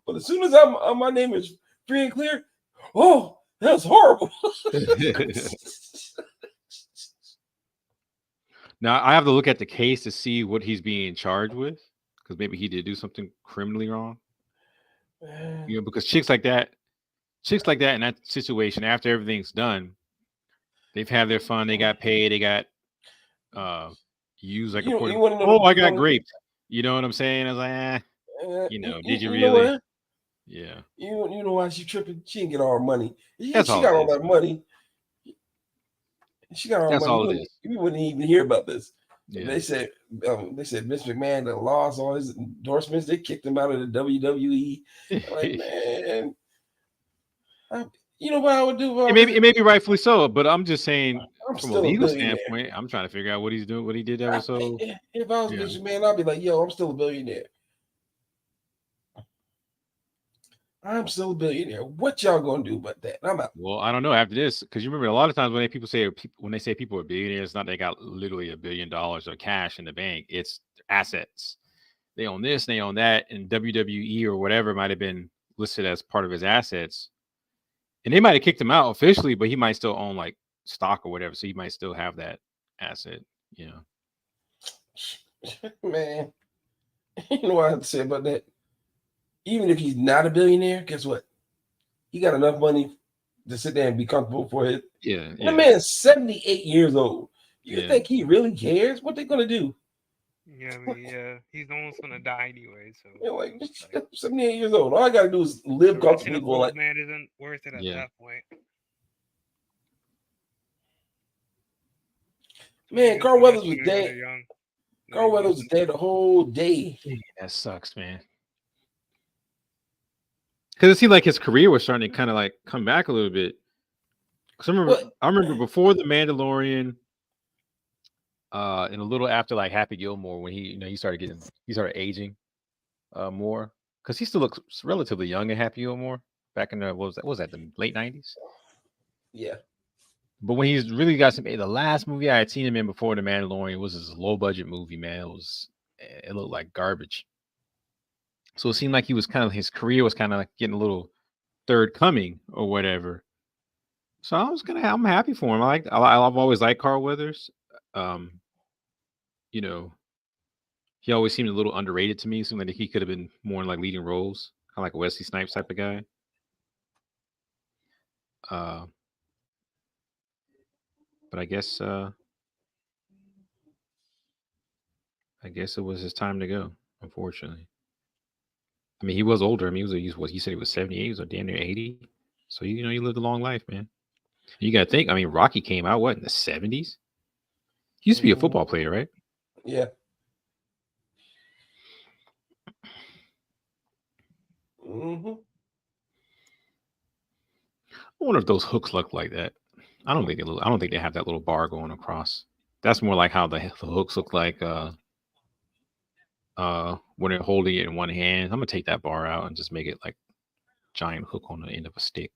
But as soon as my name is free and clear, oh, that's horrible. Now I have to look at the case to see what he's being charged with, because maybe he did do something criminally wrong. You know, because chicks like that in that situation, after everything's done, they've had their fun, they got paid, they got used like a You porta. wanna know Oh, I you got wanna- graped. You know what I'm saying? I was like, you know, did you know really? what? Yeah. You know why she tripping? She didn't get all her money. She That's all got it all is. that money. She got all That's money. all it is. You wouldn't even hear about this. Yeah. They said Vince McMahon that lost all his endorsements. They kicked him out of the WWE. Like, man, you know what I would do? It may be rightfully so, but I'm just saying I'm from a still a legal billionaire. standpoint, I'm trying to figure out what he's doing, what he did that was so. If I was Yeah. Vince McMahon, I'd be like, yo, I'm still a billionaire. I'm still a billionaire. What y'all gonna do about that? I'm out. Well, I don't know after this, because you remember a lot of times when they say people are billionaires, it's not they got literally $1 billion of cash in the bank. It's assets. They own this, they own that, and WWE or whatever might have been listed as part of his assets. And they might have kicked him out officially, but he might still own like stock or whatever, so he might still have that asset. You know, Man, you know what I have to say about that? Even if he's not a billionaire, guess what? He got enough money to sit there and be comfortable for it. yeah. The man's 78 years old. You think he really cares? What they gonna do? Yeah, I mean, yeah, he's almost gonna die anyway. So You know, like 78 years old. All I gotta do is live the rich comfortably. and Go old like, man isn't worth it at Yeah. that point. man, Carl Weathers was dead. Young. Carl Weathers was dead the whole day. That sucks, man. Because it seemed like his career was starting to kind of like come back a little bit. Because I remember before The Mandalorian, and a little after like Happy Gilmore, when he started aging more. Because he still looks relatively young in Happy Gilmore back in the what was that the late 90s? Yeah. But when he's really got some, the last movie I had seen him in before The Mandalorian was this low budget movie, man. It looked like garbage. So it seemed like his career was kind of like getting a little third coming or whatever. So I'm happy for him. I've always liked Carl Weathers. You know, he always seemed a little underrated to me. It seemed like he could have been more in like leading roles, kind of like a Wesley Snipes type of guy. But I guess it was his time to go, unfortunately. I mean, he was older. I mean, he said he was 78 or damn near 80. So he lived a long life, man. You gotta think. I mean, Rocky came out in the 70s. He used to be a football player, right? Yeah. Mm-hmm. I wonder if those hooks look like that. I don't think they have that little bar going across. That's more like how the hooks look like when they're holding it in one hand. I'm gonna take that bar out and just make it like giant hook on the end of a stick.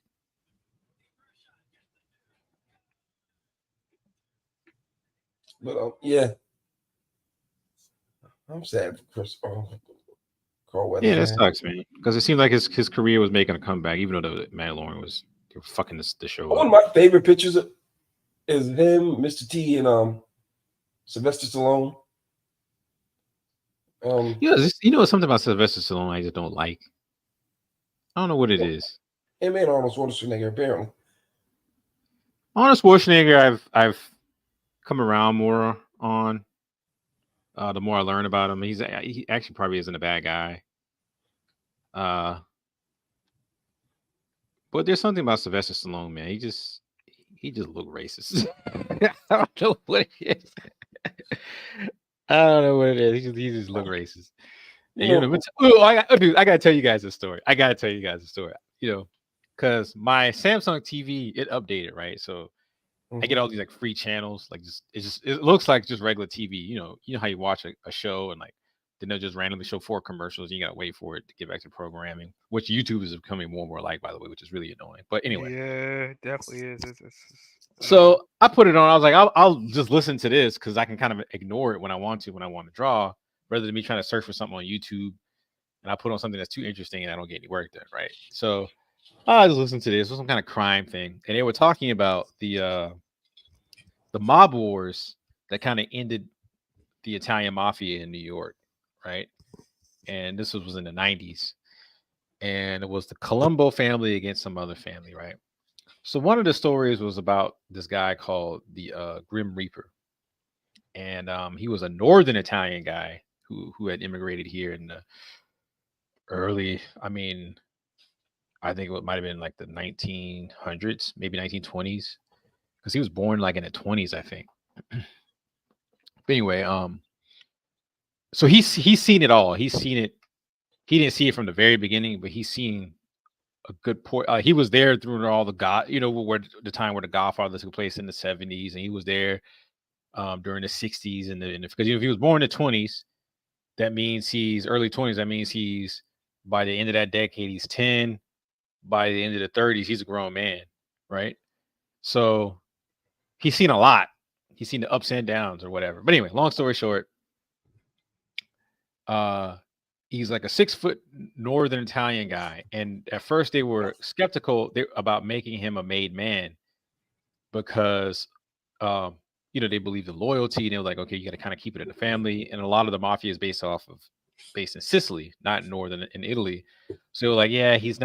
But yeah, I'm sad for Carl Weathers. Yeah, that sucks, man. Because it seemed like his career was making a comeback, even though the Mandalorian was fucking the show. One of my favorite pictures is him, Mr. T, and Sylvester Stallone. Something about Sylvester Stallone I just don't like. I don't know what it is. Him and Arnold Schwarzenegger, apparently. Arnold Schwarzenegger, I've come around more on. The more I learn about him, he actually probably isn't a bad guy. But there's something about Sylvester Stallone, man. He just looked racist. I don't know what it is. I don't know what it is. He just looked racist. And You know, I gotta tell you guys a story. Because my Samsung TV it updated, right? So I get all these like free channels, like it looks like just regular TV. You know how you watch a show and like then they'll just randomly show 4 commercials and you gotta wait for it to get back to programming, which YouTube is becoming more and more like, by the way, which is really annoying. But anyway, Yeah, definitely is. so I put it on. I was like, I'll just listen to this because I can kind of ignore it when I want to draw, rather than me trying to search for something on YouTube and I put on something that's too interesting and I don't get any work done, right? So I just listened to this. It was some kind of crime thing, and they were talking about the mob wars that kind of ended the Italian mafia in New York, right? And this was in the 90s, and it was the Colombo family against some other family, right? So one of the stories was about this guy called the Grim Reaper, and he was a northern Italian guy who had immigrated here in the early, I think it might have been like the 1900s, maybe 1920s, because he was born like in the 20s, I think. But anyway, so he's seen it all. He's seen it. He didn't see it from the very beginning, but he's seen a good point. He was there through all the where the time where the Godfather took place in the 70s, and he was there during the 60s and because if he was born in the 20s, that means he's early 20s. That means he's by the end of that decade, he's 10. By the end of the 30s, he's a grown man, right? So he's seen a lot. He's seen the ups and downs or whatever. But anyway, long story short, he's like a 6-foot northern Italian guy. And at first they were skeptical about making him a made man because, they believe in loyalty. And they were like, okay, you got to kind of keep it in the family. And a lot of the mafia is based in Sicily, not in Italy. So they were like, yeah, he's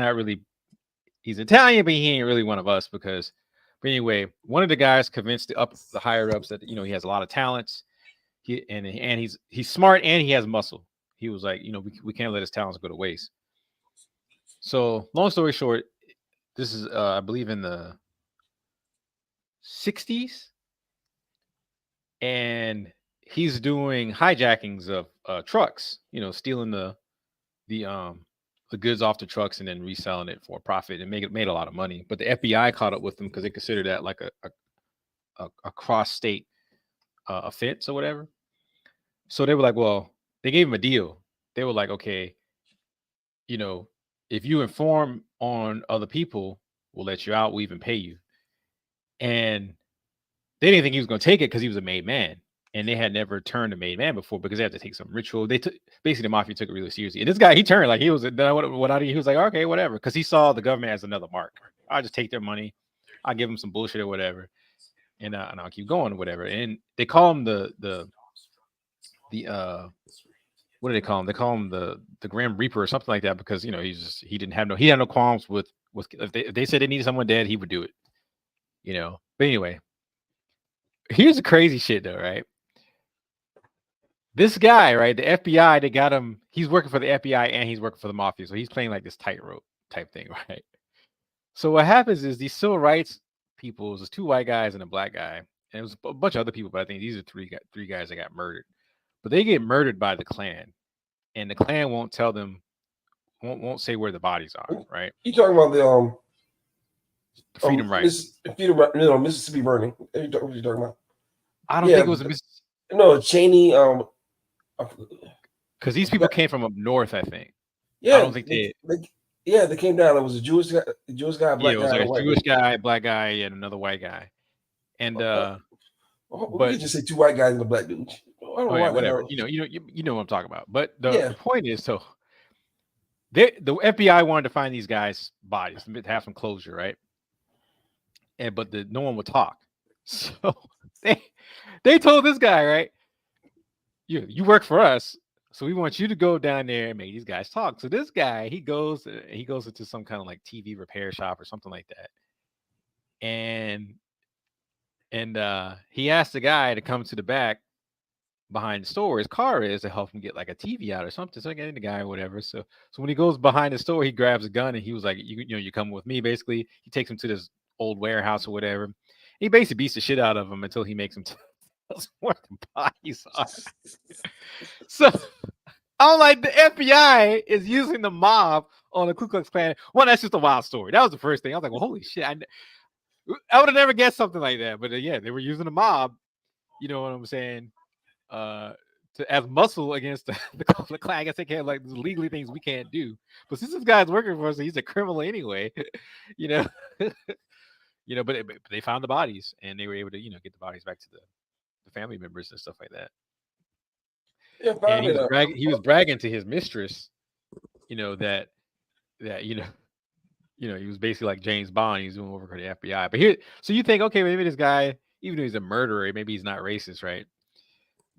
Italian, but he ain't really one of us but anyway, one of the guys convinced the higher ups that, he has a lot of talents. He's smart and he has muscle. He was like, we can't let his talents go to waste. So long story short, this is, I believe in the 60s, and he's doing hijackings of trucks, stealing the goods off the trucks and then reselling it for a profit and made a lot of money. But the FBI caught up with them because they considered that like a cross-state offense or whatever. So they were like, well, they gave him a deal. They were like, okay, if you inform on other people, we'll let you out. We'll even pay you. And they didn't think he was going to take it because he was a made man. And they had never turned a made man before because they had to take some ritual. Basically the mafia took it really seriously. And this guy, he turned like he was like, okay, whatever. Because he saw the government as another mark. I'll just take their money. I'll give them some bullshit or whatever. And I'll keep going or whatever. And they call him the what do they call him? They call him the Grim Reaper or something like that because he had no qualms with if they said they needed someone dead, he would do it. But anyway, here's the crazy shit though, right? This guy, right? The FBI, they got him. He's working for the FBI and he's working for the mafia, so he's playing like this tightrope type thing, right? So what happens is these civil rights people, there's 2 white guys and a black guy, and it was a bunch of other people, but I think these are three guys that got murdered. But they get murdered by the Klan, and the Klan won't tell them, won't say where the bodies are, right? You talking about the Freedom Rights? Mississippi burning. What are you talking about? I don't think it was a no Cheney. Because these people came from up north, I think. Yeah, I don't think they came down. It was a Jewish guy, black guy. Yeah, it was like a Jewish guy, black guy, and another white guy. And we could just say 2 white guys and a black dude. Whatever. You know what I'm talking about. But the point is, so the FBI wanted to find these guys' bodies to have some closure, right? But no one would talk. So they told this guy, right? You work for us, so we want you to go down there and make these guys talk. So this guy, he goes into some kind of like TV repair shop or something like that, and he asked the guy to come to the back behind the store where his car is to help him get like a TV out or something. So I get in the guy or whatever. So when he goes behind the store, he grabs a gun and he was like, you come with me. Basically, he takes him to this old warehouse or whatever. He basically beats the shit out of him until he makes him tell us where the bodies are. So I'm like, the FBI is using the mob on the Ku Klux Klan. Well, that's just a wild story. That was the first thing. I was like, well, holy shit. I would have never guessed something like that. But yeah, they were using the mob. You know what I'm saying? As muscle against the Klan. I guess they can't, like, legally things we can't do. But since this guy's working for us, he's a criminal anyway. You know, but they found the bodies and they were able to, get the bodies back to the family members and stuff like that. Yeah, And he was bragging to his mistress, that he was basically like James Bond. He was doing over for the FBI. But so you think, okay, maybe this guy, even though he's a murderer, maybe he's not racist, right?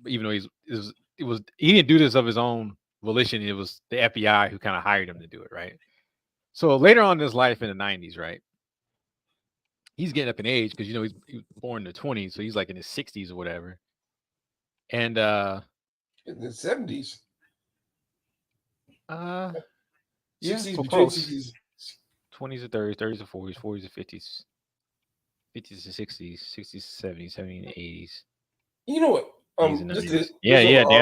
But even though he didn't do this of his own volition. It was the FBI who kind of hired him to do it, right? So later on in his life in the 90s, right? He's getting up in age because he was born in the 20s, so he's like in his 60s or whatever. And in the 70s. Yeah, 60s, so between close. 60s. 20s to 30s, 30s to 40s, 40s to 50s, 50s to 60s, 60s to 70s, 70s to 80s. You know what? Damn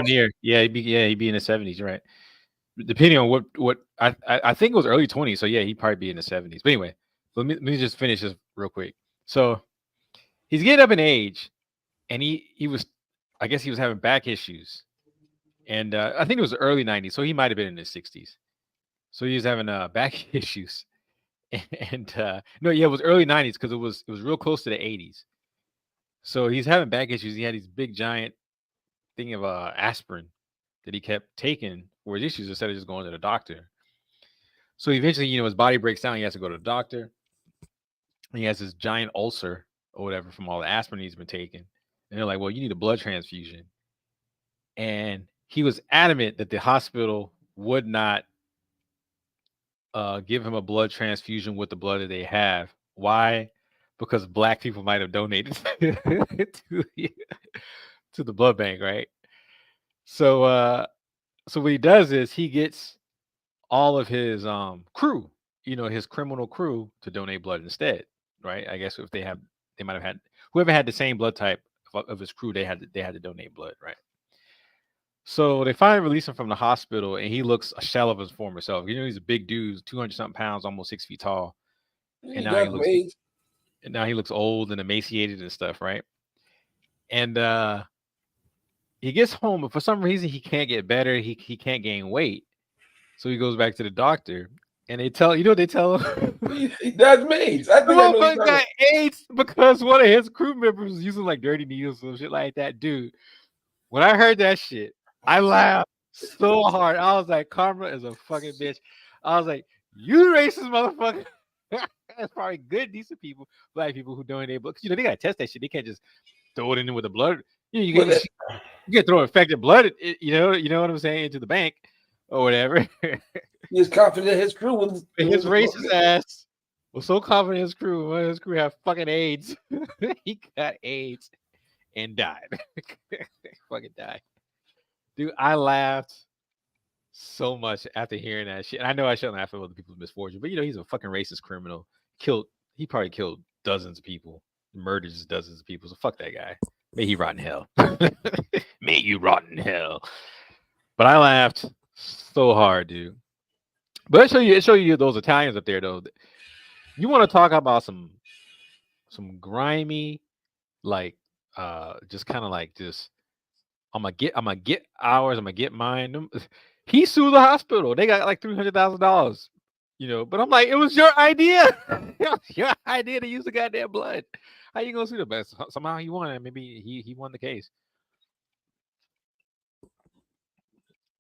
near. Yeah, he'd be in the 70s, right? Depending on what I think it was early 20s, so yeah, he'd probably be in the 70s. But anyway, let me just finish this real quick. So he's getting up in age, and he was, I guess he was having back issues, and I think it was the early 90s, so he might have been in his 60s. So he was having back issues, and no, yeah, it was early 90s because it was real close to the 80s. So he's having back issues. He had these big giant thing of aspirin that he kept taking for his issues instead of just going to the doctor. So eventually, his body breaks down. He has to go to the doctor. And he has this giant ulcer or whatever from all the aspirin he's been taking. And they're like, well, you need a blood transfusion. And he was adamant that the hospital would not give him a blood transfusion with the blood that they have. Why? Because black people might have donated to the blood bank, right? So what he does is he gets all of his crew, his criminal crew, to donate blood instead, right? I guess if they might have had whoever had the same blood type of his crew, they had to donate blood, right? So they finally release him from the hospital, and he looks a shell of his former self. He's a big dude, 200-something pounds, almost 6 feet tall, and now he looks old and emaciated and stuff, right? And he gets home, but for some reason he can't get better. He can't gain weight, so he goes back to the doctor, and they tell what they tell him. He died of AIDS. I think I got AIDS because one of his crew members was using like dirty needles or shit like that, dude. When I heard that shit, I laughed so hard. I was like, karma is a fucking bitch. I was like, you racist motherfucker. That's probably good, decent people, black people who donate blood. Because they gotta test that shit. They can't just throw it in with the blood. You can throw infected blood, you know what I'm saying, into the bank or whatever. He was confident his crew was his racist ass was so confident his crew have fucking AIDS. He got AIDS and died. Fucking died. Dude, I laughed so much after hearing that shit. And I know I shouldn't laugh at other people's misfortune, but he's a fucking racist criminal. He probably killed dozens of people, murdered dozens of people. So fuck that guy. May he rot in hell. May you rot in hell. But I laughed so hard, dude. But it show you those Italians up there, though. You want to talk about some grimy, like just kind of like just I'm gonna get ours, I'm gonna get mine. He sued the hospital. They got like $300,000. But I'm like, it was your idea. It was your idea to use the goddamn blood. How you gonna sue the best? Somehow he won it. Maybe he won the case.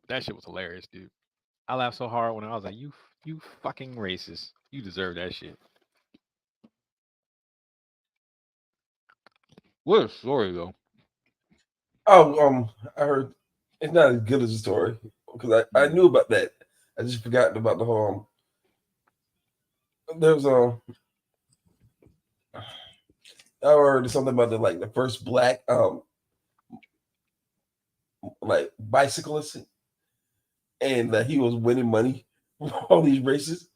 That shit was hilarious, dude. I laughed so hard when I was like, you fucking racist. You deserve that shit. What a story, though. Oh, I heard it's not as good as a story because I knew about that. I just forgot about the whole. There was I heard something about the first black like bicyclists, and he was winning money from all these races.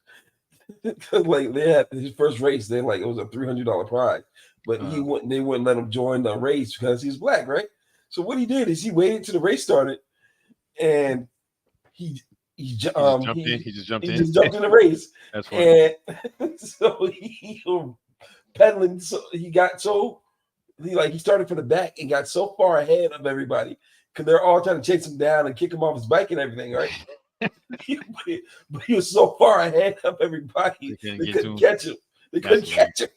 Because like they had his first race, they like it was a $300 prize, but he wouldn't. They wouldn't let him join the race because he's black, right? So what he did is he waited till the race started, and he just jumped in. He just jumped he in. just jumped in the race. That's funny. And so he was pedaling. So he started from the back and got so far ahead of everybody because they're all trying to chase him down and kick him off his bike and everything, right? But he was so far ahead of everybody, they couldn't catch him. They couldn't catch him.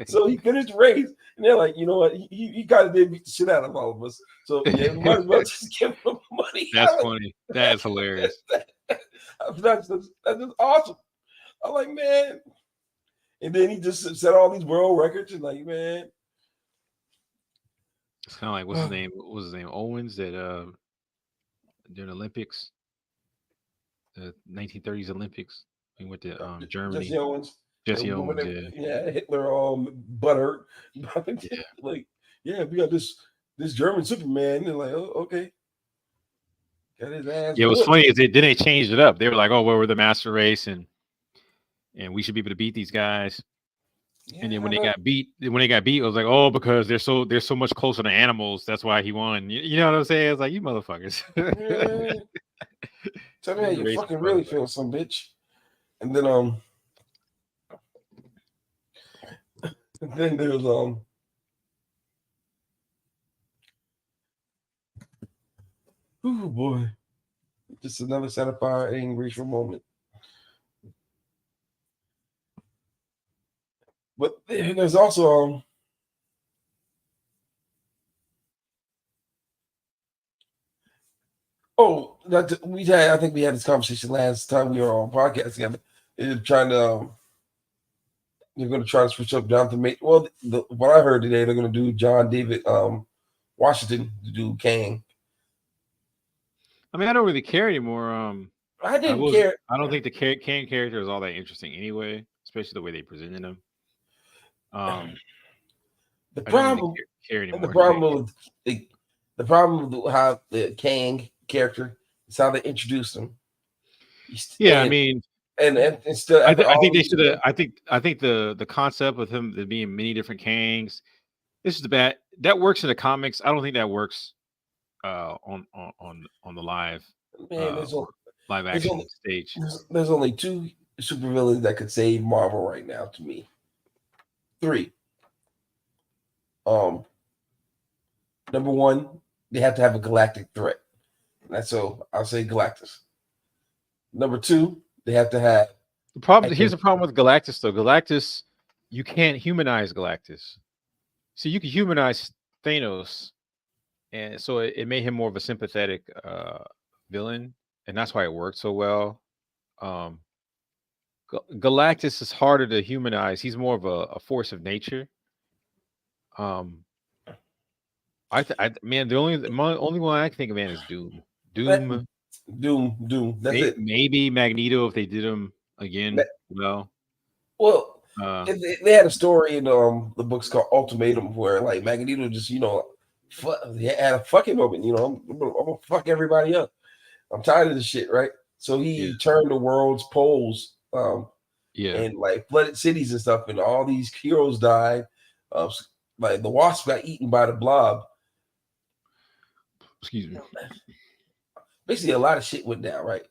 So he finished the race, and they're like, you know what? He kind of did beat the shit out of all of us. So yeah, we might as well just give him money. That's funny. That is hilarious. That's just awesome. I'm like, man. And then he just set all these world records, and like, man. It's kind of like what's his name? What was his name? Owens that during the Olympics, the 1930s Olympics. He went to Germany. Jesse Owens. Jesse Owens, yeah, Hitler butthurt. Yeah. Like, yeah, we got this German Superman. They're like, oh, okay. Got his ass. Yeah, what's funny is they changed it up. They were like, oh, well, we're the master race, and we should be able to beat these guys. Yeah, and then when they got beat, it was like, oh, because they're so much closer to animals. That's why he won. You know what I'm saying? It's like, you motherfuckers. Yeah. Tell me how you fucking really feel, some bitch. And then then there's oh boy, just another satisfying racial moment. But there's also I think we had this conversation last time we were on podcast together. They're trying to they're going to try to switch up Jonathan Majors. Well, what I heard today, they're going to do John David Washington to do Kang. I mean, I don't really care anymore. I didn't care. I don't think the Kang character is all that interesting anyway, especially the way they presented him. The problem with how the Kang character is how they introduced him. Yeah, I mean, and still, I think they should have. I think the concept of him there being many different Kangs, this is the bad. That works in the comics. I don't think that works on the live live action stage. There's only 2 supervillains that could save Marvel right now to me. 3. Number 1, they have to have a galactic threat. That's so I'll say Galactus. Number 2, they have to have the problem. Here's the problem with Galactus, though. Galactus, you can't humanize Galactus. So you can humanize Thanos, and so it made him more of a sympathetic villain, and that's why it worked so well. Galactus is harder to humanize. He's more of a force of nature. Man, the only one I can think of, man, is Doom. Doom. That's it. Maybe Magneto if they did him again. Well, they had a story in the books called Ultimatum where like Magneto just he had a fucking moment. I'm gonna fuck everybody up. I'm tired of this shit, right? So he turned the world's poles, and like flooded cities and stuff, and all these heroes died. Like the Wasp got eaten by the Blob. Excuse me. Basically, a lot of shit went down, right?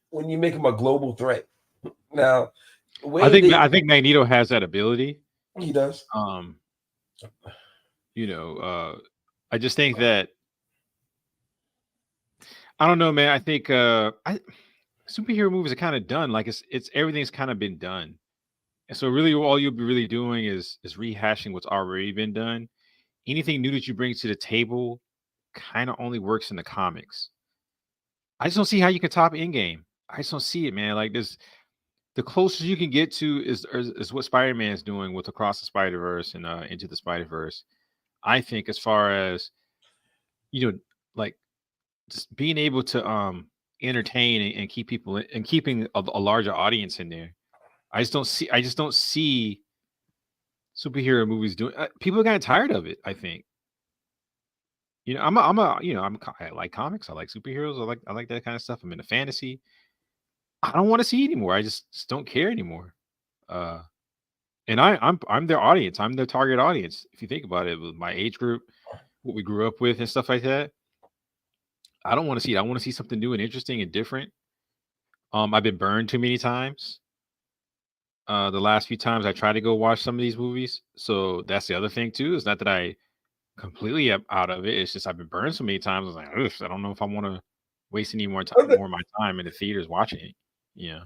When you make him a global threat. Now, I think Magneto has that ability. He does. I just think that I don't know, man. I think superhero movies are kind of done. Like it's everything's kind of been done, and so really all you'll be really doing is rehashing what's already been done. Anything new that you bring to the table kind of only works in the comics. I just don't see how you can top Endgame. I just don't see it, man. Like this, the closest you can get to is what Spider-Man is doing with Across the Spider-Verse and Into the Spider-Verse. I think as far as like just being able to entertain and keep people and keeping a larger audience in there. I just don't see superhero movies doing. People are getting tired of it. I think. You know, I like comics. I like superheroes. I like that kind of stuff. I'm into fantasy. I don't want to see anymore. I just don't care anymore. Uh, and I'm their audience. I'm their target audience. If you think about it, with my age group, what we grew up with, and stuff like that. I don't want to see it. I want to see something new and interesting and different. I've been burned too many times. The last few times I tried to go watch some of these movies. So that's the other thing too. It's not that I completely am out of it. It's just I've been burned so many times. I was like, "Ugh, I don't know if I want to waste any more time, more of my time in the theaters watching it. Yeah.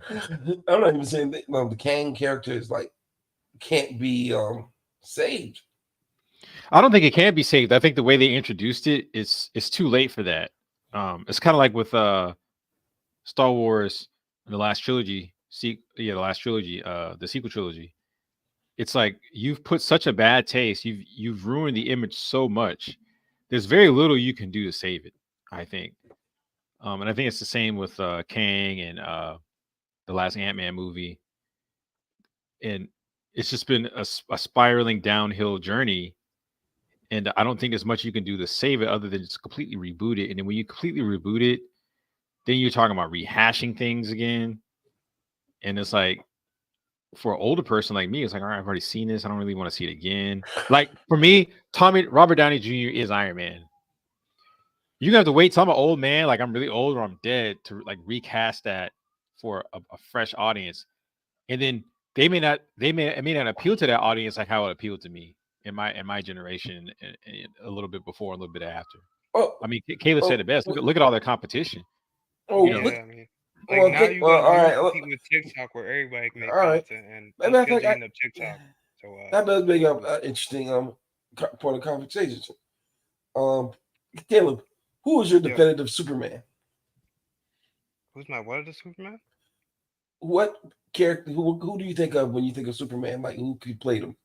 I'm not even saying that the Kang character is like can't be saved. I don't think it can be saved. I think the way they introduced it is it's too late for that. It's kind of like with Star Wars, the last trilogy, the last trilogy, the sequel trilogy. It's like you've put such a bad taste. You've ruined the image so much. There's very little you can do to save it, I think. And I think it's the same with Kang and the last Ant-Man movie. And it's just been a spiraling downhill journey. And I don't think there's much you can do to save it other than just completely reboot it. And then when you completely reboot it, then you're talking about rehashing things again. And it's like, for an older person like me, it's like, all right, I've already seen this. I don't really want to see it again. Like for me, Robert Downey Jr. is Iron Man. You're gonna have to wait till I'm an old man, like I'm really old or I'm dead, to like recast that for a fresh audience. And then it may not appeal to that audience like how it appealed to me in my generation and a little bit before, a little bit after. Oh, I mean, Kayla said it best. Look at all their competition. Oh, You know, Yeah, I mean, like now you compete with TikTok where everybody can make content, and that's because you end up TikTok. So that does make up an interesting point of conversation. Caleb, who is your definitive Superman? Who's my what is the Superman? What character? Who do you think of when you think of Superman? Like who could play them?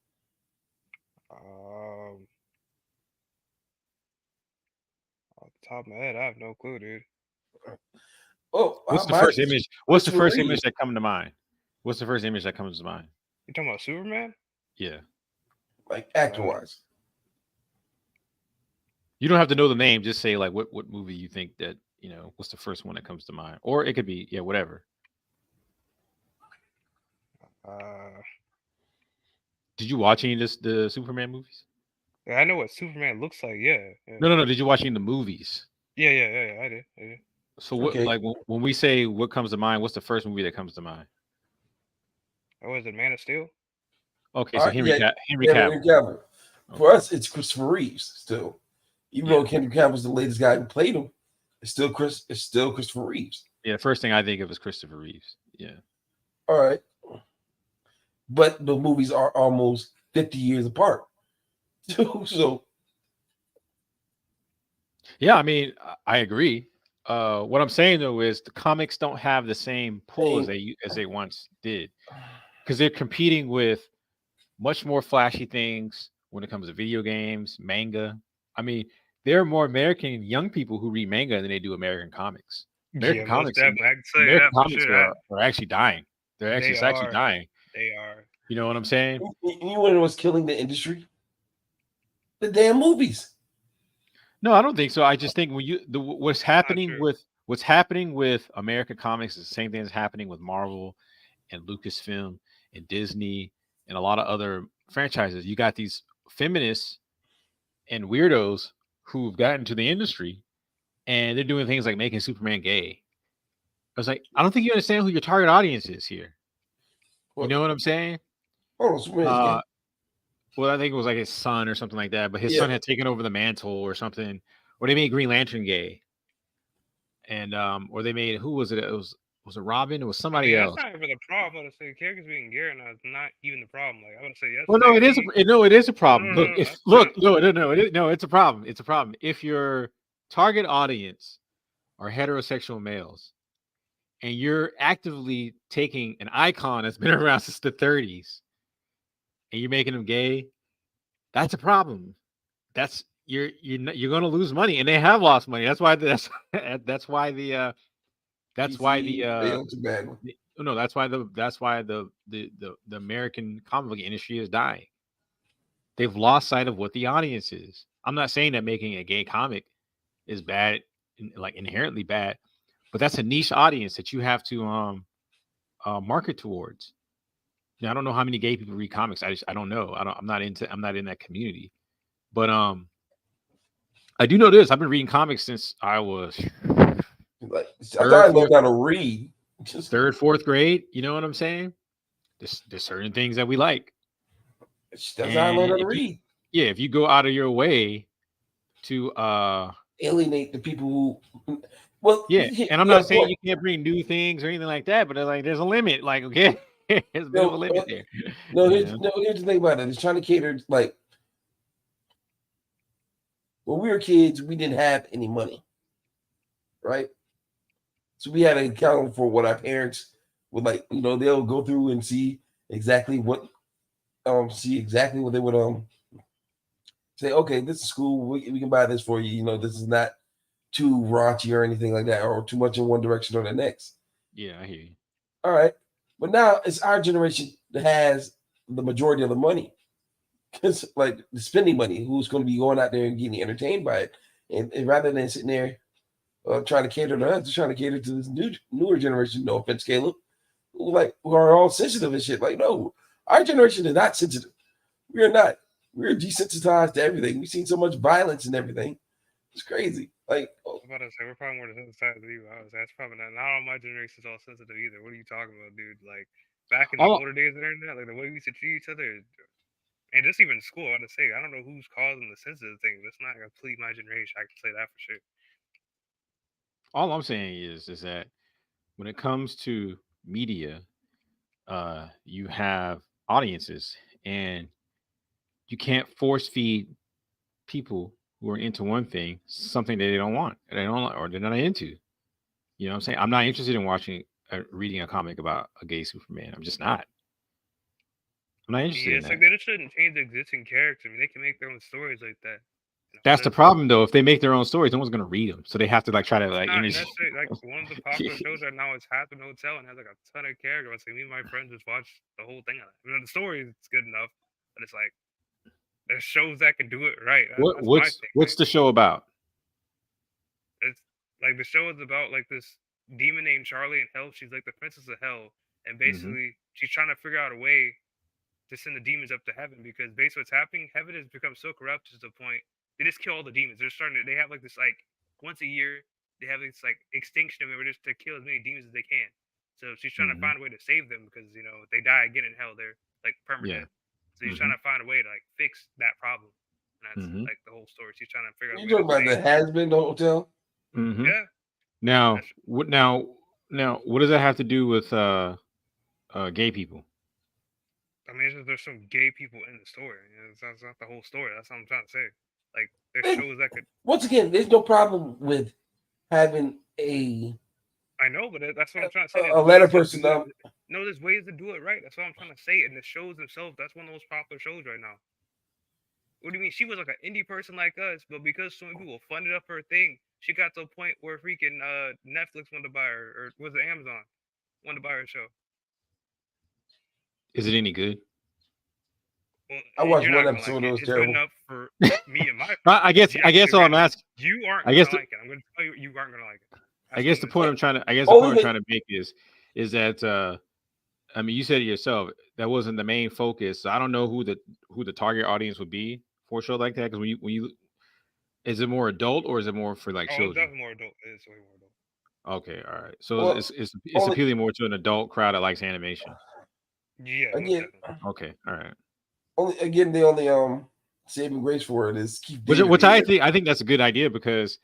Off the top of my head, I have no clue, dude. Oh, what's the first image? What's the first image that comes to mind? What's the first image that comes to mind? You talking about Superman? Yeah, like actor wise. You don't have to know the name. Just say like what movie you think that what's the first one that comes to mind, or it could be whatever. Did you watch any of the Superman movies? Yeah, I know what Superman looks like. Yeah. No. Did you watch any of the movies? Yeah. I did. So what? Like when we say what comes to mind, what's the first movie that comes to mind? Oh, is it Man of Steel? Okay, so Henry Cavill. For us, it's Christopher Reeves still. Even though Henry Cavill's the latest guy who played him, it's still Christopher Reeves. Yeah, the first thing I think of is Christopher Reeves. Yeah. All right. But the movies are almost 50 years apart. So yeah, I mean, I agree. What I'm saying though is the comics don't have the same pull as they once did, because they're competing with much more flashy things when it comes to video games, manga. I mean, there are more American young people who read manga than they do American comics. American comics are actually dying. They're actually dying. They are. You know what I'm saying? You want to know what's killing the industry? The damn movies. No, I don't think so. I just think what's happening with American comics is the same thing that's happening with Marvel and Lucasfilm and Disney and a lot of other franchises. You got these feminists and weirdos who've gotten to the industry and they're doing things like making Superman gay. I was like, I don't think you understand who your target audience is here. You know what I'm saying? Oh, Superman's gay. Well, I think it was like his son or something like that, but his son had taken over the mantle or something, or they made Green Lantern gay, and or they made who was it? It was it Robin? It was somebody else. That's not even the problem. I would say characters being gay is not even the problem. Like I would say yes. Well, no, it is. It is a problem. It's a problem. It's a problem. If your target audience are heterosexual males, and you're actively taking an icon that's been around since the 30s. And you're making them gay, that's a problem. That's you're going to lose money, and they have lost money. That's why the American comic book industry is dying. they've lost sight of what the audience is. I'm not saying that making a gay comic is bad, like inherently bad, but that's a niche audience that you have to market towards. Now, I don't know how many gay people read comics. I don't know. I'm not in that community. But I do know this. I've been reading comics since I was Like, I thought I learned how to read. Just third, fourth grade. You know what I'm saying? There's certain things that we like. that's how I learned how to And read. if you go out of your way to Alienate the people who, well, and I'm not saying you can't bring new things or anything like that, but there's a limit. Like, okay, there's a bit of a limit there. Here's the thing about it. It's trying to cater, like, when we were kids, we didn't have any money, right? So we had to account for what our parents would like. You know, they'll go through and see exactly what they would say. Okay, this is cool. We can buy this for you. You know, this is not too raunchy or anything like that, or too much in one direction or the next. Yeah, I hear you. All right, but now it's our generation that has the majority of the money. It's like the spending money, who's going to be going out there and getting entertained by it, and rather than sitting there trying to cater to us, they're trying to cater to this newer generation. No offense, Caleb, who are all sensitive and shit. Like, no, our generation is not sensitive. We are not. We're desensitized to everything. We've seen so much violence and everything. It's crazy. Like, I was about to say, we're probably more desensitized than you. That's probably not all my generation's all sensitive either. What are you talking about, dude? Like, back in the older days of the internet, like the way we used to treat each other, and just even in school, I had to say, I don't know who's causing the sensitive thing, but it's not complete my generation. I can say that for sure. All I'm saying is that when it comes to media, you have audiences, and you can't force feed people who are into one thing something that they don't want, or they're not into. You know what I'm saying? I'm not interested in reading a comic about a gay Superman. I'm just not. I'm not interested in It's that. like they just shouldn't change the existing character. I mean, they can make their own stories like that. That's the problem, though. If they make their own stories, no one's gonna read them, so they have to try to not necessarily, like one of the popular shows right now is Happen Hotel and has like a ton of characters. Like me and my friends just watch the whole thing on it. I mean, the story is good enough, but it's like there's shows that can do it right. What's the show about? It's like the show is about like this demon named Charlie in hell. She's like the princess of hell, and basically she's trying to figure out a way to send the demons up to heaven, because basically what's happening, heaven has become so corrupt to the point they just kill all the demons. They have like this, like once a year they have this like extinction of it, just to kill as many demons as they can. So she's trying to find a way to save them, because if they die again in hell, they're like permanent. So she's trying to find a way to like fix that problem. And that's like the whole story. She's trying to figure out. You talking about the Has-Been Hotel? Yeah. Now, what does that have to do with gay people? I mean, it's just there's some gay people in the story. That's not the whole story. That's what I'm trying to say. Like, there's shows that could. Once again, there's no problem with having a. I know, but that's what I'm trying to say. A letter person. No, there's ways to do it right. That's what I'm trying to say. And the shows themselves, that's one of the most popular shows right now. What do you mean? She was like an indie person like us, but because so many people funded up her thing, she got to a point where freaking Netflix wanted to buy her, or was it Amazon wanted to buy her show? Is it any good? Well, I watched one episode. It was terrible. Good enough for me and my. I guess all I'm asking. You aren't going to like it. I'm going to tell you aren't going to like it. I guess the point I'm trying to make is that I mean, you said it yourself, that wasn't the main focus. So I don't know who the target audience would be for a show like that, because when you is it more adult or is it more for like children? It's definitely more adult. It's way more adult. Okay, all right. So it's appealing more to an adult crowd that likes animation. Yeah. Again. Okay, all right. The only saving grace for it is keep. Which I think that's a good idea, because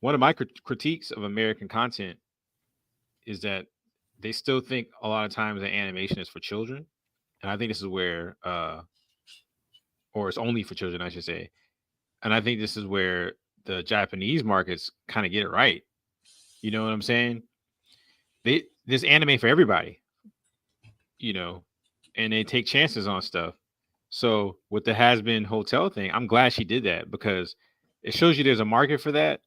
one of my critiques of American content is that they still think a lot of times that animation is for children, and I think this is where, or it's only for children, I should say, and I think this is where the Japanese markets kind of get it right. You know what I'm saying? There's anime for everybody, and they take chances on stuff. So with the Has-Been Hotel thing, I'm glad she did that, because it shows you there's a market for that.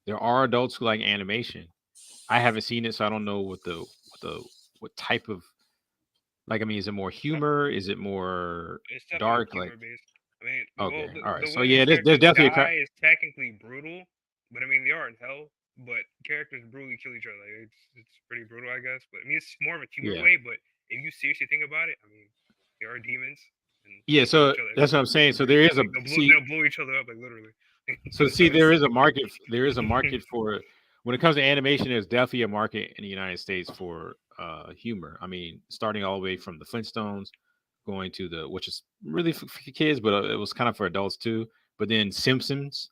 There are adults who like animation. I haven't seen it, so I don't know what type of, like, I mean, is it more humor? Is it more dark? Like, based. I mean, Okay, well, all right. the So way yeah, the there's characters definitely die is technically brutal, but I mean they are in hell. But characters brutally kill each other. It's pretty brutal, I guess. But I mean, it's more of a humor yeah. way. But if you seriously think about it, I mean, there are demons and Yeah, they kill so each other. that's what I'm saying. So there is a Like see. they'll blow each other up, like literally. So see, there is a market. There is a market for when it comes to animation. There's definitely a market in the United States for humor. I mean, starting all the way from the Flintstones, going to the which is really for kids, but it was kind of for adults too. But then Simpsons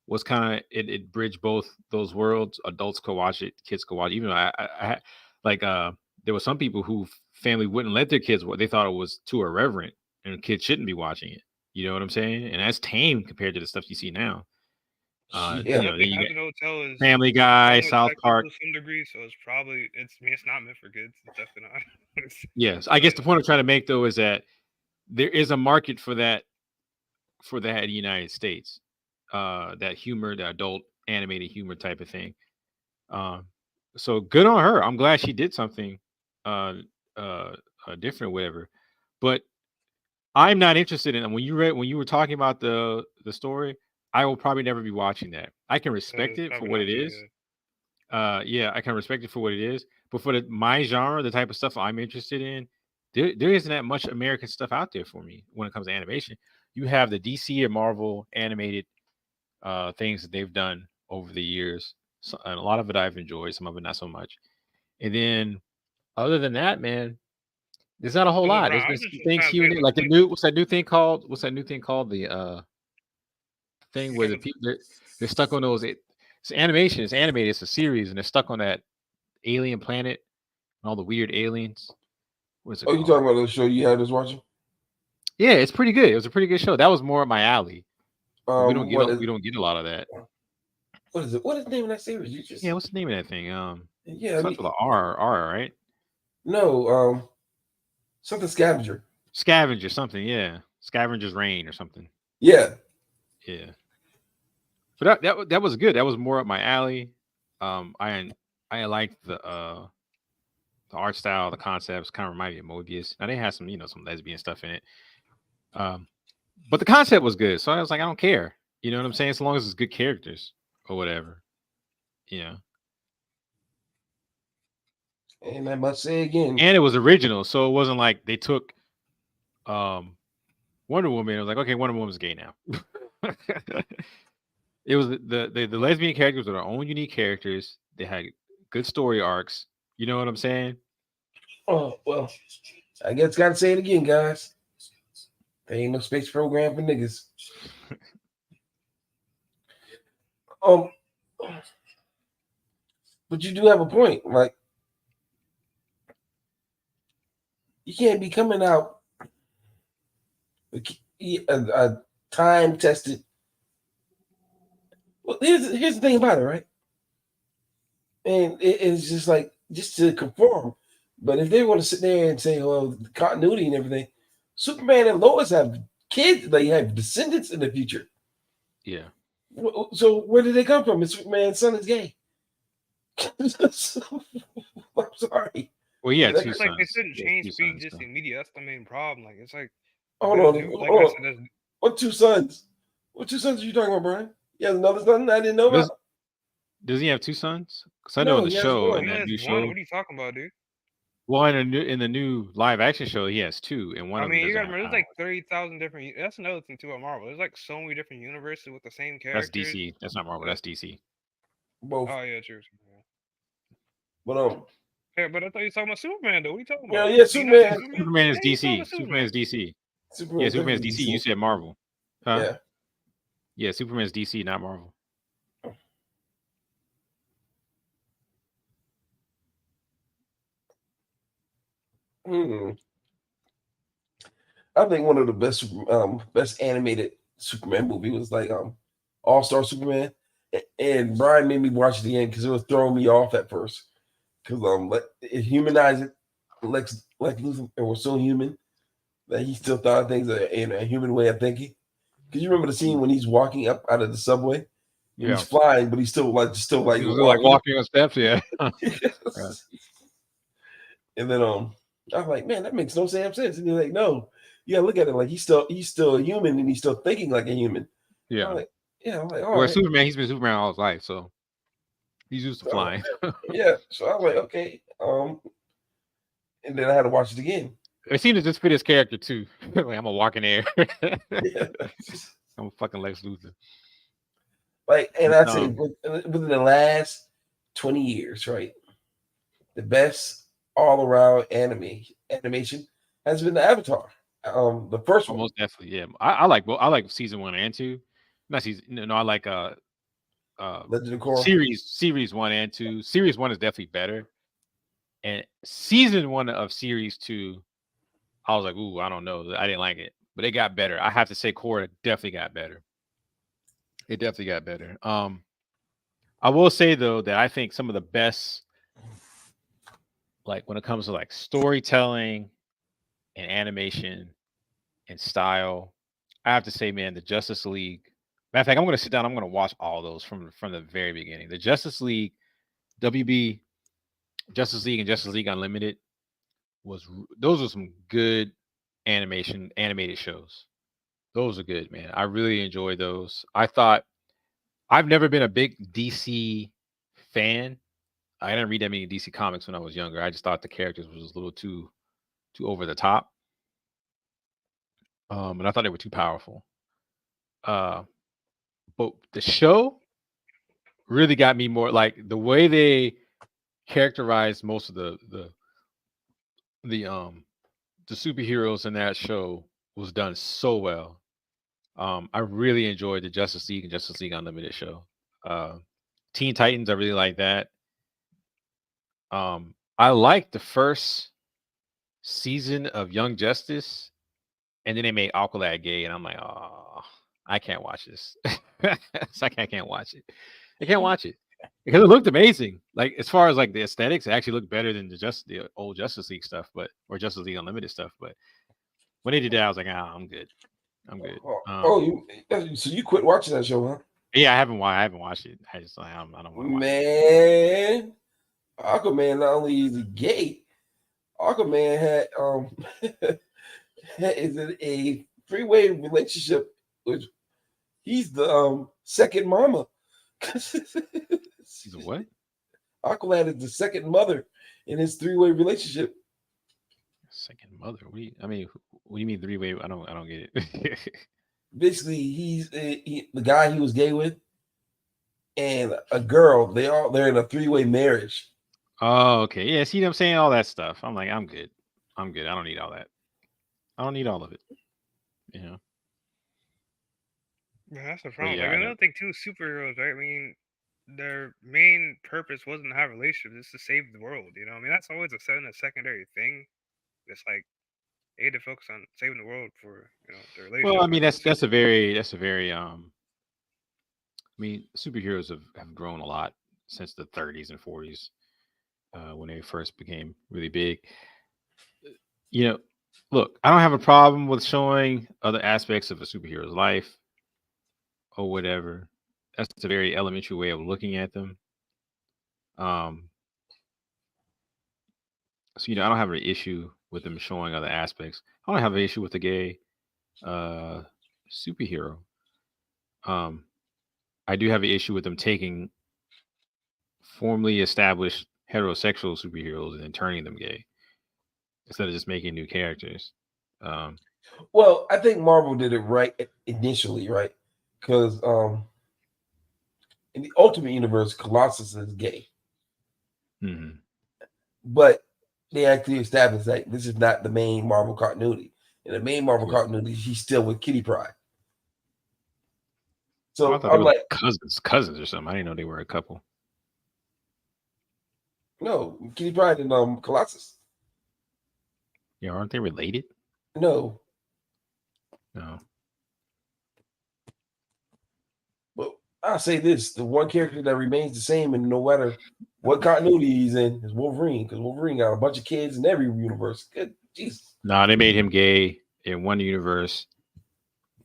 was kind of it bridged both those worlds. Adults could watch it, kids could watch it. Even though I like there were some people who family wouldn't let their kids watch. They thought it was too irreverent and kids shouldn't be watching it. You know what I'm saying? And that's tame compared to the stuff you see now. Yeah. You know, then you Haunted get Hotel is Family Guy, somewhat South sexual Park. to some degree, so it's probably I mean, it's not meant for kids. It's definitely not. Yes, I guess the point I'm trying to make though is that there is a market for that in the United States. That humor, the adult animated humor type of thing. So good on her. I'm glad she did something uh different, whatever. But I'm not interested in when you were talking about the story. I will probably never be watching that. I can respect it for Probably what not it me, is. Yeah, I can respect it for what it is. But for my genre, the type of stuff I'm interested in, there isn't that much American stuff out there for me when it comes to animation. You have the DC and Marvel animated things that they've done over the years. So, and a lot of it I've enjoyed, some of it not so much. And then other than that, man, there's not a whole Well, lot. bro, There's I'm been just some things trying to here and think. there, like the new what's that new thing called? What's that new thing called? The thing You where talking the about people they're stuck on those. It's animation. It's animated. It's a series, and they're stuck on that alien planet and all the weird aliens. What's it Oh, you called? talking about the show you had us watching? Yeah, it's pretty good. It was a pretty good show. That was more up my alley. But we don't get What we don't get a lot of that. is it? What is the name of that series? You just Yeah, what's the name of that thing? yeah, Starts with a R, right? no, something scavenger. Scavenger something, yeah. Scavenger's Reign or something. Yeah. Yeah. But that was good. That was more up my alley. I liked the art style, the concepts, kind of reminded me of Mobius. Now they had some, some lesbian stuff in it. But the concept was good. So I was like, I don't care. You know what I'm saying? As long as it's good characters or whatever. Yeah. And I must say again, And it was original, so it wasn't like they took Wonder Woman. It was like, okay, Wonder Woman's gay now. It was the lesbian characters were their own unique characters. They had good story arcs. You know what I'm saying? oh well, I guess gotta say it again, guys. There ain't no space program for niggas. But you do have a point. Like, you can't be coming out a time tested. Well, here's the thing about it, right? And it's just like just to conform. But if they want to sit there and say, well, the continuity and everything, Superman and Lois have kids, they have descendants in the future. Yeah. So where did they come from? If Superman's son is gay. I'm sorry. Well, yeah, It's two It's like they sons. shouldn't Yeah, change two speed sons, just so. immediate. That's the main problem. Like it's like Hold there's on. new- like hold I on. said, there's- What two sons? What two sons are you talking about, Brian? He has another son I didn't know about? Does he have two sons? Because I know in No, the he has show, one. in he that has new one. show, What are you talking about, dude? well, in the new live action show, he has two, and one I of them mean, you doesn't gotta have remember, there's powers. like 30,000 different. That's another thing too about Marvel. There's like so many different universes with the same That's characters. DC. That's not Marvel. That's DC. Both. Oh yeah, true. But Yeah, but I thought you were talking about Superman though. What are you talking yeah, about? yeah, Do you not see Superman. Superman is Yeah, you talking DC. about Superman is DC. Superman Yeah, Superman's definitely DC. You said Marvel. Huh? Yeah. Yeah, Superman's DC, not Marvel. I think one of the best animated Superman movie was like All-Star Superman. And Brian made me watch it again because it was throwing me off at first. Because it humanized it. Lex Luthor was so human that he still thought of things in a human way of thinking. Because you remember the scene when he's walking up out of the subway and Yeah. he's flying, but he's still like He was like walking on steps, yeah. And then I was like, man, that makes no damn sense. And he's like, no, you gotta look at it like he's still a human and he's still thinking like a human. Yeah. I'm like, all Well, right. Superman, he's been Superman all his life, so he's used to flying. Yeah. So I was like, okay. And then I had to watch it again. It seemed to just fit his character too. Like, I'm a walking air. Yeah. I'm a fucking Lex Luthor. Like, and I'd say within the last 20 years, right? The best all around animation has been the Avatar. The first one. Most definitely, yeah. I like season 1 and 2. Not season. No, I like Legend of Korra. series 1 and 2. Series 1 is definitely better. And season 1 of series 2, I was like, ooh, I don't know. I didn't like it. But it got better. I have to say Korra definitely got better. It definitely got better. I will say though that I think some of the best, like when it comes to like storytelling and animation and style, I have to say, man, the Justice League. Matter of fact, I'm going to sit down. I'm going to watch all those from the very beginning. The Justice League, WB, Justice League, and Justice League Unlimited those were some good animated shows. Those are good, man. I really enjoyed those. I've never been a big DC fan. I didn't read that many DC comics when I was younger. I just thought the characters was a little too over the top. And I thought they were too powerful. But the show really got me more, like the way they characterized most of the superheroes in that show was done so well. I really enjoyed the Justice League and Justice League Unlimited show. Teen Titans, I really like that. I liked the first season of Young Justice, and then they made Aqualad gay, and I'm like, oh, I can't watch this. It's like I can't watch it. I can't watch it because it looked amazing. Like as far as like the aesthetics, it actually looked better than the old Justice League stuff, or Justice League Unlimited stuff. But when they did that, I was like, I'm good. I'm good. So you quit watching that show, huh? Yeah, I haven't watched it. I just I don't want to watch it. Man, Aquaman not only is he gay, Aquaman is in a three-way relationship with. He's the second mama. He's a what? Aqualad is the second mother in his three-way relationship. Second mother? What do you mean three-way? I don't get it. Basically, he's the guy he was gay with, and a girl. They're in a three-way marriage. Oh, okay. Yeah, see what I'm saying? All that stuff. I'm like, I'm good. I don't need all that. I don't need all of it. You know. Yeah, that's the problem. Yeah, like, another thing too, superheroes, right? I mean, their main purpose wasn't to have relationships; it's to save the world. You know, I mean, that's always a secondary thing. It's like they had to focus on saving the world for the relationship. Well, I mean, that's a very I mean, superheroes have grown a lot since the 30s and 40s when they first became really big. You know, look, I don't have a problem with showing other aspects of a superhero's life or whatever. That's a very elementary way of looking at them. So I don't have an issue with them showing other aspects. I don't have an issue with the gay superhero. I do have an issue with them taking formerly established heterosexual superheroes and then turning them gay instead of just making new characters. Well, I think Marvel did it right initially, right? Because in the Ultimate Universe, Colossus is gay. Mm-hmm. But they actually established that this is not the main Marvel continuity. In the main Marvel continuity, he's still with Kitty Pryde. So I thought I'm like cousins or something. I didn't know they were a couple. No, Kitty Pryde and Colossus. Yeah, aren't they related? No. But I'll say this: the one character that remains the same, and no matter what continuity he's in, is Wolverine. Because Wolverine got a bunch of kids in every universe. Good Jesus. No, they made him gay in one universe,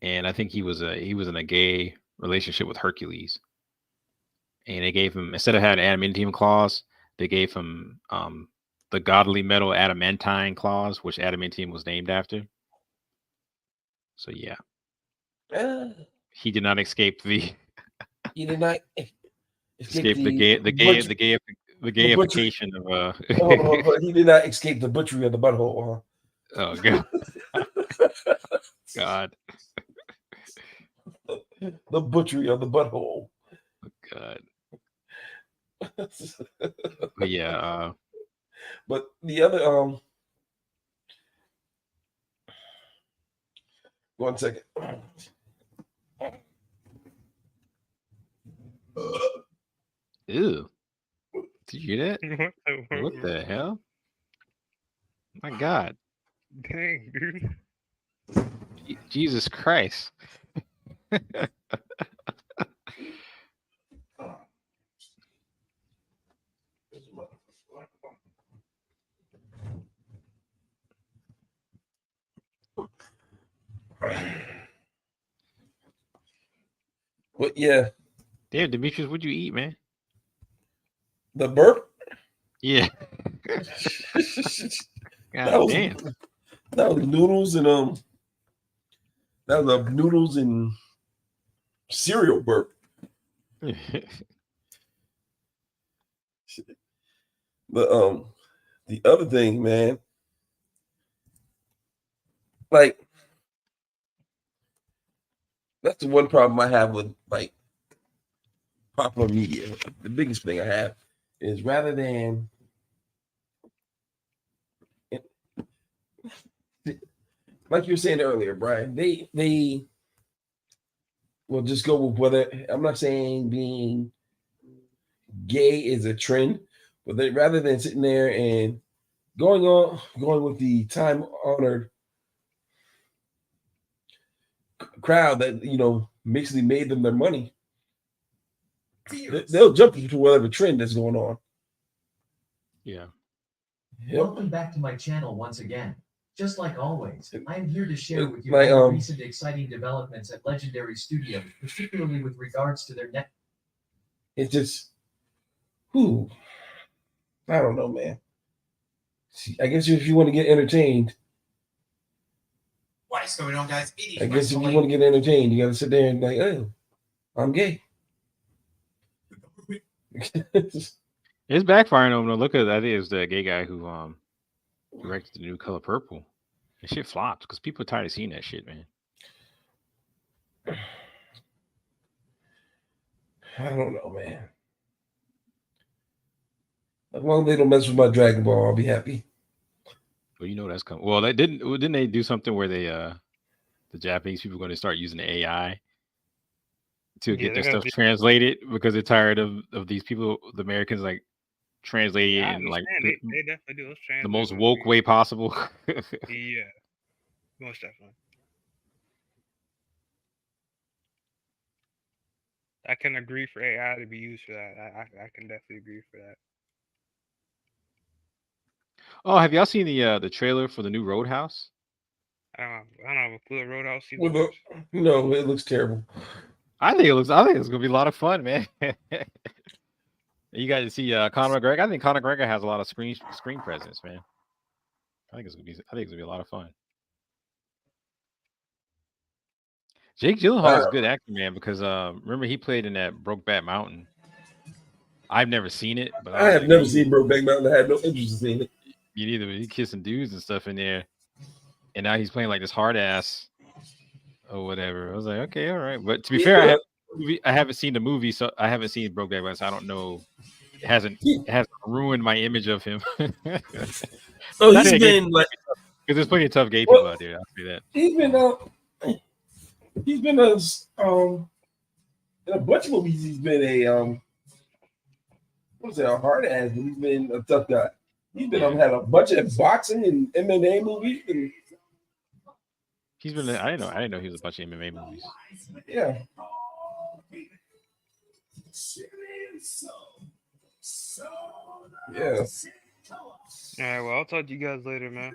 and I think he was in a gay relationship with Hercules. And they gave him, instead of having adamantium claws, they gave him the godly metal adamantine claws, which adamantium was named after. So yeah, Ah, he did not escape the he did not escape the butchery. gayification of But he did not escape the butchery of the butthole. oh god. God. The butchery of the butthole. God. But yeah, But the other 1 second. ew. Did you hear that? What What the hell? My God. Dang, dude. Jesus Christ. But yeah, Damn, Demetrius, what'd you eat, man? the burp. Yeah. that God was damn. that was noodles and that was a noodles and cereal burp. But the other thing, man, like that's the one problem I have with like popular media. The biggest thing I have is rather than like you were saying earlier, Brian, they will just go with whether I'm not saying being gay is a trend, but they rather than sitting there and going with the time honored crowd that basically made them their money, they'll jump into whatever trend that's going on. Yeah. Yep. Welcome back to my channel once again. Just like always, I am here to share with you My, all the recent exciting developments at Legendary Studios, particularly with regards to their net. It's just, I don't know, man. See, I guess if you want to get entertained, What is going on, guys? I guess if you want to get entertained, you got to sit there and like, oh, I'm gay. It's backfiring on them. Look at that. Is the gay guy who directed the new Color Purple. That shit flopped because people are tired of seeing that shit, man. I don't know, man. As long as they don't mess with my Dragon Ball, I'll be happy. Well, that's coming. Well, didn't they do something where they the Japanese people are going to start using the AI to get their stuff translated because they're tired of these people, the Americans, like translating it in like They definitely do. the most woke way possible. Yeah, most definitely. I can agree for AI to be used for that. I can definitely agree for that. Oh, have y'all seen the trailer for the new Roadhouse? I don't have a clue. Roadhouse seems No, it looks terrible. I think it's gonna be a lot of fun, man. You guys see Conor McGregor. I think Conor McGregor has a lot of screen presence, man. I think it's gonna be a lot of fun. Jake Gyllenhaal is a good actor, man, because remember he played in that Brokeback Mountain. I've never seen it, but I have never seen Brokeback Mountain. I had no interest in seeing it. Me neither. But he kissing dudes and stuff in there, and now he's playing like this hard ass or whatever. I was like, okay, all right. But to be fair, I haven't seen the movie, so I haven't seen Brokeback Mountain, so I don't know. It hasn't ruined my image of him. So he's been like, because there's plenty of tough gay people out there. I'll say that. He's been in a bunch of movies. He's been a a hard ass, but he's been a tough guy. He's been had a bunch of boxing and MMA movies, and he's been. I didn't know he was a bunch of MMA movies. Yeah. Yeah. All right, well, I'll talk to you guys later, man.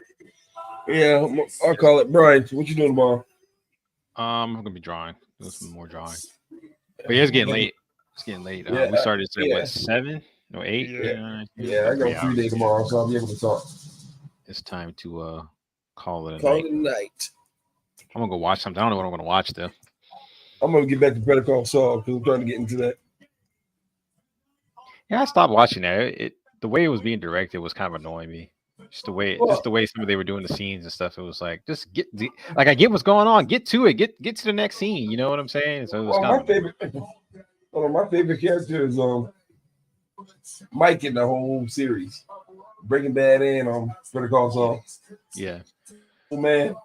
Yeah, I'll call it. Brian, what you doing tomorrow? I'm gonna be drawing. Do some more drawing. But yeah, it's getting late. It's getting late. We started at what, 7? No, 8? Yeah, I got 3 days tomorrow, so I'll be able to talk. It's time to call it a Call night. it a night. I'm gonna go watch something. I don't know what I'm gonna watch though. I'm gonna get back to Better Call Saul because I'm trying to get into that. Yeah, I stopped watching that. The way it was being directed was kind of annoying me. Just the way some of they were doing the scenes and stuff. It was like just like I get what's going on. Get to it. Get to the next scene. You know what I'm saying? So it was Well, my favorite character is Mike in the whole series, Breaking Bad and Better Call Saul. Yeah. Oh man.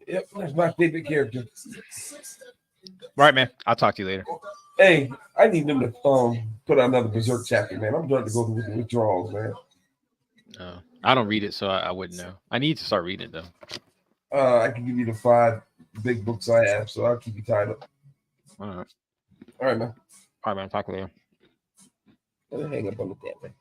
Yep, that's my favorite character. Right, man. I'll talk to you later. Hey, I need them to put out another Berserk chapter, man. I'm trying to go through the withdrawals, man. No, I don't read it, so I wouldn't know. I need to start reading it though. I can give you the 5 big books I have, so I'll keep you tied up. All right, All right, man. all right, man. Talk later. Hang up on the that, man.